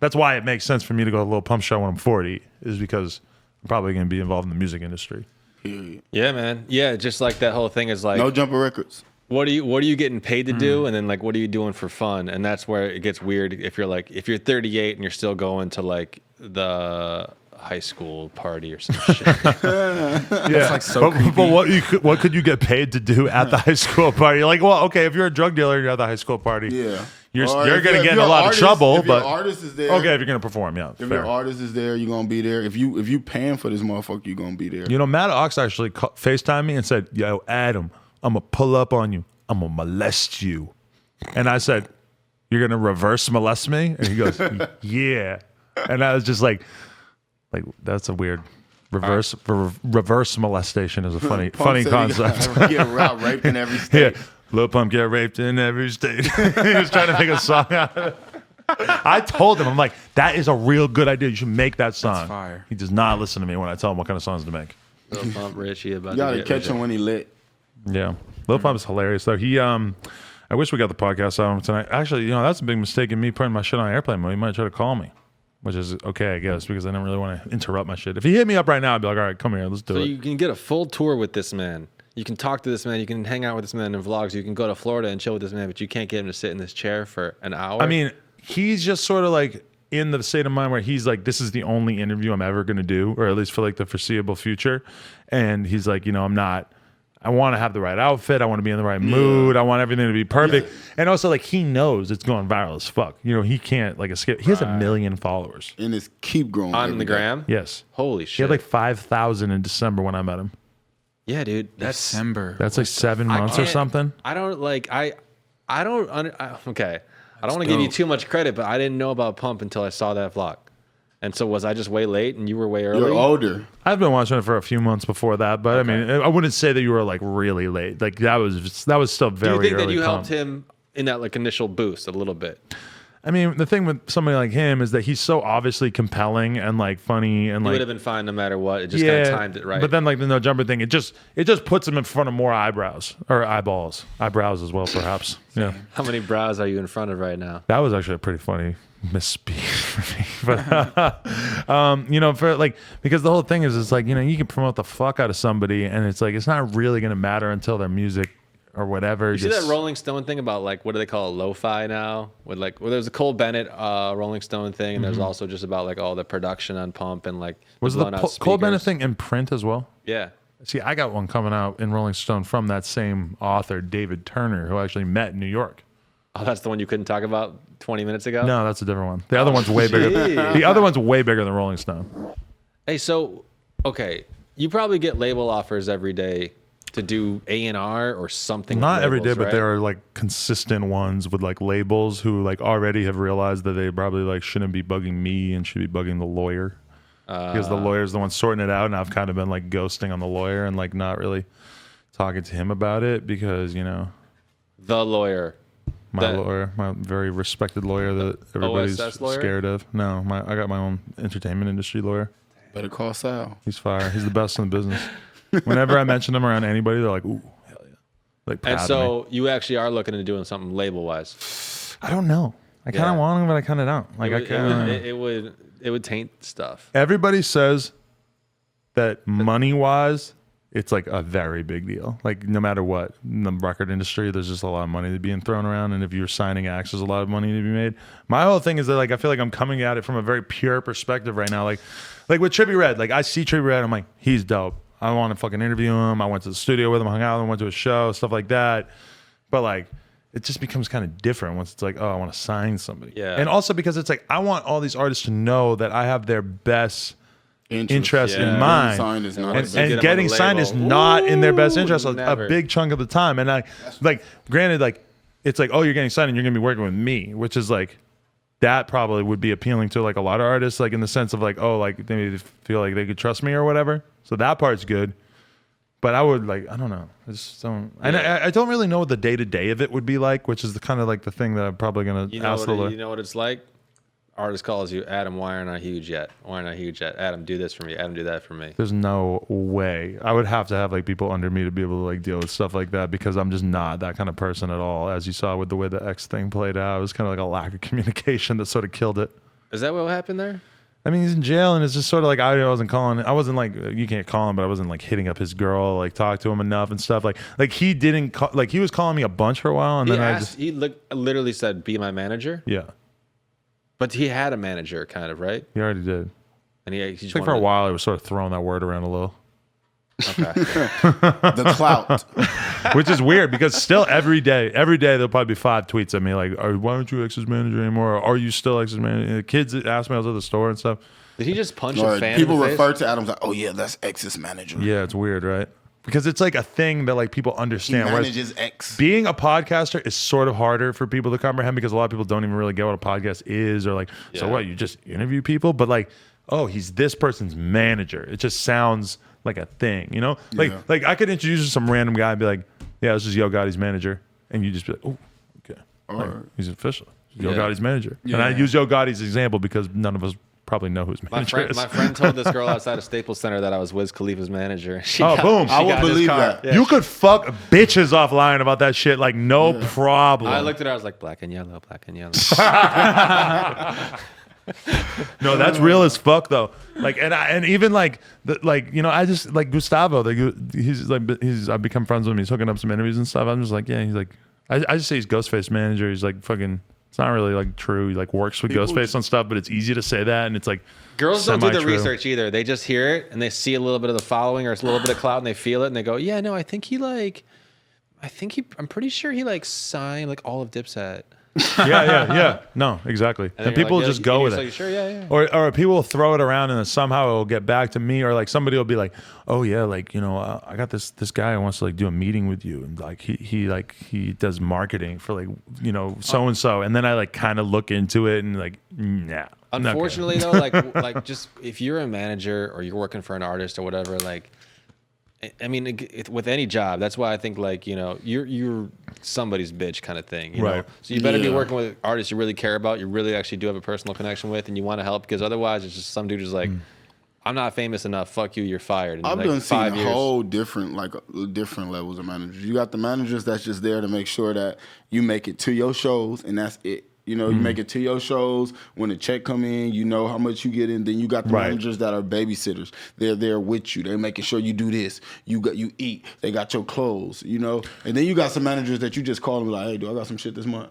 that's why it makes sense for me to go to a little pump show when I'm 40 is because I'm probably going to be involved in the music industry. Period. Yeah, man. Yeah, just like that whole thing is like No Jumper Records. what are you getting paid to do, and then like what are you doing for fun? And that's where it gets weird. If you're 38 and you're still going to like the high school party or some shit. Yeah, like so but what could you get paid to do at the high school party? You're like, well, okay, if you're a drug dealer, you're at the high school party. Yeah. You're Or going if to you're- get if in a you're lot of artist- trouble, if but your artist is there, okay, if you're going to perform, yeah, if fair. your artist is there, you're gonna be there. If you paying for this motherfucker, you're gonna be there. You know, Matt Ox actually FaceTimed me and said, "Yo, Adam, I'm gonna pull up on you. I'm gonna molest you." And I said, "You're gonna reverse molest me?" And he goes, "Yeah." And I was just like that's a weird reverse molestation is a funny Pump said concept. He get raped in every state. Yeah, Lil Pump get raped in every state. He was trying to make a song out of it. I told him, I'm like, that is a real good idea. You should make that song. fire. He does not listen to me when I tell him what kind of songs to make. Lil Pump Richie about You gotta to get catch him when he lit. Yeah, Lil Pump's hilarious though. He I wish we got the podcast out tonight. Actually, you know, that's a big mistake in me putting my shit on airplane mode. He might try to call me, which is okay, I guess, because I don't really want to interrupt my shit. If he hit me up right now, I'd be like, all right, come here, let's do So it. you can get a full tour with this man. You can talk to this man. You can hang out with this man in vlogs. You can go to Florida and chill with this man, but you can't get him to sit in this chair for an hour. I mean, he's just sort of like in the state of mind where he's like, this is the only interview I'm ever going to do, or at least for like the foreseeable future. And he's like, you know, I want to have the right outfit. I want to be in the right mood. I want everything to be perfect. And also, like, he knows it's going viral as fuck. You know, he can't like escape. He has 1 million followers. And it's keep growing. on every the day. gram. Yes. Holy He shit. had like 5,000 in December when I met him. yeah, dude. That's December. That's like 7 months or can't- something. I don't like. I don't. Okay. I don't want to give you dope. too much credit, but I didn't know about Pump until I saw that vlog. And so was I just way late and you were way early? You're older. I've been watching it for a few months before that, but I mean, I wouldn't say that you were like really late. Like that was still Do very you think early. that you Pump. helped him in that like initial boost a little bit? I mean, the thing with somebody like him is that he's so obviously compelling and like funny and He like would have been fine no matter what. It just kind of timed it right. But then like the no jumper thing, it just puts him in front of more eyebrows or eyebrows as well, perhaps. Yeah, How many brows are you in front of right now? that was actually a pretty funny misspeak for me. But you know, for like because the whole thing is, it's like, you know, you can promote the fuck out of somebody, and it's like it's not really gonna matter until their music or whatever. You see that Rolling Stone thing about like what do they call it, lo-fi now? With like, well, there's a Cole Bennett Rolling Stone thing, and there's also just about like all the production on Pump and like Was the blown out Cole Bennett speakers. thing in print as well? Yeah. See, I got one coming out in Rolling Stone from that same author, David Turner, who I actually met in New York. Oh, that's the one you couldn't talk about 20 minutes ago? No, that's a different one. The other one's way bigger. Jeez. The other one's way bigger than Rolling Stone. Hey, so, okay, you probably get label offers every day to do A&R or something. Not with every day, labels, but right? there are like consistent ones with like labels who like already have realized that they probably like shouldn't be bugging me and should be bugging the lawyer. Because the lawyer's the one sorting it out, and I've kind of been like ghosting on the lawyer and like not really talking to him about it because, you know, The lawyer. my That- lawyer, my very respected lawyer that everybody's OSS lawyer? scared of. No, I got my own entertainment industry lawyer. Better call Sal. He's fire. He's the best in the business. Whenever I mention him around anybody, they're like, ooh, hell yeah. Like, proud And of me. so you actually are looking into doing something label-wise. I don't know. I kind of Yeah. want him, but I kind of don't. Like, It would taint stuff. everybody says that money-wise, it's like a very big deal. Like, no matter what, in the record industry, there's just a lot of money being thrown around, and if you're signing acts, there's a lot of money to be made. My whole thing is that, like, I feel like I'm coming at it from a very pure perspective right now. Like with Trippie Redd, like, I see Trippie Redd, I'm like, he's dope. I want to fucking interview him. I went to the studio with him, hung out with him, went to a show, stuff like that. But, like, it just becomes kind of different once it's like, oh, I want to sign somebody. Yeah. And also because it's like, I want all these artists to know that I have their best interest Yeah. in mind. Signed is not And- a big- get 'em And on getting the signed label. is not in their best interest a Never. big chunk of the time. And I like, granted, like, it's like, oh, you're getting signed and you're gonna be working with me, which is like, that probably would be appealing to like a lot of artists, like in the sense of like, oh, like they feel like they could trust me or whatever. So that part's good. But I would like, I don't know. I just don't. And I don't really know what the day to day of it would be like, which is the kind of like the thing that I'm probably gonna You know, ask the you know what it's like? Artist calls you, Adam, why aren't I huge yet? Why aren't I huge yet? Adam, do this for me. Adam, do that for me. There's no way. I would have to have like people under me to be able to like deal with stuff like that because I'm just not that kind of person at all. As you saw with the way the X thing played out, it was kind of like a lack of communication that sort of killed it. Is that what happened there? I mean, he's in jail, and it's just sort of like I wasn't like, you can't call him, but I wasn't like hitting up his girl, like talk to him enough and stuff. Like he didn't call, like he was calling me a bunch for a while, and He literally said, "Be my manager." Yeah, but he had a manager, kind of, right? he already did. And he I think for a while, he was sort of throwing that word around a little. Okay. The clout. Which is weird because still every day there'll probably be 5 tweets at me like, why aren't you X's manager anymore? Or, are you still X's manager? The kids ask me, I was at the store and stuff. Did he just punch Or a fan? people in the refer face? to Adams like, oh yeah, that's X's manager. Yeah, it's weird, right? Because it's like a thing that like people He understand. manages X. Being a podcaster is sort of harder for people to comprehend because a lot of people don't even really get what a podcast is, or like, so what, you just interview people? But like, oh, he's this person's manager. It just sounds like a thing, you know? Like I could introduce you to some random guy and be like, yeah, this is Yo Gotti's manager. And you just be like, oh, okay. Like, he's official. Yo Gotti's manager. Yeah. And I use Yo Gotti's example because none of us probably know who his manager is. My friend told this girl outside of Staples Center that I was Wiz Khalifa's manager. Boom. I would believe that. Yeah. You could fuck bitches off lying about that shit like no problem. I looked at her, I was like, black and yellow, black and yellow. No, that's real as fuck though. Like, and even like, I just like Gustavo. I've become friends with him. He's hooking up some interviews and stuff. I'm just like, yeah. He's like, I just say he's Ghostface manager. He's like fucking. It's not really like true. He like works with Ghostface on stuff, but it's easy to say that, and it's like Girls don't do the semi-true. research either. They just hear it and they see a little bit of the following or a little bit of clout and they feel it and they go, yeah, no, I'm pretty sure he like signed like all of Dipset. Yeah. No, exactly. And people like, just yeah, go you're with just it. like, sure, yeah. Or people will throw it around and then somehow it'll get back to me, or like somebody will be like, oh yeah, like, you know, I got this guy who wants to like do a meeting with you, and like he does marketing for like, you know, so and so, and then I like kind of look into it and like, nah. Unfortunately though, like just if you're a manager or you're working for an artist or whatever, like, I mean, with any job, that's why I think like, you know, you're somebody's bitch kind of thing, you know? Right. So you better be working with artists you really care about, you really actually do have a personal connection with, and you want to help, because otherwise it's just some dude who's like, I'm not famous enough, fuck you, you're fired. And I've like been seeing 5 years. whole different levels of managers. You got the managers that's just there to make sure that you make it to your shows, and that's it. You know, you make it to your shows. When the check come in, you know how much you get in. Then you got the managers that are babysitters. They're there with you. They're making sure you do this. You eat. They got your clothes. You know, and then you got some managers that you just call and be like, hey, do I got some shit this month?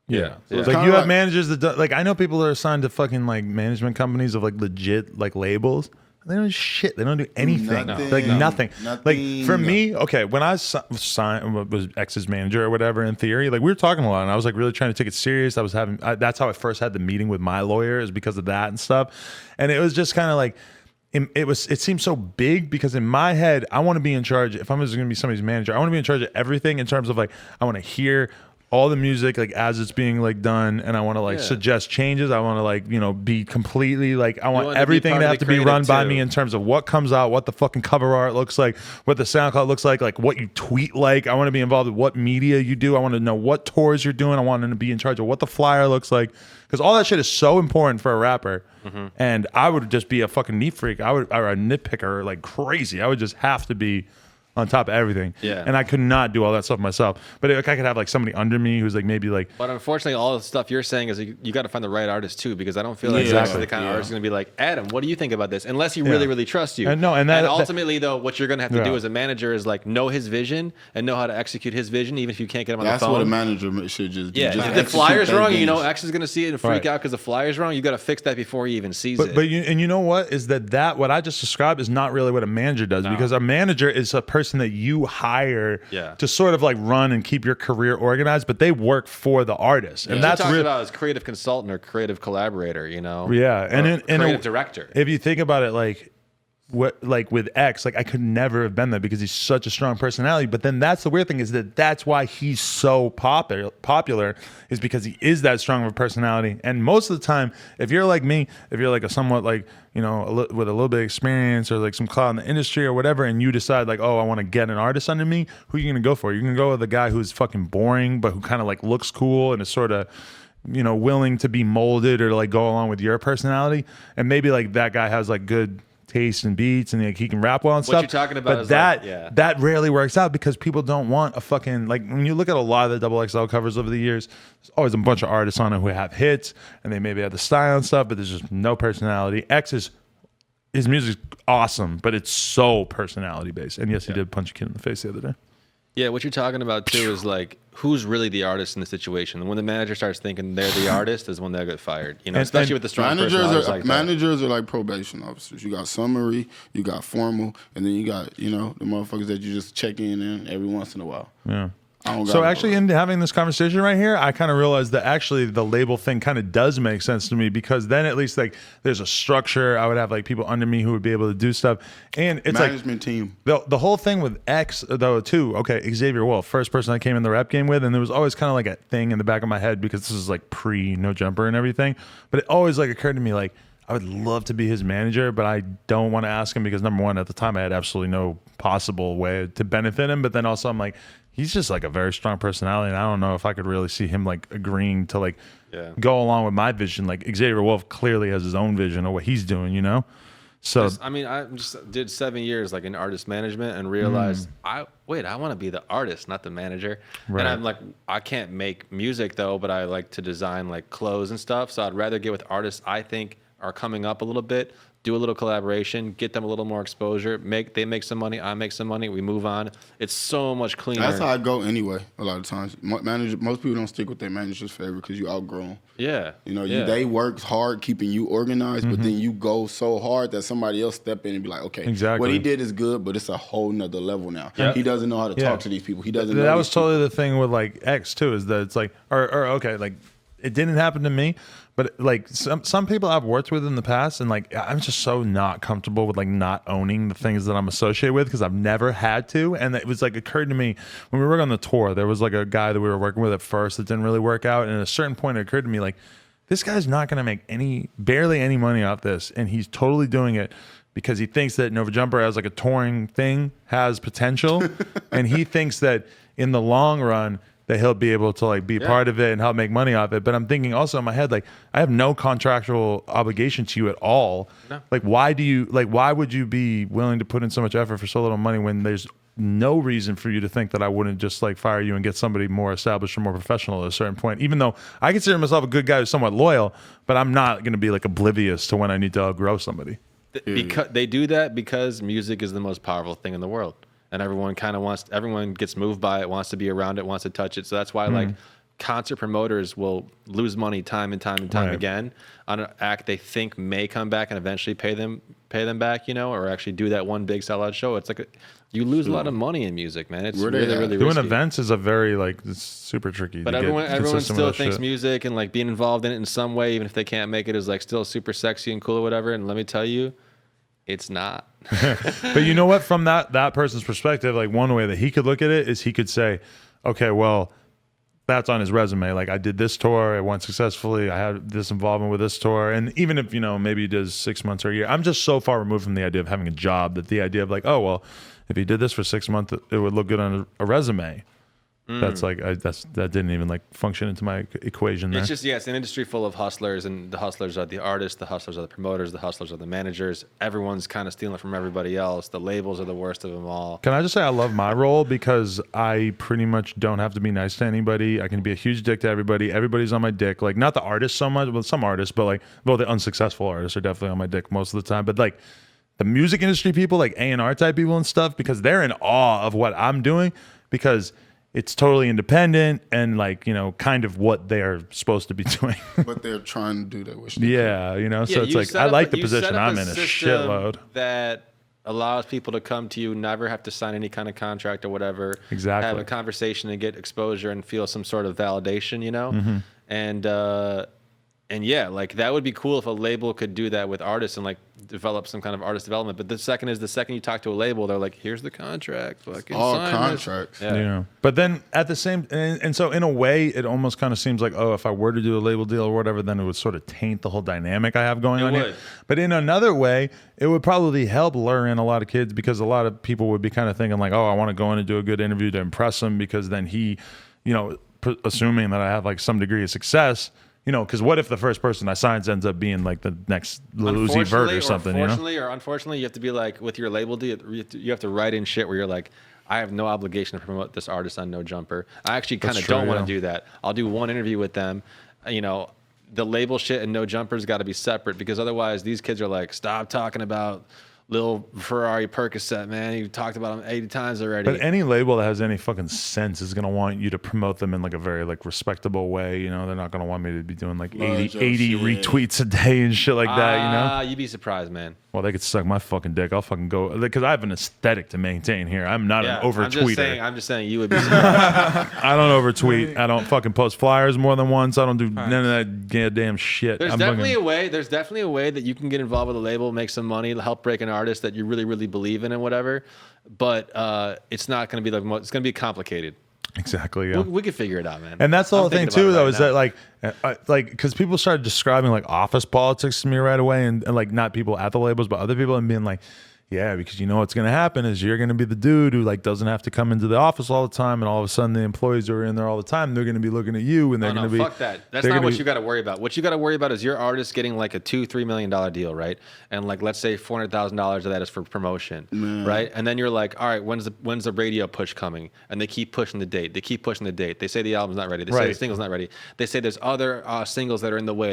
Yeah. So it's Like kinda you have like- managers managers that do, like, I know people that are assigned to fucking like management companies of like legit like labels. They don't do shit. They don't do anything. Nothing. Like nothing. Like for Nothing. me, okay, when I was X's manager or whatever, in theory, like we were talking a lot, and I was like really trying to take it serious. That's how I first had the meeting with my lawyer, is because of that and stuff. And it was just kind of like, it seemed so big because in my head, I want to be in charge. If I'm just going to be somebody's manager, I want to be in charge of everything in terms of like, I want to hear all the music like as it's being like done, and I want to like suggest changes. I want to like, you know, be completely like, I want everything to have to be run by me in terms of what comes out, what the fucking cover art looks like, what the SoundCloud looks like what you tweet. Like I want to be involved with what media you do. I want to know what tours you're doing. I want to be in charge of what the flyer looks like, because all that shit is so important for a rapper. And I would just be a fucking neat freak. Or a nitpicker like crazy. I would just have to be on top of everything. Yeah. And I could not do all that stuff myself. But like, I could have like somebody under me who's like maybe like. But unfortunately, all the stuff you're saying is you got to find the right artist too, because I don't feel like exactly the kind of artist is going to be like, Adam, what do you think about this? Unless he really, really trusts you. And ultimately, though, what you're going to have to do as a manager is like know his vision and know how to execute his vision, even if you can't get him on the phone. That's what a manager should just do. Yeah, just if the execute flyer's that wrong, vision. you know X is going to see it and freak out because the flyer's wrong. You got to fix that before he even sees it. But you know what is that what I just described is not really what a manager does, because a manager is a person that you hire to sort of like run and keep your career organized, but they work for the artist, and that's talking about as creative consultant or creative collaborator, you know. Yeah, and creative director. If you think about it, like with X, like I could never have been there because he's such a strong personality. But then that's the weird thing, is that's why he's so popular is because he is that strong of a personality. And most of the time, if you're like me, if you're like a somewhat like, you know, with a little bit of experience or like some clout in the industry or whatever, and you decide like, oh, I want to get an artist under me, who are you gonna go for? You're gonna go with a guy who's fucking boring, but who kind of like looks cool and is sort of, you know, willing to be molded or like go along with your personality. And maybe like that guy has like good taste and beats, and like he can rap well and What stuff. you're talking about but is that like, yeah. that rarely works out because people don't want a fucking, like, when you look at a lot of the double XL covers over the years, there's always a bunch of artists on it who have hits and they maybe have the style and stuff, but there's just no personality. His music's awesome, but it's so personality based. And yes, he did punch a kid in the face the other day. Yeah, what you're talking about too is like who's really the artist in the situation. When the manager starts thinking they're the artist, is when they'll get fired. You know, especially with the strong personalities like that. Managers are like probation officers. You got summary, you got formal, and then you got, you know, the motherfuckers that you just check in every once in a while. Yeah. So actually, in having this conversation right here, I kind of realized that actually the label thing kind of does make sense to me, because then at least like there's a structure. I would have like people under me who would be able to do stuff, and it's management team. The whole thing with X though too. Okay, Xavier Wolf, first person I came in the rap game with, and there was always kind of like a thing in the back of my head because this is like pre No Jumper and everything, but it always like occurred to me like I would love to be his manager, but I don't want to ask him because number one, at the time I had absolutely no possible way to benefit him, but then also I'm like, he's just like a very strong personality, and I don't know if I could really see him like agreeing to like go along with my vision. Like Xavier Wolf clearly has his own vision of what he's doing, you know? So I mean, I just did 7 years like in artist management and realized I want to be the artist, not the manager. Right. And I'm like, I can't make music though, but I like to design like clothes and stuff. So I'd rather get with artists I think are coming up a little bit, do a little collaboration, get them a little more exposure, they make some money, I make some money, we move on. It's so much cleaner. That's how I go anyway. A lot of times, most people don't stick with their manager's favor because you outgrow them. Yeah, you know, they work hard keeping you organized, but then you go so hard that somebody else step in and be like, okay, what he did is good, but it's a whole nother level now. He doesn't know how to talk to these people. He doesn't. That was totally the thing with like X too, is that it's like, or okay, like it didn't happen to me. But like some people I've worked with in the past, and like I'm just so not comfortable with like not owning the things that I'm associated with because I've never had to. And it was like occurred to me when we were on the tour, there was like a guy that we were working with at first that didn't really work out. And at a certain point it occurred to me like, this guy's not going to make barely any money off this. And he's totally doing it because he thinks that Nova Jumper as like a touring thing has potential. And he thinks that in the long run, that he'll be able to like be part of it and help make money off it. But I'm thinking also in my head, like, I have no contractual obligation to you at all. No. Like, why would you be willing to put in so much effort for so little money when there's no reason for you to think that I wouldn't just like fire you and get somebody more established or more professional at a certain point? Even though I consider myself a good guy who's somewhat loyal, but I'm not going to be like oblivious to when I need to outgrow somebody. Because they do that because music is the most powerful thing in the world. And everyone everyone gets moved by it, wants to be around it, wants to touch it. So that's why like concert promoters will lose money time and time and time again on an act they think may come back and eventually pay them back, you know, or actually do that one big sellout show. It's like you lose a lot of money in music, man. It's really risky. Doing events is a very like it's super tricky. But everyone still thinks music and like being involved in it in some way, even if they can't make it, is like still super sexy and cool or whatever. And let me tell you, it's not. But you know what? From that person's perspective, like one way that he could look at it is he could say, okay, well, that's on his resume. Like I did this tour, it went successfully. I had this involvement with this tour. And even if, you know, maybe he does 6 months or a year, I'm just so far removed from the idea of having a job that the idea of like, oh, well, if he did this for 6 months, it would look good on a resume. That's like that didn't even like function into my equation there. It's just it's an industry full of hustlers, and the hustlers are the artists, the hustlers are the promoters, the hustlers are the managers. Everyone's kind of stealing from everybody else. The labels are the worst of them all. Can I just say I love my role because I pretty much don't have to be nice to anybody. I can be a huge dick to everybody. Everybody's on my dick. Like not the artists so much, well some artists, but like the unsuccessful artists are definitely on my dick most of the time. But like the music industry people, like A&R type people and stuff, because they're in awe of what I'm doing because it's totally independent and like, you know, kind of what they're supposed to be doing. But they're trying to do that. You know, so it's like, I like the position I'm in a shitload. That allows people to come to you, never have to sign any kind of contract or whatever. Exactly. Have a conversation and get exposure and feel some sort of validation, you know? And yeah, like that would be cool if a label could do that with artists and like develop some kind of artist development. But the second you talk to a label, they're like, here's the contract. All contracts. Yeah. But then at the same, and so in a way, it almost kind of seems like, oh, if I were to do a label deal or whatever, then it would sort of taint the whole dynamic I have going on here. But in another way, it would probably help lure in a lot of kids because a lot of people would be kind of thinking like, oh, I want to go in and do a good interview to impress him because then he, you know, assuming that I have like some degree of success, you know, because what if the first person I signs ends up being like the next Lil Uzi Vert or something, you know? Unfortunately, you have to be like, with your label deal, you have to write in shit where you're like, I have no obligation to promote this artist on No Jumper. I actually kind of don't want to do that. I'll do one interview with them. You know, the label shit and No Jumper's got to be separate, because otherwise these kids are like, stop talking about Lil Ferrari Percocet, man. You talked about him 80 times already. But any label that has any fucking sense is gonna want you to promote them in like a very like respectable way. You know, they're not gonna want me to be doing like 80 retweets a day and shit like that. You know, you'd be surprised, man. Well, they could suck my fucking dick. I'll fucking go, because I have an aesthetic to maintain here. I'm not an over tweeter. I'm just saying you would be surprised. I don't over tweet. I don't fucking post flyers more than once. I don't do none of that goddamn shit. There's definitely a way. There's definitely a way that you can get involved with a label, make some money, help break an artist that you really, really believe in and whatever. But it's not going to be like, it's going to be complicated. Exactly. Yeah. We could figure it out, man. And that's the whole thing too, though, is that like because people started describing like office politics to me right away, and like not people at the labels, but other people, and being like, yeah, because you know what's going to happen is you're going to be the dude who like doesn't have to come into the office all the time, and all of a sudden the employees who are in there all the time, they're going to be looking at you, and they're going to be fuck that. That's not what you got to worry about. What you got to worry about is your artist getting like a $2-3 million deal, right? And like let's say $400,000 of that is for promotion, right? And then you're like, all right, when's the radio push coming? And they keep pushing the date. They keep pushing the date. They say the album's not ready. They say the single's not ready. They say there's other singles that are in the way.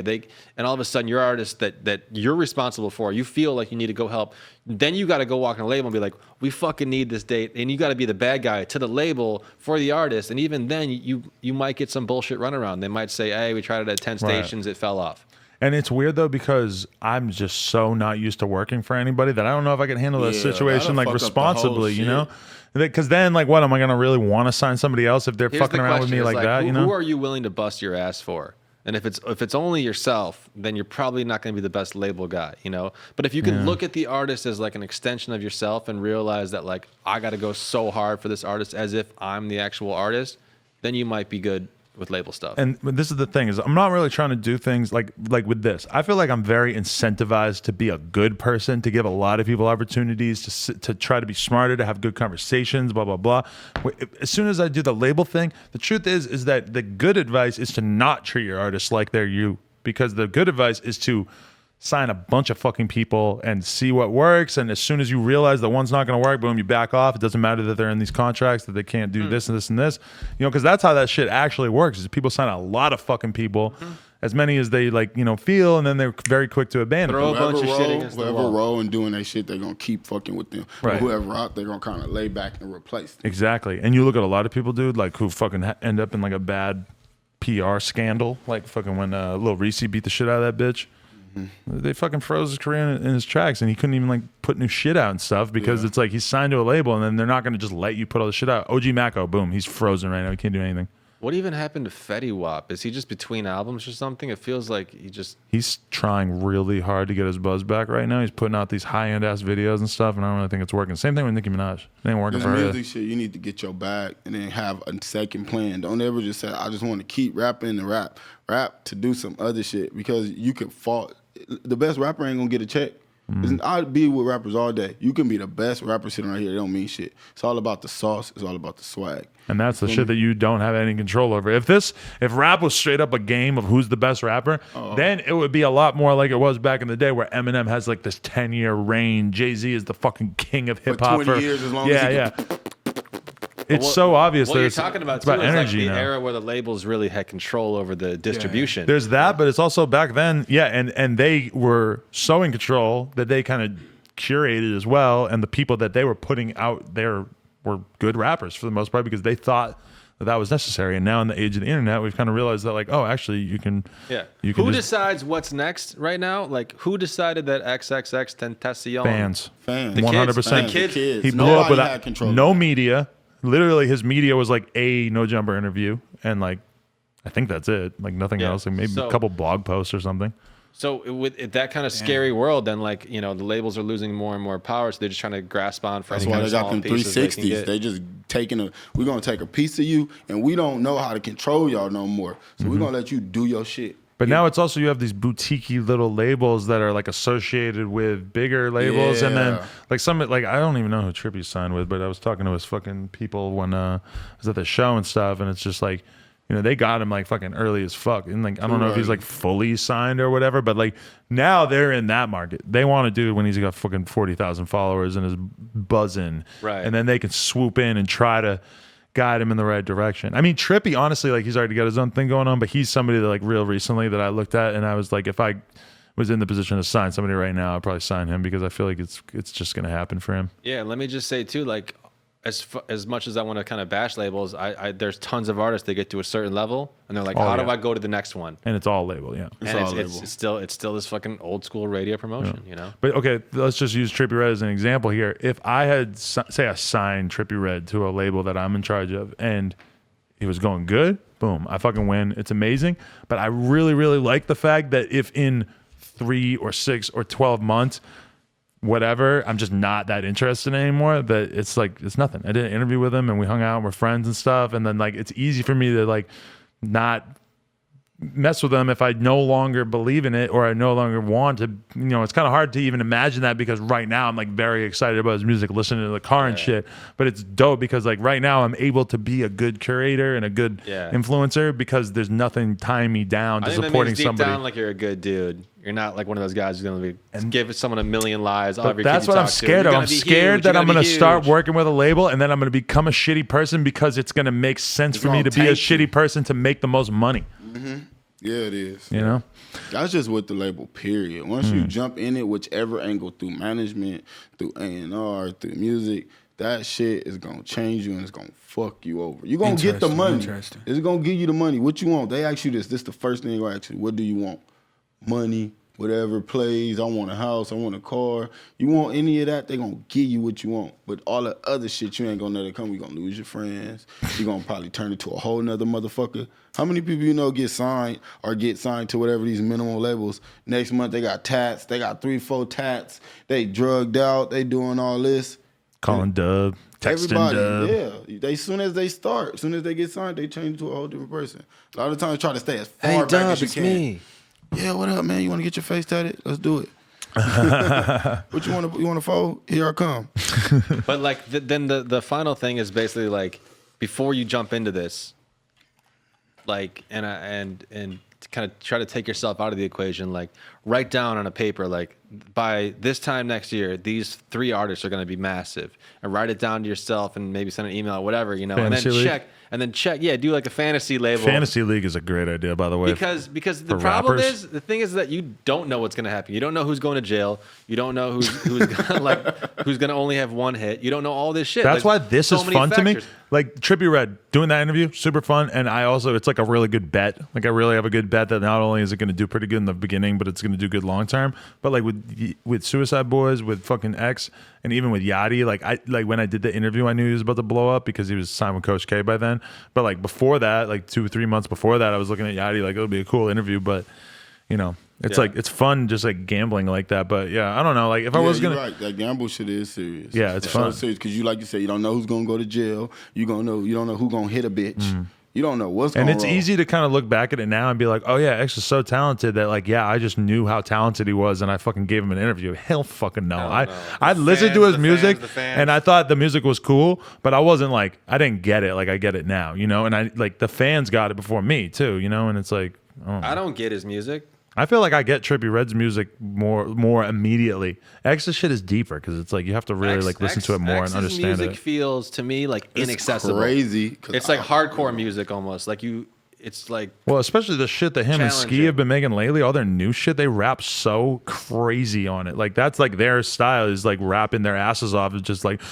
And all of a sudden your artist that you're responsible for, you feel like you need to go help. Then you got to go walk in a label and be like, we fucking need this date. And you got to be the bad guy to the label for the artist. And even then, you might get some bullshit runaround. They might say, hey, we tried it at 10 stations. It fell off. And it's weird, though, because I'm just so not used to working for anybody that I don't know if I can handle that situation like responsibly, you know? Because then, like, what, am I going to really want to sign somebody else if they're fucking around with me like that, you know? Who are you willing to bust your ass for? And if it's only yourself, then you're probably not going to be the best label guy, you know? But if you can look at the artist as like an extension of yourself and realize that like, I got to go so hard for this artist as if I'm the actual artist, then you might be good with label stuff. And this is the thing, is I'm not really trying to do things like with this. I feel like I'm very incentivized to be a good person, to give a lot of people opportunities to try to be smarter, to have good conversations, blah, blah, blah. As soon as I do the label thing, the truth is that the good advice is to not treat your artists like they're you, because the good advice is to sign a bunch of fucking people and see what works. And as soon as you realize that one's not going to work, boom, you back off. It doesn't matter that they're in these contracts, that they can't do this and this and this, you know, because that's how that shit actually works, is people sign a lot of fucking people, as many as they like, you know, feel, and then they're very quick to abandon. Throw a bunch of shit against the wall. Whoever roll and doing that shit, they're going to keep fucking with them. But whoever out, they're going to kind of lay back and replace them. Exactly. And you look at a lot of people, dude, like who fucking end up in like a bad PR scandal, like fucking when Lil Reese beat the shit out of that bitch. They fucking froze his career in his tracks, and he couldn't even like put new shit out and stuff, because it's like he's signed to a label, and then they're not going to just let you put all the shit out. OG Mako, boom, he's frozen right now. He can't do anything. What even happened to Fetty Wap? Is he just between albums or something? It feels like he's trying really hard to get his buzz back right now. He's putting out these high-end ass videos and stuff, and I don't really think it's working. Same thing with Nicki Minaj. It ain't working for her. Music shit, you need to get your bag and then have a second plan. Don't ever just say, I just want to keep rapping and rap to do some other shit, because you could fall. The best rapper ain't gonna get a check. I'd be with rappers all day. You can be the best rapper sitting right here. It don't mean shit. It's all about the sauce. It's all about the swag. And that's the shit that you don't have any control over. If rap was straight up a game of who's the best rapper, then it would be a lot more like it was back in the day, where Eminem has like this 10-year reign. Jay-Z is the fucking king of hip hop. For 20 years, as long as he It's so obvious. What you're talking about, about too, is energy like the now. era where the labels really had control over the distribution. There's that, but it's also back then, and they were so in control that they kind of curated as well, and the people that they were putting out there were good rappers for the most part, because they thought that was necessary. And now in the age of the internet, we've kind of realized that, like, oh, actually, you can. Yeah. You can who decides what's next right now? Like, who decided that XXX Tentacion? Fans. 100%. The kids. He blew up without no media. Literally, his media was like a No Jumper interview, and like, I think that's it. Like nothing else. Like maybe a couple blog posts or something. So with that kind of scary world, then like, you know, the labels are losing more and more power, so they're just trying to grasp on for any kind of small pieces. That's why they got them 360s. They just we're gonna take a piece of you, and we don't know how to control y'all no more. So we're gonna let you do your shit. But now it's also, you have these boutique-y little labels that are like associated with bigger labels, and then like some, like I don't even know who Trippie signed with, but I was talking to his fucking people when I was at the show and stuff, and it's just like, You know, they got him like fucking early as fuck. And like, I don't know if he's like fully signed or whatever, but like now they're in that market. They want to do when he's got fucking 40,000 followers and is buzzing. Right. And then they can swoop in and try to guide him in the right direction. I mean, Trippy, honestly, like he's already got his own thing going on, but he's somebody that like real recently that I looked at and I was like, if I was in the position to sign somebody right now, I'd probably sign him because I feel like it's just going to happen for him. Yeah, let me just say too, like as much as I want to kind of bash labels, I there's tons of artists that get to a certain level and they're like, how do I go to the next one? And it's all label, yeah. It's still this fucking old school radio promotion, you know. But okay, let's just use Trippie Redd as an example here. If I had say I signed Trippie Redd to a label that I'm in charge of and it was going good, boom, I fucking win. It's amazing. But I really, really like the fact that if in 3 or 6 or 12 months, whatever, I'm just not that interested anymore, that it's like, it's nothing. I did an interview with him and we hung out and we're friends and stuff. And then like, it's easy for me to like not mess with them if I no longer believe in it or I no longer want to, you know, it's kind of hard to even imagine that because right now I'm like very excited about his music, listening to the car and shit, but it's dope because like right now I'm able to be a good curator and a good influencer because there's nothing tying me down to supporting somebody. Deep down, like you're a good dude. You're not like one of those guys who's going to give someone a million lies. But that's what I'm scared of. I'm scared that I'm going to start working with a label and then I'm going to become a shitty person because it's going to make sense for me to be a shitty person to make the most money. Mm-hmm. Yeah, it is. You know? That's just with the label, period. Once you jump in it, whichever angle, through management, through A&R, through music, that shit is going to change you and it's going to fuck you over. You're going to get the money. It's going to give you the money. What you want? They ask you this. This is the first thing they're going to ask you. What do you want? Money, whatever plays. I want a house. I want a car. You want any of that, they're going to give you what you want. But all the other shit, you ain't going to let it come. You're going to lose your friends. You're going to probably turn into a whole nother motherfucker. How many people you know get signed to whatever these minimum labels? Next month they got tats. They got 3-4 tats. They drugged out. They doing all this. Calling Dubb. Texting Dubb. Yeah. They soon as they get signed, they change to a whole different person. A lot of times try to stay as far back as you can. Me. Yeah, what up, man? You want to get your face tatted? Let's do it. What you want to fold? Here I come. But like then the final thing is basically like before you jump into this, like and kind of try to take yourself out of the equation, like write down on a paper, like by this time next year, these 3 artists are going to be massive, and write it down to yourself and maybe send an email or whatever, you know, and then check, do like a fantasy label. Fantasy League is a great idea, by the way. Because the problem is, the thing is that you don't know what's going to happen. You don't know who's going to jail. You don't know who's who's going to only have 1 hit. You don't know all this shit. That's why this is fun to me. Like Trippie Redd, doing that interview, super fun. And I also, it's like a really good bet. Like I really have a good bet that not only is it going to do pretty good in the beginning, but it's going to do good long term. But like with Suicide Boys, with fucking X, and even with Yachty, like when I did the interview, I knew he was about to blow up because he was signed with Coach K by then. But like before that, like 2 or 3 months before that, I was looking at Yachty like it'll be a cool interview. But you know, it's like it's fun just like gambling like that. But yeah, I don't know. Like if I was gonna, right, that gamble shit is serious. Yeah, it's fun. So serious because you, like you said, you don't know who's gonna go to jail. You don't know who's gonna hit a bitch. You don't know what's going on. And it's easy to kind of look back at it now and be like, oh yeah, X is so talented that like, yeah, I just knew how talented he was and I fucking gave him an interview. Hell fucking no. I listened to his music and I thought the music was cool, but I wasn't like, I didn't get it like I get it now, you know? And I like the fans got it before me too, you know? And it's like, I don't get his music. I feel like I get Trippie Redd's music more immediately. X's shit is deeper because it's like you have to really like listen to it more and understand music it. Feels to me like inaccessible. Crazy. It's like hardcore music almost. Like it's like, well, especially the shit that him and Ski have been making lately. All their new shit, they rap so crazy on it. Like that's like their style is like rapping their asses off. It's just like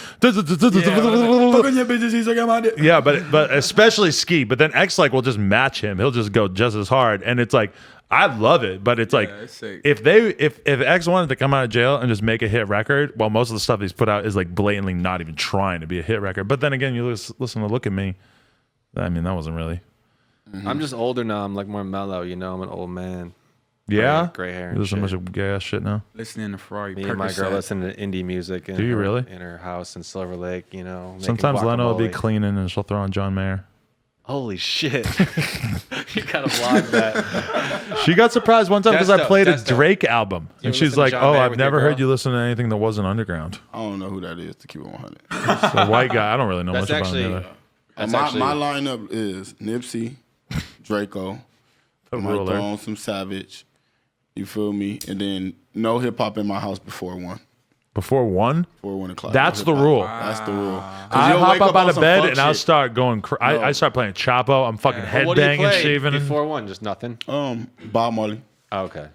yeah, but especially Ski. But then X like will just match him. He'll just go just as hard, and it's like. I love it, but it's like if X wanted to come out of jail and just make a hit record, while most of the stuff he's put out is like blatantly not even trying to be a hit record. But then again, you listen to Look at Me. I mean, that wasn't really. I'm just older now. I'm like more mellow, you know. I'm an old man. Yeah, gray hair. You listen to a bunch of gay ass shit now. Listening to Ferrari. Me and my girl listen to indie music. Do you really? In her house in Silver Lake, you know. Sometimes Leno will be cleaning and she'll throw on John Mayer. Holy shit. You gotta vlog that. She got surprised one time because I played a Desto. Drake album. And she's like, oh, I've never heard you listen to anything that wasn't underground. I don't know who that is, to keep it 100. It's a white guy. I don't really know much about him either. My lineup is Nipsey, Draco. I might ruler. throw on some Savage. You feel me? And then no hip hop in my house before 1. Before 1? Before 1 o'clock. That's no the hip-hop. rule. That's the rule. 'Cause I you'll hop wake up out on of some bed fuck and I'll shit. start going. I start playing Chapo. I'm fucking What do you headbanging, play shaving. before 1? Just nothing. Bob Marley. Oh, okay.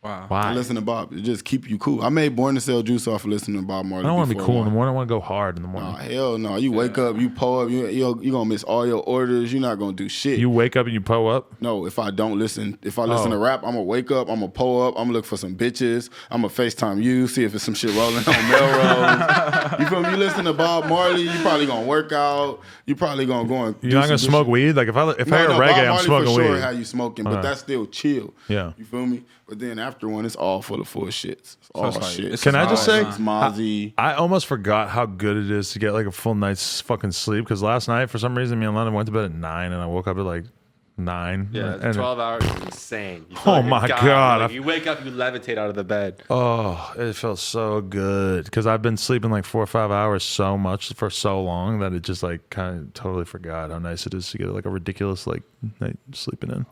Wow. Why? I listen to Bob. It just keep you cool. I made Born to Sell juice off of listening to Bob Marley. I don't want to be before cool in one. the morning. I want to go hard in the morning. Nah, hell no. You wake up, you pull up, you're going to miss all your orders. You're not going to do shit. You wake up and you po up? No, if I don't listen, if I listen to rap, I'm going to wake up, I'm going to pull up, I'm going to look for some bitches, I'm going to FaceTime you, see if it's some shit rolling on Melrose. You feel me? You listen to Bob Marley, you probably going to work out, you probably going to go and You're not going to smoke weed? Like if I hear Bob reggae, I'm Marley smoking for sure weed. how you smoking, but that's still chill. Yeah. You feel me? But then after one, it's all full of full shits. It's all it's like- shit. it's Can I just say, It's Mozzie. I almost forgot how good it is to get like a full night's fucking sleep. Because last night, for some reason, me and London went to bed at 9 and I woke up at like 9. Yeah, And- 12 hours is insane. You feel Oh like you're my gone. God. Like, you wake up, you levitate out of the bed. Oh, it felt so good because I've been sleeping like 4 or 5 hours so much for so long that it just like kind of totally forgot how nice it is to get like a ridiculous like night sleeping in.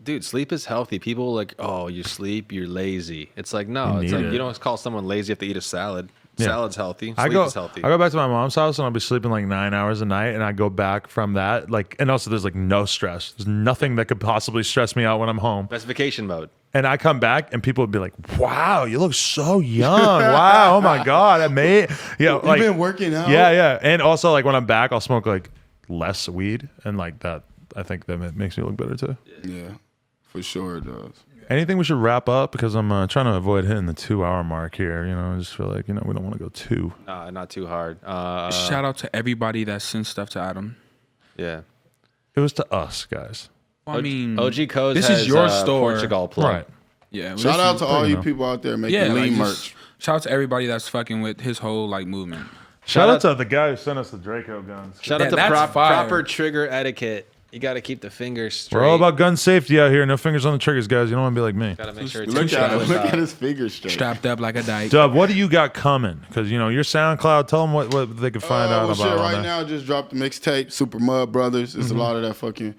Dude, sleep is healthy. People like, oh, you sleep, you're lazy. It's like, no, You it's need like it. you don't call someone lazy if they eat a salad. Yeah. Salad's healthy. I Sleep go is healthy. back to my mom's house and I'll be sleeping like 9 hours a night, and I go back from that like, and also there's like no stress. There's nothing that could possibly stress me out when I'm home. That's vacation mode. And I come back and people would be like, "Wow, you look so young! Wow, oh my god, I made You've been working out. Yeah. And also like when I'm back, I'll smoke like less weed, and like that, I think that makes me look better too. Yeah, for sure it does. Anything we should wrap up because I'm trying to avoid hitting the 2 hour mark here. You know, I just feel like we don't want to go too. Nah, not too hard. Shout out to everybody that sent stuff to Adam. Yeah. It was to us guys. Well, I mean, OG Codes this has is your store. Portugal plug. Right. Yeah. Shout this out is- to all you know. people out there making yeah, lean like, merch. shout out to everybody that's fucking with his whole like movement. Shout out to the guy who sent us the Draco guns. Shout out to That's fire. proper trigger etiquette. You got to keep the fingers straight. We're all about gun safety out here. No fingers on the triggers, guys. You don't want to be like me. Got to make sure it's Look at him. him. Look at his fingers straight. Strapped up like a dyke. Dub, what do you got coming? Because you know your SoundCloud. Tell them what they can find out well, about. shit, on right there. now, just dropped the mixtape, Super Mud Brothers. It's a lot of that fucking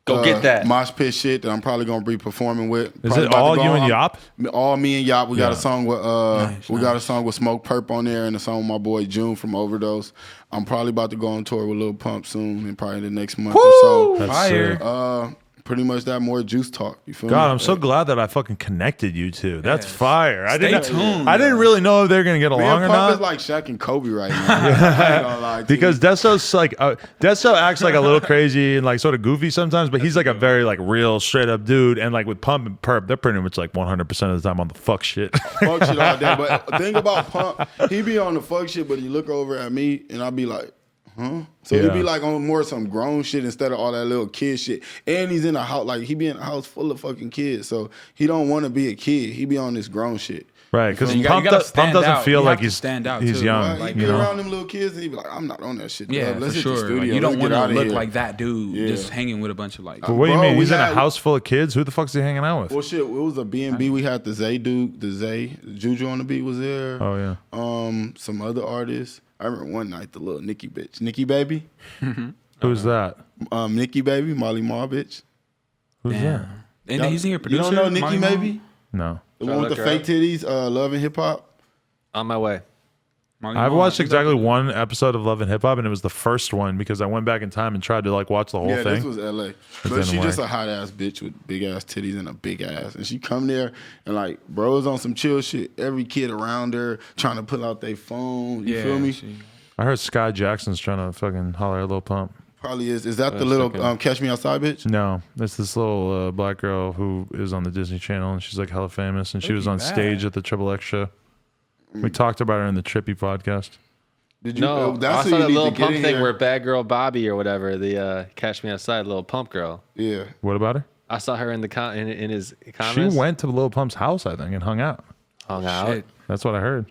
Go get that. mosh pit shit that I'm probably gonna be performing with. Is Probably it about to all go you on- and Yop? All me and Yop. We got Yeah. a song with Nice, got a song with Smoke Perp on there, and a song with my boy June from Overdose. I'm probably about to go on tour with Lil Pump soon, and probably the next month or so. That's Fire. sick. Pretty much that more juice talk. You feel God, me? I'm so glad that I fucking connected you two. That's Yes. fire. I Stay didn't. tuned. I didn't really know if they were gonna get Me along and or Pump not. is like Shaq and Kobe right now. I ain't gonna lie to Because you. Desto's like Desto acts like a little crazy and like sort of goofy sometimes, but he's like a very like real straight up dude. And like with Pump and Perp, they're pretty much like 100% of the time on the fuck shit. fuck shit all day. But the thing about Pump, he be on the fuck shit, but he look over at me and I be like, huh? So he Yeah. be like on more some grown shit instead of all that little kid shit. And he's in a house, like he be in a house full of fucking kids. So he don't want to be a kid. He be on this grown shit. Right? Because You got- Pump, you gotta Pump stand doesn't out. feel You like have to stand out, he's too. young. Right? He Like, be you know? around them little kids and he be like, I'm not on that shit. Yeah, Dub. Let's for hit sure. the studio. Like, you Let's don't get want to outta look here. like that dude Yeah. just hanging with a bunch of like. But what do you Bro, mean? He's we in a had- house full of kids. Who the fuck's he hanging out with? Well, shit, it was a B&B. We had the Zay dude, Juju on the beat was there. Oh yeah. Some other artists. I remember one night the little Nikki bitch, Nikki Baby, Who's that? Nikki Baby, Molly Ma bitch. Who's that? And Y'all- he's in your You producer. don't know Nikki Molly Mom? Baby? No. The Should I one with the look her fake titties, Love and Hip Hop. On my way. Molly I've Mom, watched I think exactly one episode of Love and Hip Hop, and it was the first one because I went back in time and tried to like watch the whole Yeah, thing. this was LA. It But didn't she just work. a hot ass bitch with big ass titties and a big ass. And she come there and like bros on some chill shit. Every kid around her trying to pull out their phone. You Yeah, feel me? she- I heard Sky Jackson's trying to fucking holler at Lil Pump. Probably is. Is that the little Catch Me Outside bitch? No, it's this little black girl who is on the Disney Channel, and she's like hella famous, and she was on Looking stage bad. at the Triple X show. We talked about her in the Trippy podcast. Did you? No, that's I who saw you that need little to get pump in thing here. where Bad Girl Bobby or whatever, the Catch Me Outside little pump girl. Yeah. What about her? I saw her in the in his comments. She went to Lil Pump's house, I think, and hung out. hung out. Shit. That's what I heard.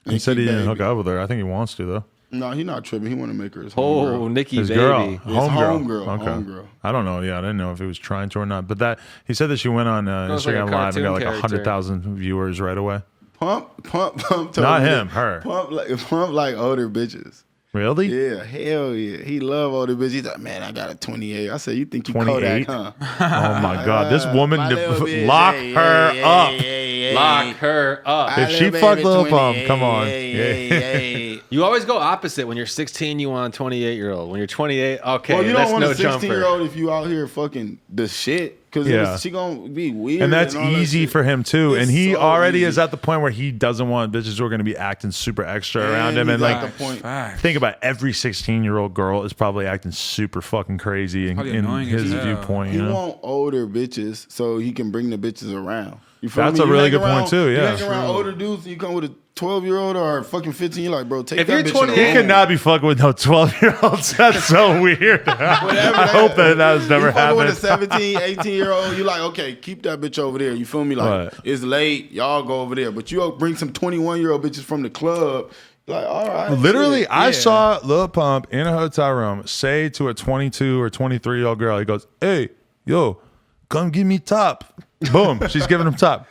He Nikki said he didn't Baby. hook up with her. I think he wants to though. No, he not tripping. He want to make her his Oh, homegirl. Nikki His baby. girl, His homegirl. homegirl, Okay. homegirl. I don't know. Yeah, I didn't know if he was trying to or not. But that he said that she went on Sounds like a Instagram Live and got like cartoon 100,000 viewers right awh. Pump. Told Not me him, that her. Pump like older bitches. Really? Yeah, hell yeah. He love older bitches. He's like, man, I got a 28. I said, you think you 28? Kodak, huh? Oh my God, this woman, My little bitch, lock hey, her hey, up. hey, Lock her up. If she fucked Lil Pump, come on. Hey. You always go opposite. When you're 16, you want a 28-year-old. When you're 28, okay, Well, you that's don't want no a 16-year-old jumper. if you out here fucking the shit. Because Yeah. she gonna be weird. And that's all that easy shit. for him too. It's And he so already easy. is at the point where he doesn't want bitches who are going to be acting super extra around And him. he And got like, the point. Facts. think about every 16-year-old girl is probably acting super fucking crazy in Probably annoying his as hell. viewpoint. He You know? want older bitches so he can bring the bitches around. You feel That's me? a You really hang good point, too, yeah. You hang around older dudes and you come with a 12-year-old or a fucking 15, you're like, bro, take If that you're bitch 28 in the He room. could not be fucking with no 12-year-olds. That's so weird. I hope that has never you fucking with a happened. 17, 18-year-old, you like, okay, keep that bitch over there. You feel me? Like, Right. it's late, y'all go over there. But you bring some 21-year-old bitches from the club, like, all right. Literally, shit. I saw Lil Pump in a hotel room say to a 22 or 23-year-old girl, he goes, hey, yo, come give me top. Boom. She's giving him top.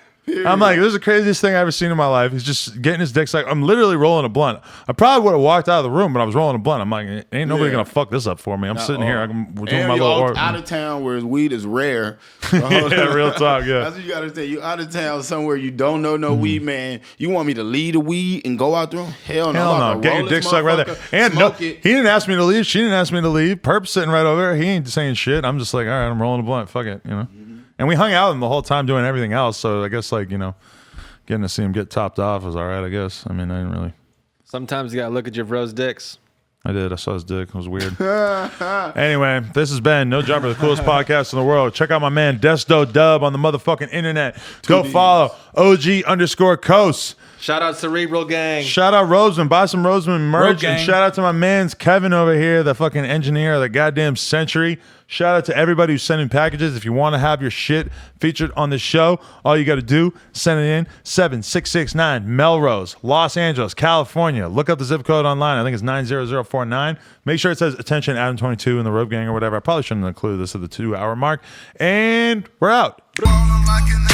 I'm like, this is the craziest thing I've ever seen in my life. He's just getting his dick sucked. I'm literally rolling a blunt. I probably would have walked out of the room, but I was rolling a blunt. I'm like, ain't nobody Yeah. gonna fuck this up for me. I'm sitting here. I'm doing And my you little out of town where weed is rare. Yeah, real talk, yeah. That's what you gotta say. You out of town somewhere you don't know no weed man. You want me to leave the weed and go out there? Hell no. Hell I'm about no. to Get roll your this dick sucked right there. motherfucker, And no, smoke he it. didn't ask me to leave. She didn't ask me to leave. Perp's sitting right over there. He ain't saying shit. I'm just like, all right, I'm rolling a blunt. Fuck it, you know. And we hung out with him the whole time doing everything else. So I guess, like, you know, getting to see him get topped off was all right, I guess. I mean, I didn't really. Sometimes you gotta look at your bro's dicks. I did. I saw his dick. It was weird. Anyway, this has been No Jumper, the coolest podcast in the world. Check out my man Desto Dubb on the motherfucking internet. Go follow OG_Coast. Shout out Cerebral Gang. Shout out Robesman. Buy some Robesman merch. And gang. shout out to my man's Kevin over here, the fucking engineer of the goddamn century. Shout out to everybody who's sending packages. If you want to have your shit featured on the show, all you got to do, send it in 7669 Melrose, Los Angeles, California. Look up the zip code online. I think it's 90049. Make sure it says attention Adam22 in the Robe Gang or whatever. I probably shouldn't include this at the 2-hour mark. And we're out. Rolling like an